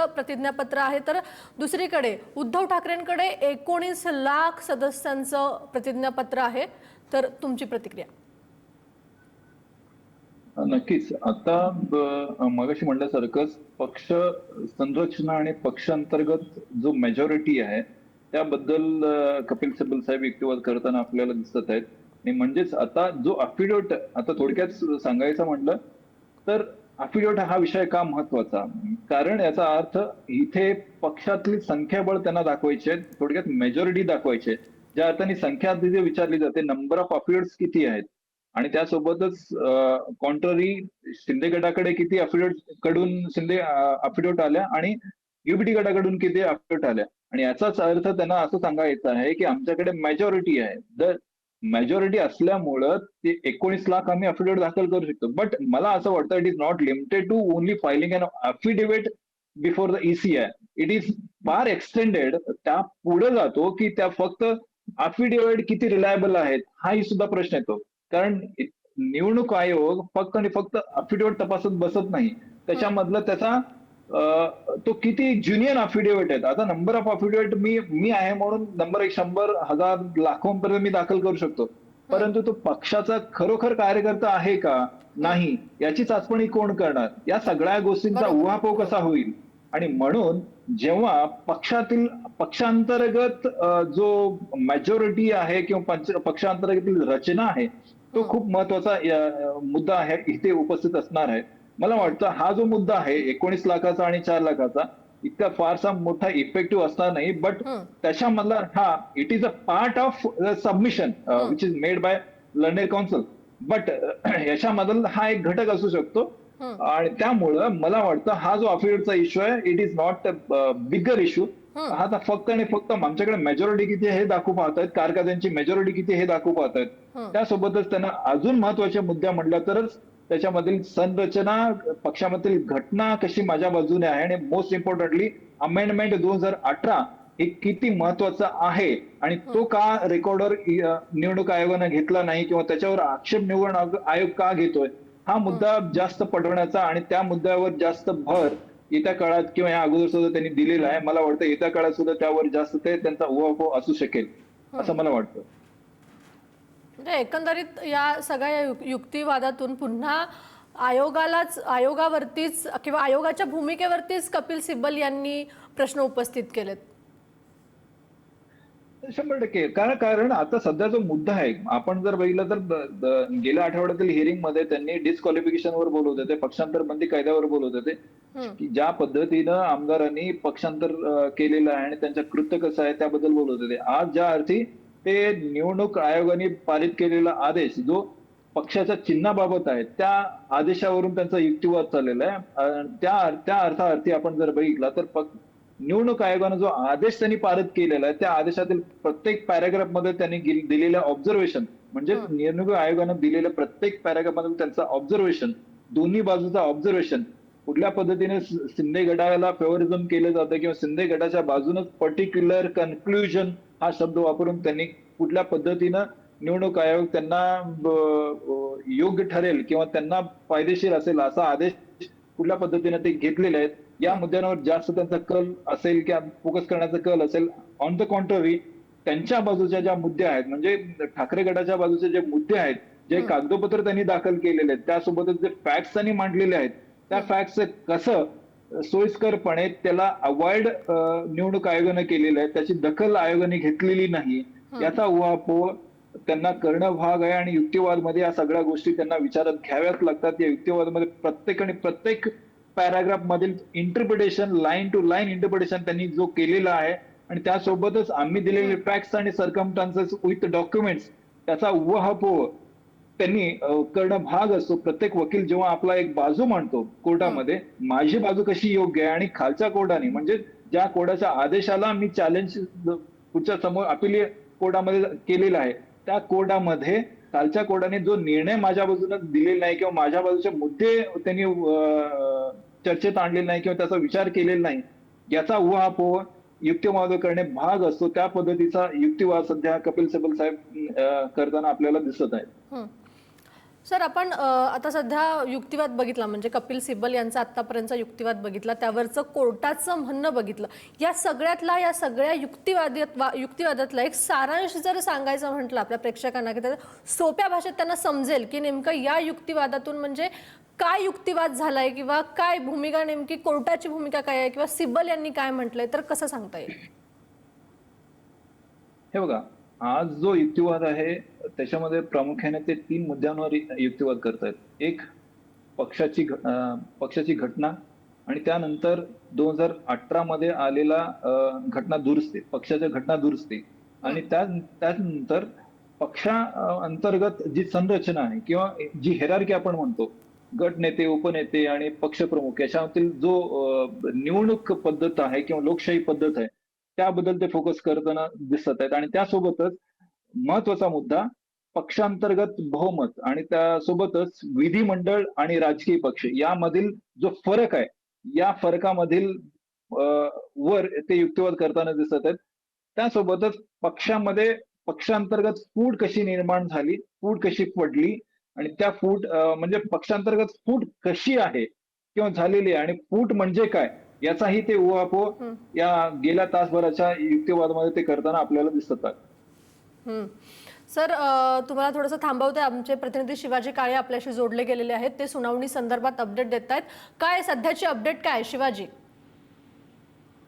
प्रतिज्ञापत्र आहे, तर दुसरीकडे उद्धव ठाकरेंकडे 19 लाख सदस्यांचं प्रतिज्ञापत्र आहे. तर तुमची प्रतिक्रिया? नक्कीच. आता मगाशी म्हणल्यासारखंच पक्ष संरचना आणि पक्षांतर्गत जो मेजॉरिटी आहे त्याबद्दल कपिल सिब्बल साहेब युक्तिवाद करताना आपल्याला दिसत आहेत. आणि म्हणजेच आता जो अफिडेव्हिट, आता थोडक्यात सांगायचं म्हटलं तर अफिडेव्हिट हा विषय का महत्वाचा, कारण याचा अर्थ इथे पक्षातली संख्याबळ त्यांना दाखवायचे, थोडक्यात मेजॉरिटी दाखवायचे. ज्या अर्थाने संख्या तिथे विचारली जाते, नंबर ऑफ अफिडेव्हिट्स किती आहेत आणि त्यासोबतच कॉन्ट्ररी शिंदे गटाकडे किती अफिडेव्हिट आल्या आणि युबीटी गटाकडून किती अफिडेव्हिट आल्या. आणि याचाच अर्थ त्यांना असं सांगायचं आहे की आमच्याकडे मेजॉरिटी आहे. जर मेजॉरिटी असल्यामुळं ते 19 लाख आम्ही अफिडेव्हिट दाखल करू शकतो. बट मला असं वाटतं it is not limited to only filing an affidavit before the ECI. It is far extended. त्या पुढे जातो की त्या फक्त अफिडेव्हिट किती रिलायबल आहेत हाही सुद्धा प्रश्न येतो. कारण निवडणूक आयोग फक्त आणि फक्त अफिडेव्हिट तपासत बसत नाही, त्याच्यामधलं त्याचा तो किती ज्युनियर अफिडेव्हिट आहेत. आता नंबर ऑफ अफिडेव्हिट मी आहे म्हणून नंबर 100, 1000, लाखोंपर्यंत मी दाखल करू शकतो, परंतु तो पक्षाचा खरोखर कार्यकर्ता आहे का नाही याची चाचपणी कोण करणार, या सगळ्या गोष्टींचा उहापोह कसा होईल. आणि म्हणून जेव्हा पक्षांतर्गत जो मेजॉरिटी आहे किंवा पक्षांतर्गत रचना आहे तो खूप महत्वाचा मुद्दा आहे इथे उपस्थित असणार आहे. मला वाटतं हा जो मुद्दा आहे 19 लाखाचा आणि 4 लाखाचा इतका फारसा मोठा इफेक्टिव्ह असणार नाही. बट त्याच्यामधला it is a part of submission which is made by learned council. But याच्यामधला हा एक घटक असू शकतो आणि त्यामुळं मला वाटतं हा जो अफिडेव्हिटचा इश्यू आहे it is not a bigger issue. हा तर फक्त आणि फक्त आमच्याकडे मेजॉरिटी किती हे दाखवू पाहतायत, कारकर्त्यांची मेजॉरिटी किती हे दाखवू पाहतायत. त्यासोबतच त्यांना अजून महत्वाच्या मुद्दा म्हटल्या तरच त्याच्यामधील संरचना, पक्षामधील घटना कशी माझ्या बाजूने आहे आणि मोस्ट इम्पॉर्टंटली अमेंडमेंट 2018 हे किती महत्वाचं आहे आणि तो का रेकॉर्डर निवडणूक आयोगाने घेतला नाही किंवा त्याच्यावर आक्षेप निवडणूक आयोग का घेतोय हा मुद्दा जास्त पटवण्याचा आणि त्या मुद्द्यावर जास्त भर येत्या काळात किंवा या अगोदर सुद्धा त्यांनी दिलेला आहे. मला वाटतं येत्या काळात सुद्धा त्यावर जास्त त्यांचा उहापोह असू शकेल असं मला वाटतं. म्हणजे एकंदरीत या सगळ्या युक्तिवादातून पुन्हा आयोगावरतीच किंवा आयोगाच्या भूमिकेवरतीच कपिल सिब्बल यांनी प्रश्न उपस्थित केलेत. 100% कारण आता सध्या जो मुद्दा आहे, आपण जर बघितलं तर गेल्या आठवड्यातील हिअरिंग मध्ये त्यांनी डिस्क्वालिफिकेशनवर बोलत होते, पक्षांतर बंदी कायद्यावर बोलत होते, की ज्या पद्धतीनं आमदारांनी पक्षांतर केलेलं आहे आणि त्यांचं कृत्य कसं आहे त्याबद्दल बोलत होते. आज ज्या अर्थी ते निवडणूक आयोगाने पारित केलेला आदेश जो पक्षाच्या चिन्हाबाबत आहे, त्या आदेशावरून त्यांचा युक्तिवाद चाललेला आहे. त्या अर्थार्थी आपण जर बघितला तर निवडणूक आयोगाने जो आदेश त्यांनी पारित केलेला आहे त्या आदेशातील प्रत्येक पॅराग्राफ मध्ये त्यांनी दिलेल्या ऑब्झर्वेशन, म्हणजे निवडणूक आयोगाने दिलेल्या प्रत्येक पॅराग्राफ मध्ये त्यांचा ऑब्झर्वेशन, दोन्ही बाजूचा ऑब्झर्वेशन, कुठल्या पद्धतीने शिंदे गटाला फेवरिझम केलं जातं किंवा शिंदे गटाच्या बाजूनच पर्टिक्युलर कन्क्लुजन हा शब्द वापरून त्यांनी कुठल्या पद्धतीनं निवडणूक आयोग त्यांना योग्य ठरेल किंवा त्यांना फायदेशीर असेल असा आदेश कुठल्या पद्धतीने ते घेतलेले आहेत या मुद्द्यांवर जास्त त्यांचा कल असेल किंवा फोकस करण्याचा कल असेल. ऑन द कॉन्ट्ररी त्यांच्या बाजूच्या ज्या मुद्दे आहेत, म्हणजे ठाकरे गटाच्या बाजूचे जे मुद्दे आहेत, जे कागदोपत्र त्यांनी दाखल केलेले आहेत, त्यासोबतच जे फॅक्ट्स त्यांनी मांडलेले आहेत, त्या फॅक्ट्स कसं सोयीस्करपणे त्याला अवॉइड निवडणूक आयोगाने केलेलं आहे, त्याची दखल आयोगाने घेतलेली नाही, याचा उहापोह त्यांना करणं भाग आहे. आणि युक्तिवाद मध्ये या सगळ्या गोष्टी त्यांना विचारात घ्याव्याच लागतात. या युक्तिवादामध्ये प्रत्येक पॅराग्राफ मधील interpretation, line to line interpretation त्यांनी जो केलेला आहे आणि त्यासोबतच आम्ही दिलेले फॅक्ट्स आणि सर्कमस्टान्सेस विथ डॉक्युमेंट्स त्याचा उहापोह त्यांनी करणं भाग असतो. प्रत्येक वकील जेव्हा आपला एक बाजू मांडतो कोर्टामध्ये, माझी बाजू कशी योग्य आहे आणि खालच्या कोर्टाने, म्हणजे ज्या कोर्टाच्या आदेशाला मी चॅलेंज पुढच्या समोर अपिलीय कोर्टामध्ये केलेला आहे, त्या कोर्टामध्ये कालच्या कोर्टाने जो निर्णय माझ्या बाजूने दिलेला नाही किंवा माझ्या बाजूचे मुद्दे त्यांनी चर्चेत आणलेले नाही किंवा त्याचा विचार केलेला नाही, याचा उहापोह युक्तिवाद करणे भाग असतो. त्या पद्धतीचा युक्तिवाद सध्या कपिल सिब्बल साहेब करताना आपल्याला दिसत आहे. सर, आपण आता सध्या युक्तिवाद बघितला, म्हणजे कपिल सिब्बल यांचा आतापर्यंतचा युक्तिवाद बघितला, त्यावरचं कोर्टाचं म्हणणं बघितलं, या सगळ्या युक्तिवादातला एक सारांश जर सांगायचं म्हटलं आपल्या प्रेक्षकांना, की सोप्या भाषेत त्यांना समजेल की नेमकं या युक्तिवादातून म्हणजे काय युक्तिवाद झालाय किंवा काय भूमिका, नेमकी कोर्टाची भूमिका काय आहे किंवा सिब्बल यांनी काय म्हटलंय, तर कसं सांगता येईल? हे बघा, आज जो युक्तिवाद आहे त्याच्यामध्ये प्रामुख्याने ते 3 मुद्द्यांवर युक्तिवाद करतायत. एक पक्षाची घटना आणि त्यानंतर 2018 मध्ये आलेला घटना दुरुस्ती, पक्षाच्या घटना दुरुस्ती, आणि त्यानंतर पक्षा अंतर्गत जी संरचना आहे किंवा जी हेरार्की आपण म्हणतो, गट नेते, उपनेते आणि पक्षप्रमुख याच्यातील जो निवडणूक पद्धत आहे किंवा लोकशाही पद्धत आहे त्याबद्दल ते फोकस करताना दिसत आहेत. आणि त्यासोबतच महत्वाचा मुद्दा पक्षांतर्गत बहुमत आणि त्यासोबतच विधिमंडळ आणि राजकीय पक्ष यामधील जो फरक आहे, या फरकामधील वर ते युक्तिवाद करताना दिसत आहेत. त्यासोबतच पक्षांतर्गत फूट कशी निर्माण झाली, फूट कशी पडली आणि त्या फूट म्हणजे पक्षांतर्गत फूट कशी आहे किंवा झालेली आहे आणि फूट म्हणजे काय याचाही ते उहापोह या गेल्या तासभराच्या युक्तिवादामध्ये ते करताना आपल्याला दिसत आहे. सर, तुम्हाला थोडंसं थांबवते, आमचे प्रतिनिधी शिवाजी काळे आपल्याशी जोडले गेलेले आहेत, ते सुनावणी संदर्भात अपडेट देत आहेत. काय सध्याची अपडेट काय शिवाजी?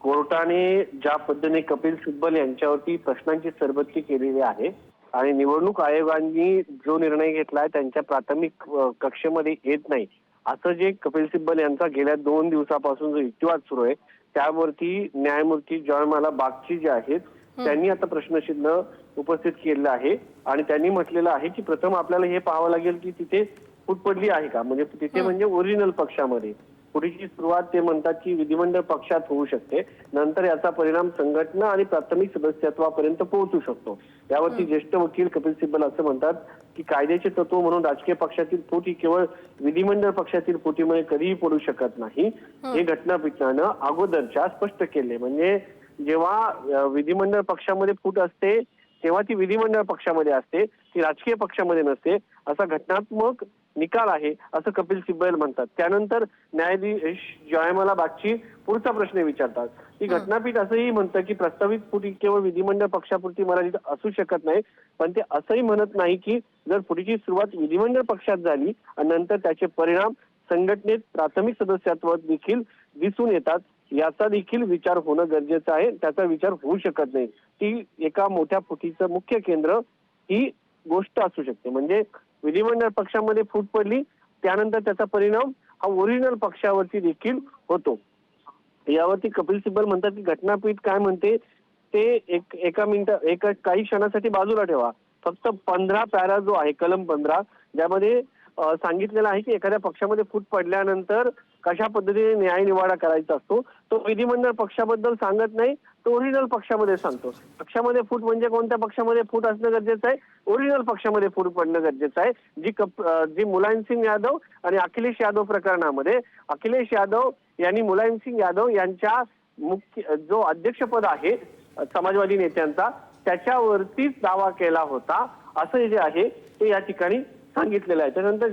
कोर्टाने ज्या पद्धतीने कपिल सिब्बल यांच्यावरती प्रश्नांची सरबत्ती केलेली आहे आणि निवडणूक आयोगाने जो निर्णय घेतलाय त्यांच्या प्राथमिक कक्षेमध्ये येत नाही, असं जे कपिल सिब्बल यांचा गेल्या 2 दिवसापासून जो युक्तिवाद सुरू आहे त्यावरती न्यायमूर्ती जॉयमाला बागची जे आहेत त्यांनी आता प्रश्नचिन्ह उपस्थित केलेलं आहे. आणि त्यांनी म्हटलेलं आहे की प्रथम आपल्याला हे पाहावं लागेल की तिथे फूट पडली आहे का, म्हणजे तिथे म्हणजे ओरिजिनल पक्षामध्ये. पुढीची सुरुवात ते म्हणतात की विधिमंडळ पक्षात होऊ शकते, नंतर याचा परिणाम संघटना आणि प्राथमिक सदस्यत्वापर्यंत पोहोचू शकतो. यावरती ज्येष्ठ वकील कपिल सिब्बल असं म्हणतात की कायद्याचे तत्व म्हणून राजकीय पक्षातील फूट ही केवळ विधिमंडळ पक्षातील फुटीमुळे कधीही पडू शकत नाही, हे घटनापीठानं अगोदरच्या स्पष्ट केले. म्हणजे जेव्हा विधिमंडळ पक्षामध्ये फूट असते तेव्हा ती विधिमंडळ पक्षामध्ये असते, ती राजकीय पक्षामध्ये नसते, असा घटनात्मक निकाल आहे असं कपिल सिब्बल म्हणतात. त्यानंतर न्यायाधीश जॉयमाला बागची पुढचा प्रश्न विचारतात की घटनापीठ असंही म्हणतं की प्रस्तावित फूट केवळ विधिमंडळ पक्षापुरती मर्यादित असू शकत नाही, पण ते असंही म्हणत नाही की जर फुटीची सुरुवात विधिमंडळ पक्षात झाली आणि नंतर त्याचे परिणाम संघटनेत प्राथमिक सदस्यत्वात देखील दिसून येतात. याचा देखील विचार होणं गरजेचं आहे. त्याचा विचार होऊ शकत नाही. ती एका मोठ्या फुटीचं मुख्य केंद्र ही गोष्ट असू शकते. म्हणजे विधिमंडळ पक्षामध्ये फूट पडली, त्यानंतर त्याचा परिणाम हा ओरिजिनल पक्षावरती देखील होतो. यावरती कपिल सिब्बल म्हणतात की घटनापीठ काय म्हणते ते एका काही क्षणासाठी बाजूला ठेवा. फक्त 15 पॅरा जो आहे, कलम 15, ज्यामध्ये सांगितलेलं आहे की एखाद्या पक्षामध्ये फूट पडल्यानंतर कशा पद्धतीने न्यायनिवाडा करायचा असतो, तो विधिमंडळ पक्षाबद्दल सांगत नाही, तो ओरिजिनल पक्षामध्ये सांगतो. पक्षामध्ये फूट म्हणजे कोणत्या पक्षामध्ये फूट असणं गरजेचं आहे, ओरिजिनल पक्षामध्ये फूट पडणं गरजेचं आहे. जी मुलायमसिंग यादव आणि अखिलेश यादव प्रकरणामध्ये अखिलेश यादव यांनी मुलायमसिंग यादव यांच्या मुख्य जो अध्यक्षपद आहे समाजवादी नेत्यांचा, त्याच्यावरतीच दावा केला होता, असं जे आहे ते या ठिकाणी सांगितलेलं आहे. त्यानंतर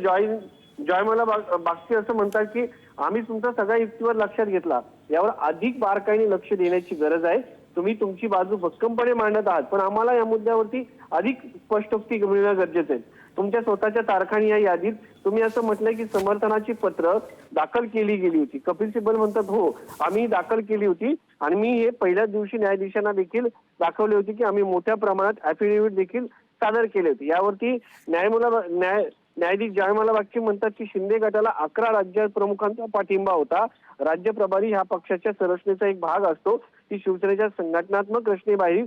जॉयमाला बागची असं म्हणतात की आम्ही तुमचा सगळ्या युक्तीवर लक्षात घेतला, यावर अधिक बारकाईने लक्ष देण्याची गरज आहे. तुम्ही तुमची बाजू भक्कमपणे मांडत आहात, पण आम्हाला या मुद्द्यावरती अधिक स्पष्टोक्ती मिळणं गरजेचं आहे. तुमच्या स्वतःच्या तारखांनी या यादीत तुम्ही असं म्हटलंय की समर्थनाची पत्र दाखल केली गेली होती. कपिल सिब्बल म्हणतात हो, आम्ही दाखल केली होती आणि मी हे पहिल्याच दिवशी न्यायाधीशांना देखील दाखवले होते की आम्ही मोठ्या प्रमाणात ऍफिडेव्हिट देखील सादर केले होते. यावरती न्यायाधीश जॉयमाला बागची म्हणतात की शिंदे गटाला 11 राज्य प्रमुखांचा पाठिंबा होता. राज्य प्रभारी ह्या पक्षाच्या संरचनेचा एक भाग असतो, ती शिवसेनेच्या संघटनात्मक रचनेबाहेर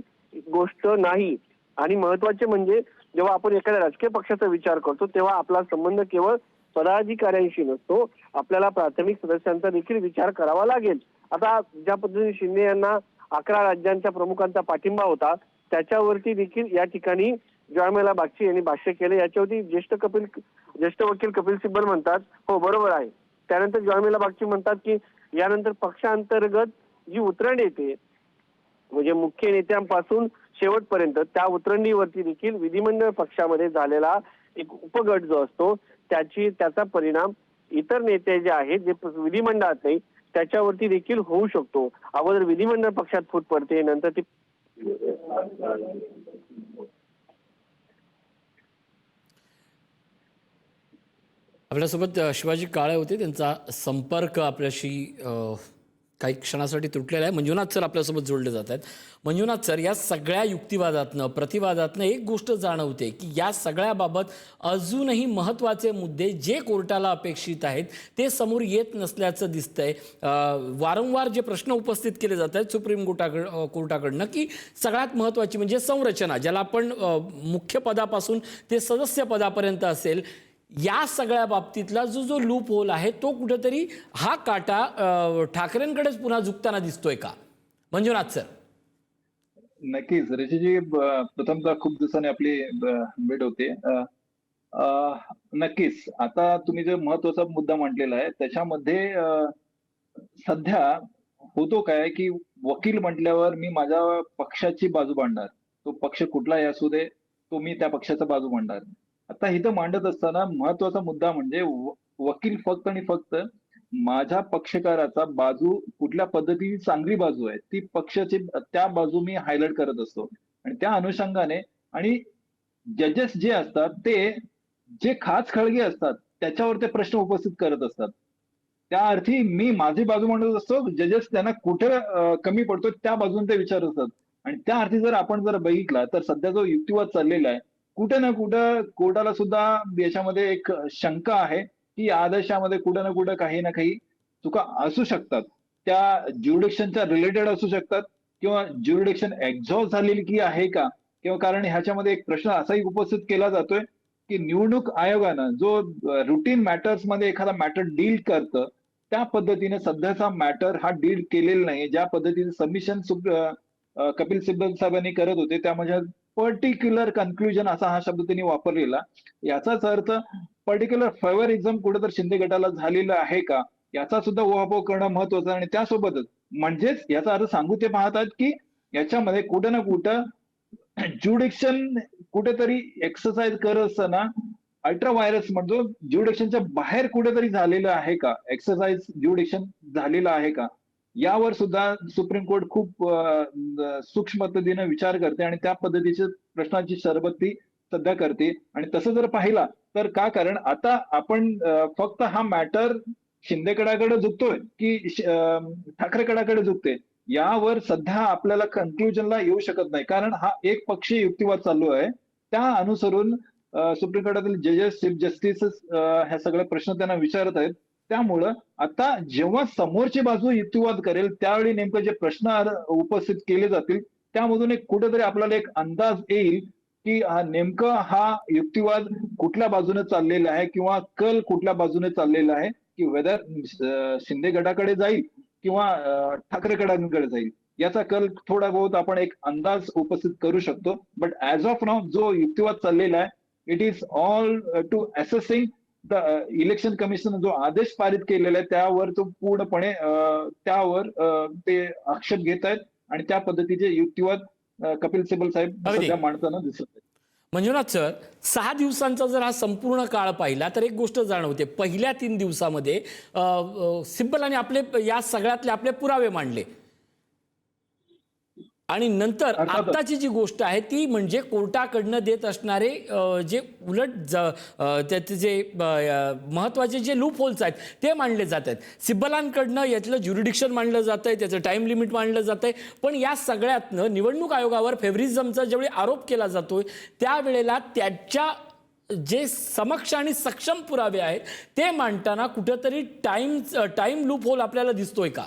गोष्ट नाही. आणि महत्वाचे म्हणजे जेव्हा आपण एखाद्या राजकीय पक्षाचा विचार करतो तेव्हा आपला संबंध केवळ पदाधिकाऱ्यांशी नसतो, आपल्याला प्राथमिक सदस्यांचा देखील विचार करावा लागेल. आता ज्या पद्धतीने शिंदे यांना 11 राज्यांच्या प्रमुखांचा पाठिंबा होता, त्याच्यावरती देखील या ठिकाणी जॉयमाला बागची यांनी भाष्य केलं. याच्यावरती ज्येष्ठ वकील कपिल सिब्बल म्हणतात हो बरोबर आहे. त्यानंतर जॉयमाला बागची म्हणतात की यानंतर पक्षांतर्गत जी उतरंड येते, म्हणजे मुख्य नेत्यांपासून शेवटपर्यंत, त्या उतरंडीवरती देखील विधिमंडळ पक्षामध्ये झालेला एक उपगट जो असतो त्याचा परिणाम इतर नेते जे आहेत जे विधिमंडळात नाही त्याच्यावरती देखील होऊ शकतो. अगोदर विधिमंडळ पक्षात फूट पडते, नंतर ती आपल्यासोबत शिवाजी काळे होते, त्यांचा संपर्क आपल्याशी काही क्षणासाठी तुटलेला आहे. मंजुनाथ सर आपल्यासोबत जोडले जात आहेत. मंजुनाथ सर, या सगळ्या युक्तिवादातनं प्रतिवादातनं एक गोष्ट जाणवते की या सगळ्याबाबत अजूनही महत्त्वाचे मुद्दे जे कोर्टाला अपेक्षित आहेत ते समोर येत नसल्याचं दिसतंय. वारंवार जे प्रश्न उपस्थित केले जात आहेत सुप्रीम कोर्टाकडनं की सगळ्यात महत्त्वाची म्हणजे संरचना, ज्याला आपण मुख्य पदापासून ते सदस्य पदापर्यंत असेल, या सगळ्या बाबतीतला जो लूप होल आहे तो कुठेतरी हा काटा ठाकरेंकडेच पुन्हा झुकताना दिसतोय का? मंजुनाथ सर. नक्कीच ऋषीजी, प्रथमतः खूप दिवसांनी आपली भेट होते. नक्कीच आता तुम्ही जो महत्वाचा मुद्दा मांडलेला आहे त्याच्यामध्ये सध्या होतो काय की वकील म्हटल्यावर मी माझ्या पक्षाची बाजू मांडणार, तो पक्ष कुठलाही असू दे, तो मी त्या पक्षाचा बाजू मांडणार. आता इथं मांडत असताना महत्वाचा मुद्दा म्हणजे वकील फक्त आणि फक्त माझ्या पक्षकाराचा बाजू कुठल्या पद्धतीची चांगली बाजू आहे ती पक्षाची त्या बाजू मी हायलाइट करत असतो. आणि त्या अनुषंगाने आणि जजेस जे असतात ते जे खास खळगे असतात त्याच्यावर ते प्रश्न उपस्थित करत असतात. त्या अर्थी मी माझी बाजू मांडत असतो, जजेस त्यांना कुठे कमी पडतो त्या बाजूने ते विचारत असतात. आणि त्या अर्थी जर आपण बघितला तर सध्या जो युक्तिवाद चाललेला आहे कुठे ना कुठं कोर्टाला सुद्धा याच्यामध्ये एक शंका आहे की आदेशामध्ये कुठं ना कुठं काही ना काही चुका असू शकतात, त्या ज्युरिडिक्शनच्या रिलेटेड असू शकतात किंवा ज्युरिडिक्शन एक्झॉस्ट झालेली की आहे का, किंवा कारण ह्याच्यामध्ये एक प्रश्न असाही उपस्थित केला जातोय की निवडणूक आयोगानं जो रुटीन मॅटर्स मध्ये एखादा मॅटर डील करतं त्या पद्धतीने सध्याचा मॅटर हा डील केलेला नाही. ज्या पद्धतीने सबमिशन कपिल सिब्बल साहेबांनी करत होते त्यामध्ये पर्टिक्युलर कन्क्लुजन असा हा शब्द त्यांनी वापरलेला. याचाच अर्थ पर्टिक्युलर फेवरिझम कुठेतरी शिंदे गटाला झालेला आहे का याचा सुद्धा उहापोह करणं महत्वाचं. आणि त्यासोबतच म्हणजेच याचा अर्थ सांगू ते पाहतात की याच्यामध्ये कुठं ना कुठं ज्युडिक्शन कुठेतरी एक्सरसाइज करत असताना अल्ट्रा व्हायरस म्हणजे ज्युडिक्शनच्या बाहेर कुठेतरी झालेलं आहे का, एक्सरसाइज ज्युडिक्शन झालेलं आहे का, यावर सुद्धा सुप्रीम कोर्ट खूप सूक्ष्म पद्धतीने विचार करते आणि त्या पद्धतीच्या प्रश्नाची सरबत्ती सध्या करते. आणि तसं जर पाहिला तर का, कारण आता आपण फक्त हा मॅटर शिंदेगडाकडे झुकतोय की ठाकरेगडाकडे झुकते, यावर सध्या आपल्याला कन्क्लुजनला येऊ शकत नाही. कारण हा एक पक्षीय युक्तिवाद चालू आहे. त्या अनुसरून सुप्रीम कोर्टातील जजेस, चीफ जस्टिसेस ह्या सगळे प्रश्न त्यांना विचारत आहेत. त्यामुळं आता जेव्हा समोरची बाजू युक्तिवाद करेल त्यावेळी नेमकं जे प्रश्न उपस्थित केले जातील त्यामधून एक कुठेतरी आपल्याला एक अंदाज येईल की नेमकं हा युक्तिवाद कुठल्या बाजूने चाललेला आहे किंवा कल कुठल्या बाजूने चाललेला आहे, की वेदर शिंदे गटाकडे जाईल किंवा ठाकरे गटाकडे जाईल, याचा कल थोडा बहुत आपण एक अंदाज उपस्थित करू शकतो. बट ऍज ऑफ नाव जो युक्तिवाद चाललेला आहे, it is all to assessing the election commission जो आदेश पारित केलेला आहे त्यावर तो पूर्णपणे त्यावर ते आक्षेप घेत आहेत आणि त्या पद्धतीचे युक्तिवाद कपिल सिब्बल साहेब अगदी. सध्या मांडताना दिसत आहेत. मंजुनाथ सर, 6 दिवसांचा जर हा संपूर्ण काळ पाहिला तर एक गोष्ट जाणवते, पहिल्या 3 दिवसामध्ये सिब्बलांनी आपले या सगळ्यातले आपले पुरावे मांडले आणि नंतर अर्थातच. आताची जी गोष्ट आहे ती म्हणजे कोर्टाकडनं देत असणारे जे उलट त्याचे जे महत्वाचे जे लूप होल्स आहेत ते मांडले जात आहेत. सिब्बलांकडनं यातलं ज्युरिडिक्शन मांडलं जात आहे, त्याचं टाइम लिमिट मांडलं जात आहे. पण या सगळ्यातनं निवडणूक आयोगावर फेव्हरिझमचा ज्यावेळी आरोप केला जातोय त्यावेळेला त्याच्या जे समक्ष आणि सक्षम पुरावे आहेत ते मांडताना कुठेतरी टाइम लूप होल आपल्याला दिसतोय का?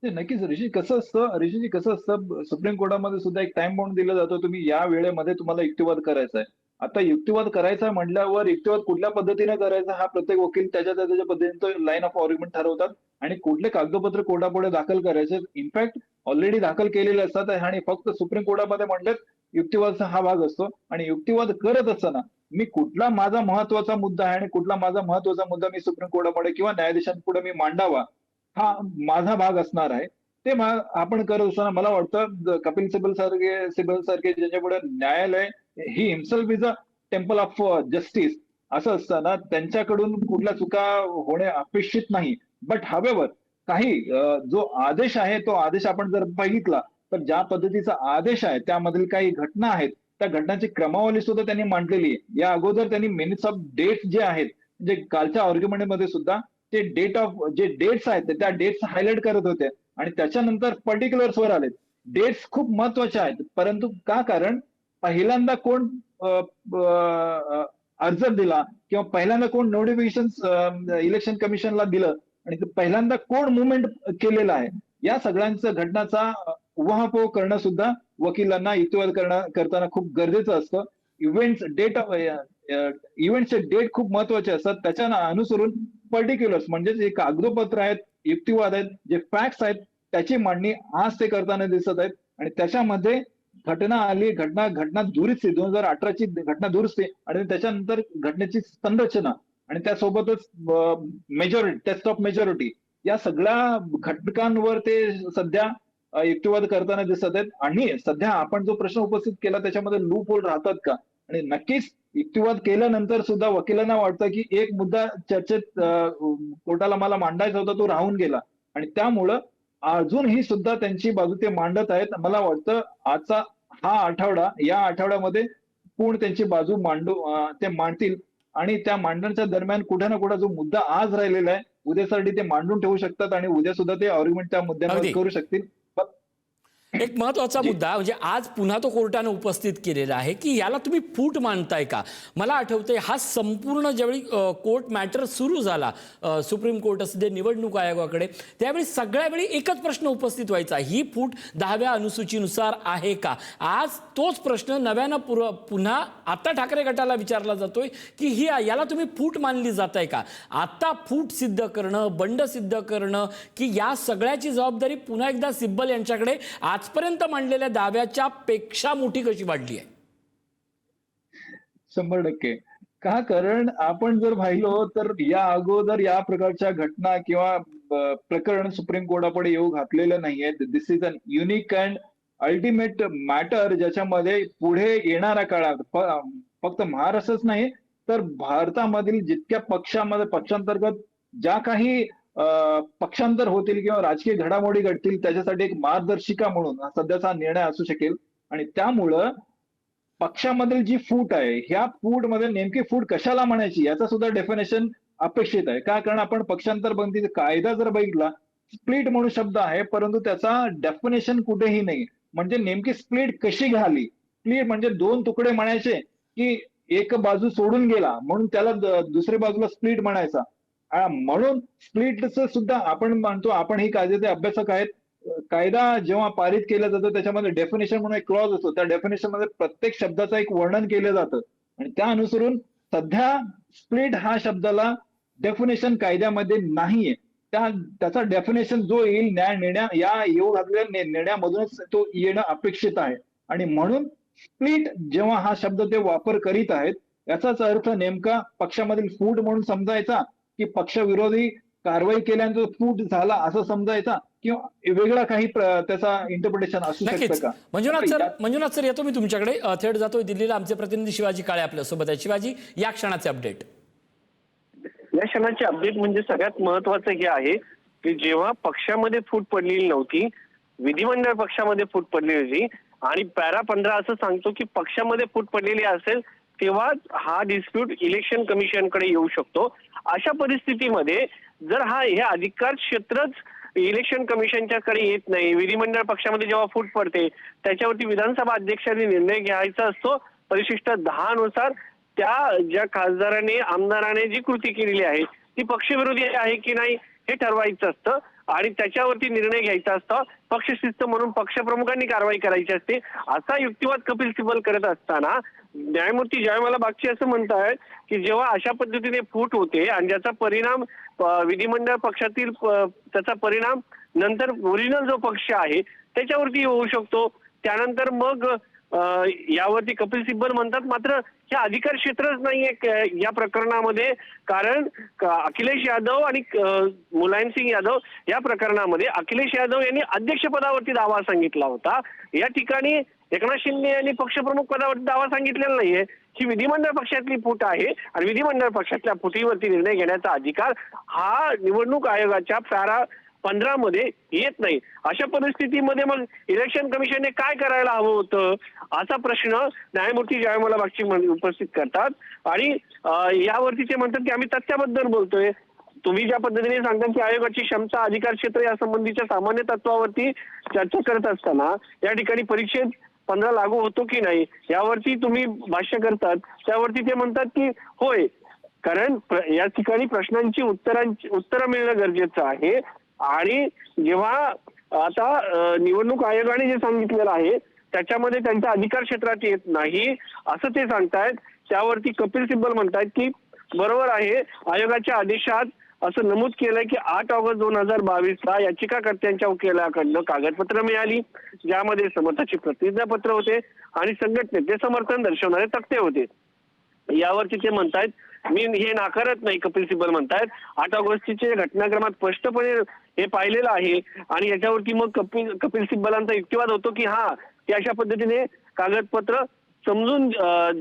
ते नक्कीच ऋषीजी कसं असतं, सुप्रीम कोर्टामध्ये सुद्धा एक टाइम बाउंड दिला जातो, तुम्ही या वेळेमध्ये तुम्हाला युक्तिवाद करायचा आहे. आता युक्तिवाद करायचा आहे म्हटल्यावर युक्तिवाद कुठल्या पद्धतीने करायचा हा प्रत्येक वकील त्याच्या पद्धतीने लाईन ऑफ आर्ग्युमेंट ठरवतात आणि कुठले कागदपत्र कोर्टापुढे दाखल करायचे इनफॅक्ट ऑलरेडी दाखल केलेले असतात आणि फक्त सुप्रीम कोर्टामध्ये म्हटलं युक्तिवादचा हा भाग असतो. आणि युक्तिवाद करत असताना मी कुठला माझा महत्वाचा मुद्दा आहे आणि कुठला माझा महत्वाचा मुद्दा मी सुप्रीम कोर्टापुढे किंवा न्यायाधीशांपुढे मी मांडावा हा माझा भाग असणार आहे. ते आपण करत असताना मला वाटतं कपिल सिब्बल सारखे ज्यांच्यापुढे न्यायालय he himself is a temple of justice असं असताना त्यांच्याकडून कुठल्या चुका होणे अपेक्षित नाही. बट हावेवर काही जो आदेश आहे तो आदेश आपण जर बघितला तर ज्या पद्धतीचा आदेश आहे त्यामधील काही घटना आहेत त्या घटनांची क्रमवारी सुद्धा त्यांनी मांडलेली आहे. या अगोदर त्यांनी मिनिट्स ऑफ डेट जे आहेत म्हणजे कालच्या आर्ग्युमेंटमध्ये सुद्धा ते जे डेट्स आहेत त्या डेट्स हायलाइट करत होते आणि त्याच्यानंतर पर्टिक्युलर्स वर आले. डेट्स खूप महत्वाचे आहेत, परंतु का? कारण पहिल्यांदा कोण अर्ज दिला किंवा पहिल्यांदा कोण नोटिफिकेशन इलेक्शन कमिशनला दिलं आणि पहिल्यांदा कोण मुवमेंट केलेला आहे या सगळ्यांच्या घटनाचा उहापोह करणं सुद्धा वकिलांना युक्तिवाद करताना खूप गरजेचं असतं. इव्हेंटचे डेट खूप महत्वाचे असतात, त्याच्या अनुसरून पर्टिक्युलर्स म्हणजे जे कागदोपत्र आहेत, युक्तिवाद आहेत, जे फॅक्ट्स आहेत त्याची मांडणी आज ते करताना दिसत आहेत. आणि त्याच्यामध्ये घटना आली, घटना दुरुस्ती 2018ची घटना दुरुस्ती आणि त्याच्यानंतर घटनेची संरचना आणि त्यासोबतच मेजॉरिटी, टेस्ट ऑफ मेजॉरिटी या सगळ्या घटकांवर ते सध्या युक्तिवाद करताना दिसत आहेत. आणि सध्या आपण जो प्रश्न उपस्थित केला त्याच्यामध्ये लूप होल राहतात का? आणि नक्कीच युक्तिवाद केल्यानंतर सुद्धा वकिलांना वाटतं की एक मुद्दा चर्चेत कोर्टाला मला मांडायचा होता तो राहून गेला आणि त्यामुळं अजूनही सुद्धा त्यांची बाजू ते मांडत आहेत. मला वाटतं आजचा हा आठवडा, या आठवड्यामध्ये पूर्ण त्यांची बाजू ते मांडतील आणि त्या मांडण्याच्या दरम्यान कुठे ना कुठे जो मुद्दा आज राहिलेला आहे उद्यासाठी ते मांडून ठेवू शकतात आणि उद्या सुद्धा ते आर्ग्युमेंट त्या मुद्द्यांवर करू शकतील. एक महत्वाचा मुद्दा म्हणजे आज पुन्हा तो कोर्टाने उपस्थित केलेला आहे की याला तुम्ही फूट मानताय का? मला आठवतंय हा संपूर्ण ज्यावेळी कोर्ट मॅटर सुरू झाला सुप्रीम कोर्ट असू दे निवडणूक आयोगाकडे त्यावेळी सगळ्या वेळी एकच प्रश्न उपस्थित व्हायचा, ही फूट 10व्या अनुसूचीनुसार आहे का? आज तोच प्रश्न नव्यानं पुन्हा आता ठाकरे गटाला विचारला जातोय की याला तुम्ही फूट मानली जाताय का? आता फूट सिद्ध करणं, बंड सिद्ध करणं की या सगळ्याची जबाबदारी पुन्हा एकदा सिब्बल यांच्याकडे आजपर्यंत मांडलेल्या दाव्याच्या पेक्षा मोठी कशी वाढली आहे? 100%. का? कारण आपण जर पाहिलो तर या अगोदर या प्रकारच्या घटना किंवा प्रकरण सुप्रीम कोर्टापुढे येऊ घातलेलं नाहीये. This is an unique and ultimate matter ज्याच्यामध्ये पुढे येणाऱ्या काळात फक्त महाराष्ट्रच नाही तर भारतामधील जितक्या पक्षांतर्गत ज्या काही पक्षांतर होतील किंवा राजकीय घडामोडी घडतील त्याच्यासाठी एक मार्गदर्शिका म्हणून सध्याचा निर्णय असू शकेल. आणि त्यामुळं पक्षामधील जी फूट आहे ह्या फूट मध्ये नेमकी फूट कशाला म्हणायची याचा सुद्धा डेफिनेशन अपेक्षित आहे. का? कारण आपण पक्षांतर बंदीचा कायदा जर बघितला, स्प्लिट म्हणून शब्द आहे, परंतु त्याचा डेफिनेशन कुठेही नाही. म्हणजे नेमकी स्प्लिट कशी घाली? स्प्लिट म्हणजे दोन तुकडे म्हणायचे, की एक बाजू सोडून गेला म्हणून त्याला दुसऱ्या बाजूला स्प्लिट म्हणायचा. म्हणून स्प्लिटचं सुद्धा आपण म्हणतो, आपण ही कायद्याचे अभ्यासक आहेत. कायदा जेव्हा पारित केला जातो त्याच्यामध्ये डेफिनेशन म्हणून एक क्लॉज असतो. त्या डेफिनेशन मध्ये प्रत्येक शब्दाचं एक वर्णन केलं जातं आणि त्या अनुसरून सध्या स्प्लिट हा शब्दाला डेफिनेशन कायद्यामध्ये नाहीये. त्याचा डेफिनेशन जो येईल या येऊ घातलेल्या निर्णयामधूनच तो येणं अपेक्षित आहे. आणि म्हणून स्प्लिट जेव्हा हा शब्द ते वापर करीत आहेत, याचाच अर्थ नेमका पक्षामधील फूट म्हणून समजायचा, की पक्षविरोधी कारवाई केल्यानंतर फूट झाला असं समजायचा, किंवा वेगळा काही त्याचा इंटरप्रिटेशन असू शकतं नक्कीच. का? मंजुनाथ सर येतो मी तुमच्याकडे. थेट जातोय दिल्लीला. आमचे प्रतिनिधी शिवाजी काळे आपल्यासोबत आहे. शिवाजी, या क्षणाचे अपडेट. या क्षणाचे अपडेट म्हणजे सगळ्यात महत्वाचं हे आहे की जेव्हा पक्षामध्ये फूट पडलेली नव्हती, विधिमंडळ पक्षामध्ये फूट पडलेली होती आणि पॅरा 15 असं सांगतो की पक्षामध्ये फूट पडलेली असेल तेव्हा हा डिस्प्यूट इलेक्शन कमिशनकडे येऊ शकतो. अशा परिस्थितीमध्ये जर हे अधिकार क्षेत्रच इलेक्शन कमिशनच्याकडे येत नाही, विधिमंडळ पक्षामध्ये जेव्हा फूट पडते त्याच्यावरती विधानसभा अध्यक्षांनी निर्णय घ्यायचा असतो परिशिष्ट 10 नुसार. त्या ज्या खासदाराने आमदाराने जी कृती केलेली आहे ती पक्षविरोधी आहे की नाही हे ठरवायचं असतं आणि त्याच्यावरती निर्णय घ्यायचा असतो. पक्षशिस्त म्हणून पक्षप्रमुखांनी कारवाई करायची असते. असा युक्तिवाद कपिल सिब्बल करत असताना न्यायमूर्ती जयमाला बागची असं म्हणतायत की जेव्हा अशा पद्धतीने फूट होते आणि ज्याचा परिणाम विधिमंडळ पक्षातील त्याचा परिणाम नंतर ओरिजिनल जो पक्ष आहे त्याच्यावरती होऊ शकतो, त्यानंतर मग यावरती कपिल सिब्बल म्हणतात मात्र हे अधिकार क्षेत्रच नाहीये या प्रकरणामध्ये. कारण अखिलेश यादव आणि मुलायम सिंग यादव या प्रकरणामध्ये अखिलेश यादव यांनी अध्यक्षपदावरती दावा सांगितला होता. या ठिकाणी एकनाथ शिंदे यांनी पक्षप्रमुख पदावरती दावा सांगितलेला नाहीये. ही विधिमंडळ पक्षातली फूट आहे आणि विधिमंडळ पक्षातल्या फुटीवरती निर्णय घेण्याचा अधिकार हा निवडणूक आयोगाच्या पॅरा 15 मध्ये येत नाही. अशा परिस्थितीमध्ये मग इलेक्शन कमिशनने काय करायला हवं होतं असा प्रश्न न्यायमूर्ती जयमाला बागची उपस्थित करतात आणि यावरती ते म्हणतात की आम्ही तथ्याबद्दल बोलतोय. तुम्ही ज्या पद्धतीने सांगता की आयोगाची क्षमता अधिकार क्षेत्र या संबंधीच्या सामान्य तत्वावरती चर्चा करत असताना या ठिकाणी परिच्छेद 15 लागू होतो की नाही यावरती तुम्ही भाष्य करतात. त्यावरती ते म्हणतात की होय, कारण या ठिकाणी प्रश्नांची उत्तरं मिळणं गरजेचं आहे. आणि जेव्हा आता निवडणूक आयोगाने जे सांगितलेलं आहे त्याच्यामध्ये त्यांच्या अधिकार क्षेत्रात येत नाही असं ते सांगतायत. त्यावरती कपिल सिब्बल म्हणतायत की बरोबर आहे, आयोगाच्या आदेशात असं नमूद केलंय की 8 ऑगस्ट 2022 याचिकाकर्त्यांच्या वकिलाकडनं कागदपत्र मिळाली ज्यामध्ये समर्थाची प्रतिज्ञापत्र होते आणि संघटनेचे समर्थन दर्शवणारे तक्ते होते. यावरती ते म्हणतायत मी हे नाकारत नाही. कपिल सिब्बल म्हणतायत 8 ऑगस्टचे घटनाक्रमात स्पष्टपणे हे पाहिलेलं आहे आणि याच्यावरती मग कपिल सिब्बलांचा युक्तिवाद होतो की ते अशा पद्धतीने कागदपत्र समजून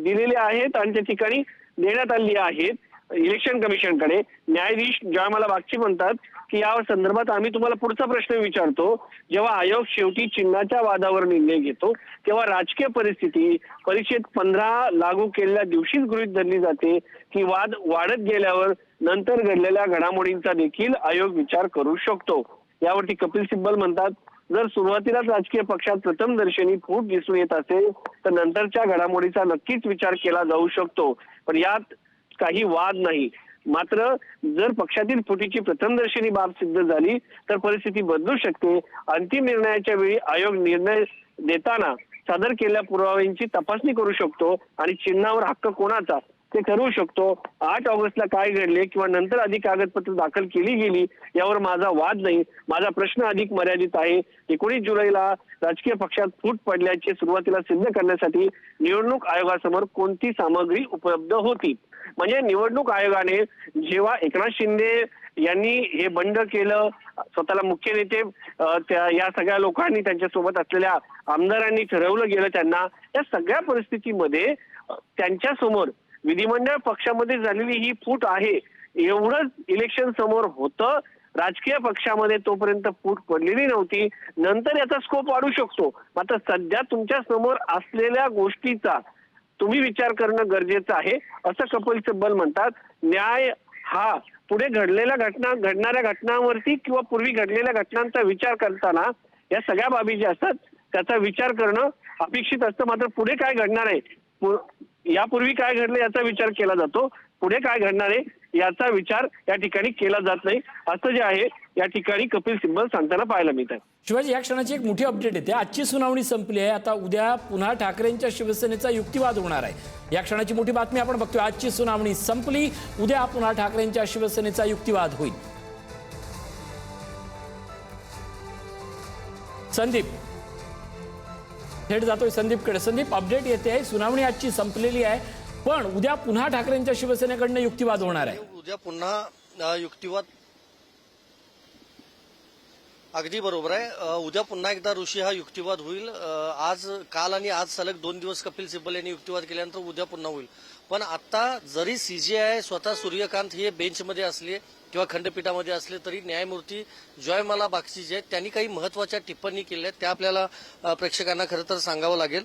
दिलेले आहेत आणि त्या ठिकाणी देण्यात आली आहेत इलेक्शन कमिशनकडे. न्यायाधीश जयमाला बागची म्हणतात की या संदर्भात आम्ही तुम्हाला पुढचा प्रश्न विचारतो. जेव्हा आयोग शेवटी चिन्हाच्या वादावर निर्णय घेतो तेव्हा राजकीय परिस्थिती परिच्छेद 15 लागू केलेल्या दिवशीच गृहीत धरली जाते की वाद वाढत गेल्यावर नंतर घडलेल्या घडामोडींचा देखील आयोग विचार करू शकतो. यावरती कपिल सिब्बल म्हणतात जर सुरुवातीलाच राजकीय पक्षात प्रथमदर्शनी फूट दिसून येत असेल तर नंतरच्या घडामोडीचा नक्कीच विचार केला जाऊ शकतो, पण यात काही वाद नाही. मात्र जर पक्षातील फुटीची प्रथमदर्शनी बाब सिद्ध झाली तर परिस्थिती बदलू शकते. अंतिम निर्णयाच्या वेळी आयोग निर्णय देताना सादर केलेल्या पुराव्यांची तपासणी करू शकतो आणि चिन्हावर हक्क कोणाचा ते ठरवू शकतो. 8 ऑगस्टला काय घडले किंवा नंतर अधिक कागदपत्र दाखल केली गेली यावर माझा वाद नाही. माझा प्रश्न अधिक मर्यादित आहे. 19 जुलैला राजकीय पक्षात फूट पडल्याचे सुरुवातीला सिद्ध करण्यासाठी निवडणूक आयोगासमोर कोणती सामग्री उपलब्ध होती. म्हणजे निवडणूक आयोगाने जेव्हा एकनाथ शिंदे यांनी हे बंड केलं, स्वतःला मुख्य नेते या सगळ्या लोकांनी त्यांच्यासोबत असलेल्या आमदारांनी ठरवलं गेलं त्यांना, या सगळ्या परिस्थितीमध्ये त्यांच्या समोर विधिमंडळ पक्षामध्ये झालेली ही फूट आहे एवढंच इलेक्शन समोर होतं. राजकीय पक्षामध्ये तोपर्यंत फूट पडलेली नव्हती. नंतर याचा स्कोप वाढू शकतो. मात्र सध्या तुमच्या समोर असलेल्या गोष्टीचा तुम्ही विचार करणं गरजेचं आहे असं कपिल सिब्बल म्हणतात. न्याय हा पुढे घडणाऱ्या घटनांवरती किंवा पूर्वी घडलेल्या घटनांचा विचार करताना या सगळ्या बाबी ज्या असतात त्याचा विचार करणं अपेक्षित असतं. मात्र पुढे काय घडणार आहे, यापूर्वी काय घडलं याचा विचार केला जातो, पुढे काय घडणार आहे याचा विचार या ठिकाणी केला जात नाही, असं जे आहे या ठिकाणी कपिल सिब्बल सांगताना पाहायला मिळत आहे. शिवाजी, या क्षणाची एक मोठी अपडेट येते. आजची सुनावणी संपली आहे. आता उद्या पुन्हा ठाकरेंच्या शिवसेनेचा युक्तिवाद होणार आहे. या क्षणाची मोठी बातमी आपण बघतोय. आजची सुनावणी संपली, उद्या पुन्हा ठाकरेंच्या शिवसेनेचा युक्तिवाद होईल. संदीप, थेट जातोय संदीपकडे. संदीप, अपडेट येते आहे, सुनावणी आजची संपलेली आहे, पण उद्या पुन्हा ठाकरेंच्या शिवसेनेकडनं युक्तिवाद होणार आहे. उद्या पुन्हा युक्तिवाद, अगदी बरोबर आहे. उद्या पुन्हा एकदा ऋषी हा युक्तिवाद होईल. काल आणि आज सलग 2 दिवस कपिल सिब्बल यांनी युक्तिवाद केल्यानंतर उद्या पुन्हा होईल. पण आता जरी सीजेआय स्वतः सूर्यकांत हे बेंचमध्ये असले किंवा खंडपीठामध्ये असले तरी न्यायमूर्ती जयमाला बागची जे आहेत त्यांनी काही महत्वाच्या टिप्पणी केल्या आहेत त्या आपल्याला प्रेक्षकांना खरं तर सांगावं लागेल.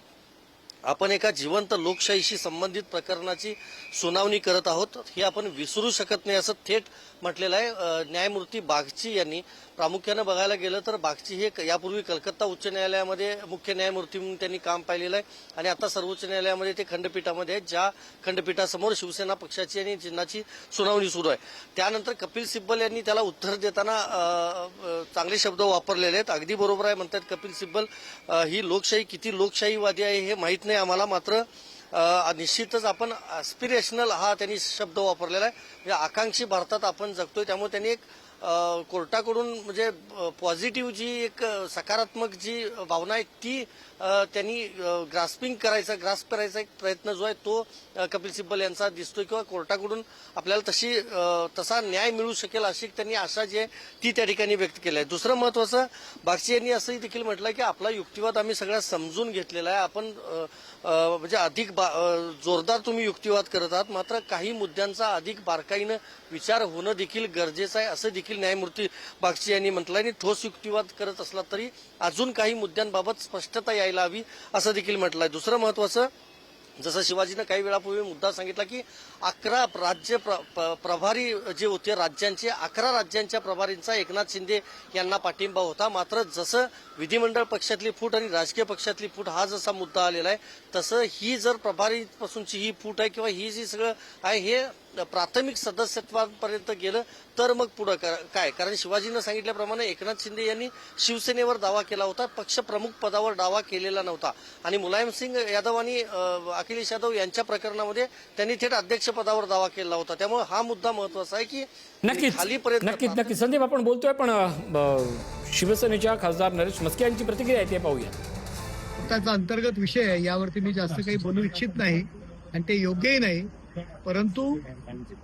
आपण एका जिवंत लोकशाहीशी संबंधित प्रकरणाची सुनावणी करत आहोत, हे आपण विसरू शकत नाही असं थेट म्हटलेलं आहे न्यायमूर्ती बागची यांनी. प्रामुख्यानं बघायला गेलं तर बागची हे यापूर्वी कलकत्ता उच्च न्यायालयामध्ये मुख्य न्यायमूर्ती म्हणून त्यांनी काम पाहिलेलं आहे आणि आता सर्वोच्च न्यायालयामध्ये ते खंडपीठामध्ये आहेत, ज्या खंडपीठासमोर शिवसेना पक्षाची आणि चिन्हाची सुनावणी सुरू आहे. त्यानंतर कपिल सिब्बल यांनी त्याला उत्तर देताना चांगले शब्द वापरलेले आहेत. अगदी बरोबर आहे म्हणतात कपिल सिब्बल, ही लोकशाही किती लोकशाहीवादी आहे हे माहीत नाही आम्हाला, मात्र निश्चितच आपण ॲस्पिरेशनल हा त्यांनी शब्द वापरलेला आहे. म्हणजे आकांक्षी भारतात आपण जगतोय, त्यामुळे त्यांनी एक कोर्टाकडून म्हणजे पॉझिटिव्ह जी एक सकारात्मक जी भावना आहे ती त्यांनी ग्रास्प करायचा एक प्रयत्न जो आहे तो कपिल सिब्बल यांचा दिसतोय किंवा कोर्टाकडून आपल्याला तसा न्याय मिळू शकेल अशी त्यांनी आशा जी आहे ती त्या ठिकाणी व्यक्त केली आहे. दुसरं महत्वाचं बागची यांनी असंही देखील म्हटलं की आपला युक्तिवाद आम्ही सगळ्या समजून घेतलेला आहे, आपण म्हणजे अधिक जोरदार तुम्ही युक्तिवाद करत आहात, मात्र काही मुद्द्यांचा अधिक बारकाईनं विचार होणं देखील गरजेचं आहे असं देखील न्यायमूर्ती बागची यांनी म्हटलं आहे. आणि ठोस युक्तिवाद करत असला तरी अजून काही मुद्द्यांबाबत स्पष्टता यायला हवी असं देखील म्हटलं आहे. दुसरं महत्वाचं, जसं शिवाजीनं काही वेळापूर्वी मुद्दा सांगितला की 11 राज्य प्रभारी जे होते राज्यांचे, 11 राज्यांच्या प्रभारींचा एकनाथ शिंदे यांना पाठिंबा होता, मात्र जसं विधिमंडळ पक्षातली फूट आणि राजकीय पक्षातली फूट हा जसा मुद्दा आलेला आहे तसं ही जर प्रभारीपासूनची ही फूट आहे किंवा ही जी सगळं आहे हे प्राथमिक सदस्यत्वापर्यंत गेलं तर मग पुढं काय, कारण शिवाजीनं सांगितल्याप्रमाणे एकनाथ शिंदे यांनी शिवसेनेवर दावा केला होता, पक्षप्रमुख पदावर दावा केलेला नव्हता आणि मुलायमसिंग यादव आणि अखिलेश यादव यांच्या प्रकरणामध्ये त्यांनी थेट अध्यक्षपदावर दावा केला होता. त्यामुळे हा मुद्दा महत्वाचा आहे की नक्कीच संदीप, आपण बोलतोय पण शिवसेनेच्या खासदार नरेश म्हस्के यांची प्रतिक्रिया आहे ते पाहूया. त्याचा अंतर्गत विषय आहे, यावरती मी जास्त काही बोलू इच्छित नाही आणि ते योग्यही नाही. परंतु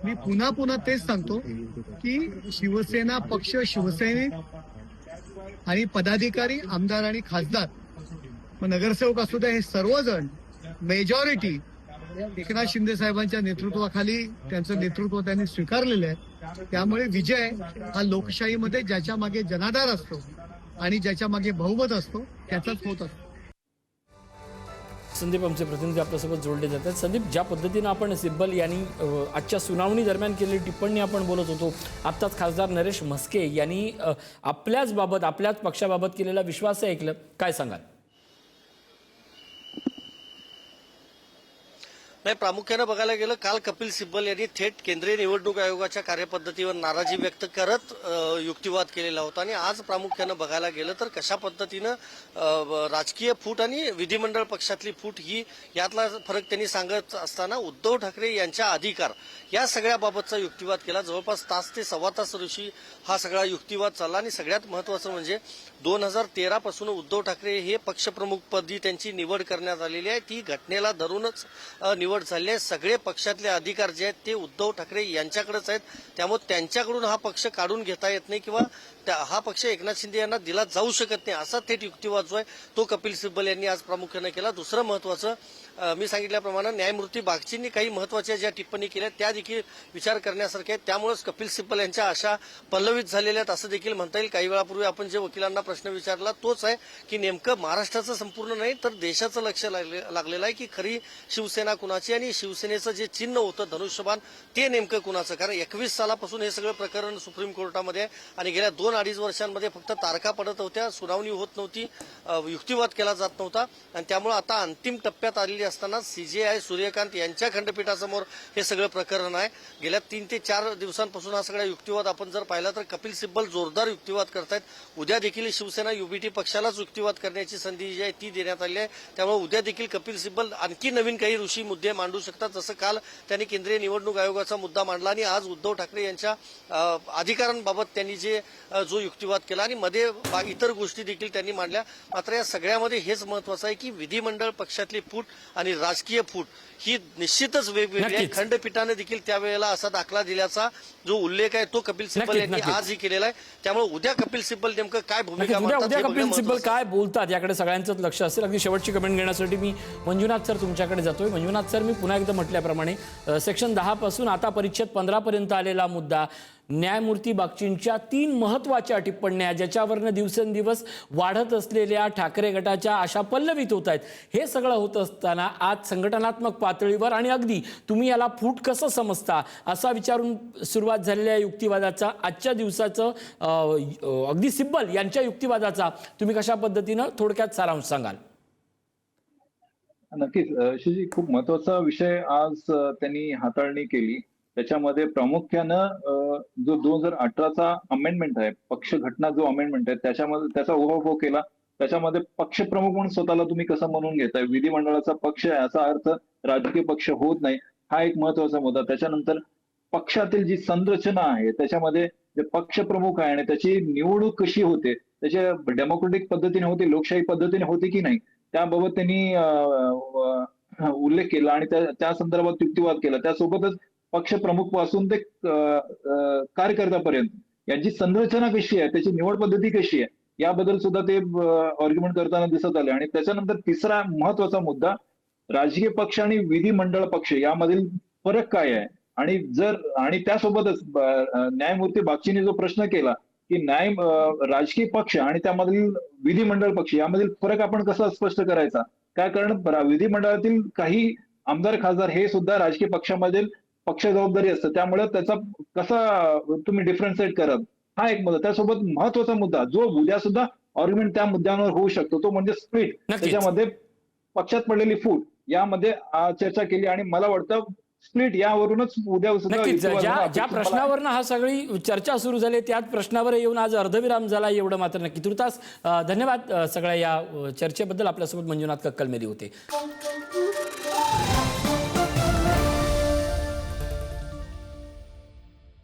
मी पुन्हा तेच सांगतो की शिवसेना पक्ष, शिवसैनिक आणि पदाधिकारी, आमदार आणि खासदार, नगरसेवक असू द्या, हे सर्वजण मेजॉरिटी एकनाथ शिंदे साहेबांच्या नेतृत्वाखाली त्यांचं नेतृत्व त्यांनी स्वीकारलेलं आहे. त्यामुळे विजय हा लोकशाहीमध्ये ज्याच्या मागे जनाधार असतो आणि ज्याच्या मागे बहुमत असतो त्याचाच होत असतो. संदीप, आमचे प्रतिनिधी आपल्यासोबत जोडले जातात. संदीप, ज्या पद्धतीनं आपण सिब्बल यांनी आजच्या सुनावणी दरम्यान केलेली टिप्पणी आपण बोलत होतो, आत्ताच खासदार नरेश म्हस्के यांनी आपल्याच पक्षाबाबत केलेला विश्वास ऐकलं, काय सांगाल? नाही, प्रामुख्यानं बघायला गेलं काल कपिल सिब्बल यांनी थेट केंद्रीय निवडणूक आयोगाच्या कार्यपद्धतीवर नाराजी व्यक्त करत युक्तिवाद केलेला होता आणि आज प्रामुख्यानं बघायला गेलं तर कशा पद्धतीनं राजकीय फूट आणि विधिमंडळ पक्षातली फूट ही यातला फरक त्यांनी सांगत असताना उद्धव ठाकरे यांच्या अधिकार या सगळ्याबाबतचा युक्तिवाद केला. जवळपास तास ते सव्वा तास ऋषी हा सगळा युक्तिवाद चालला आणि सगळ्यात महत्वाचं म्हणजे 2013 पासून उद्धव ठाकरे हे पक्षप्रमुखपदी त्यांची निवड करण्यात आलेली आहे, ती घटनेला धरूनच निवड झाली आहे. सगळे पक्षातले अधिकार जे आहेत ते उद्धव ठाकरे यांच्याकडेच आहेत, त्यामुळे त्यांच्याकडून हा पक्ष काढून घेता येत नाही किंवा हा पक्ष एकनाथ शिंदे यांना दिला जाऊ शकत नाही असा थेट युक्तिवाद जो आहे तो कपिल सिब्बल यांनी आज प्रामुख्याने केला. दुसरं महत्वाचं, मी सांगितल्याप्रमाणे न्यायमूर्ती बागचींनी काही महत्वाच्या ज्या टिप्पणी केल्या त्या देखील विचार करण्यासारख्या आहेत. त्यामुळेच कपिल सिब्बल यांच्या आशा पल्लवित झालेल्या आहेत असं देखील म्हणता येईल. काही वेळापूर्वी आपण जे वकिलांना प्रश्न विचारला तोच आहे की नेमकं महाराष्ट्राचं संपूर्ण नाही तर देशाचं लक्ष लागलेलं आहे की खरी शिवसेना कुणाची आणि शिवसेनेचं जे चिन्ह होतं धनुष्यबाण ते नेमकं कुणाचं. कारण 21 सालापासून हे सगळं प्रकरण सुप्रीम कोर्टामध्ये आहे आणि गेल्या 2-2.5 वर्षांमध्ये फक्त तारखा पडत होत्या, सुनावणी होत नव्हती, युक्तिवाद केला जात नव्हता आणि त्यामुळे आता अंतिम टप्प्यात आलेली असताना CJI सूर्यकांत यांच्या खंडपीठासमोर हे सगळं प्रकरण आहे. गेल्या 3 ते 4 दिवसांपासून हा सगळा युक्तिवाद आपण जर पाहिला तर कपिल सिब्बल जोरदार युक्तिवाद करतायत. उद्या देखील शिवसेना UBT पक्षालाच युक्तिवाद करण्याची संधी जी आहे ती देण्यात आली आहे. त्यामुळे उद्या देखील कपिल सिब्बल आणखी नवीन काही ऋषी मुद्दे मांडू शकतात. जसं काल त्यांनी केंद्रीय निवडणूक आयोगाचा मुद्दा मांडला आणि आज उद्धव ठाकरे यांच्या अधिकारांबाबत त्यांनी जो युक्तिवाद केला आणि मध्ये इतर गोष्टी देखील त्यांनी मांडल्या. मात्र या सगळ्यामध्ये हेच महत्वाचं आहे की विधिमंडळ पक्षातली फूट आणि राजकीय फूट ही निश्चितच वेगवेगळी आहे. खंडपीठाने देखील त्यावेळेला असा दाखला दिल्याचा जो उल्लेख आहे तो कपिल सिब्बल यांनी आजही केलेला आहे. त्यामुळे उद्या कपिल सिब्बल नेमकं काय भूमिका मांडतात उद्या हे कपिल बघणं सिब्बल महत्त्वाचं आहे. काय बोलतात याकडे सगळ्यांचंच लक्ष असेल. अगदी शेवटची कमेंट घेण्यासाठी मी मंजुनाथ सर तुमच्याकडे जातोय. मंजुनाथ सर, मी पुन्हा एकदा म्हटल्याप्रमाणे सेक्शन 10 पासून आता परिच्छेद 15 पर्यंत आलेला मुद्दा, न्यायमूर्ती बागचींच्या 3 महत्त्वाच्या टिप्पण्या ज्याच्यावरनं दिवसेंदिवस वाढत असलेल्या ठाकरे गटाच्या आशा पल्लवित होत आहेत. हे सगळं होत असताना आज संघटनात्मक पातळीवर आणि अगदी तुम्ही याला फूट कसं समजता असा विचारून सुरुवात झालेल्या युक्तिवादाचा आजच्या दिवसाचं अगदी सिब्बल यांच्या युक्तिवादाचा तुम्ही कशा पद्धतीनं थोडक्यात सारांश सांगाल? नक्कीच शिवजी, खूप महत्वाचा विषय आज त्यांनी हाताळणी केली. त्याच्यामध्ये प्रामुख्यानं जो 2018चा अमेंडमेंट आहे, पक्ष घटना जो अमेंडमेंट आहे त्याच्यामध्ये त्याचा उहापोह केला. त्याच्यामध्ये पक्षप्रमुख म्हणून स्वतःला तुम्ही कसं म्हणून घेताय, विधिमंडळाचा पक्ष आहे याचा अर्थ राजकीय पक्ष होत नाही, हा एक महत्वाचा मुद्दा. त्याच्यानंतर पक्षातील जी संरचना आहे त्याच्यामध्ये जे पक्षप्रमुख आहे आणि त्याची निवडणूक कशी होते, त्याच्या डेमोक्रेटिक पद्धतीने होते, लोकशाही पद्धतीने होते की नाही, त्याबाबत त्यांनी उल्लेख केला आणि त्या संदर्भात युक्तिवाद केला. त्यासोबतच पक्षप्रमुख पासून ते कार्यकर्त्यापर्यंत यांची संरचना कशी आहे, त्याची निवड पद्धती कशी आहे याबद्दल सुद्धा ते आर्ग्युमेंट करताना दिसत आले. आणि त्याच्यानंतर तिसरा महत्वाचा मुद्दा, राजकीय पक्ष आणि विधिमंडळ पक्ष यामधील फरक काय आहे आणि त्यासोबतच न्यायमूर्ती बागचीने जो प्रश्न केला की राजकीय पक्ष आणि त्यामधील विधिमंडळ पक्ष यामधील फरक आपण कसा स्पष्ट करायचा, काय कारण विधिमंडळातील काही आमदार खासदार हे सुद्धा राजकीय पक्षामधील पक्ष जबाबदारी असतं, त्यामुळे त्याचा कसा तुम्ही डिफरन्शिएट कराल, हा एक मुद्दा. त्यासोबत महत्वाचा मुद्दा जो उद्या सुद्धा आर्ग्युमेंट त्या मुद्द्यांवर होऊ शकतो तो म्हणजे स्प्लिट, त्याच्यामध्ये पक्षात पडलेली फूट यामध्ये चर्चा केली. आणि मला वाटतं स्प्लिट यावरूनच उद्या सुद्धा ज्या प्रश्नावरनं हा सगळी चर्चा सुरू झाली त्याच प्रश्नावर येऊन आज अर्धविराम झाला एवढं मात्र नक्की. तुर्तास धन्यवाद सगळ्या या चर्चेबद्दल. आपल्यासोबत मंजुनाथ कक्कलमेली होते.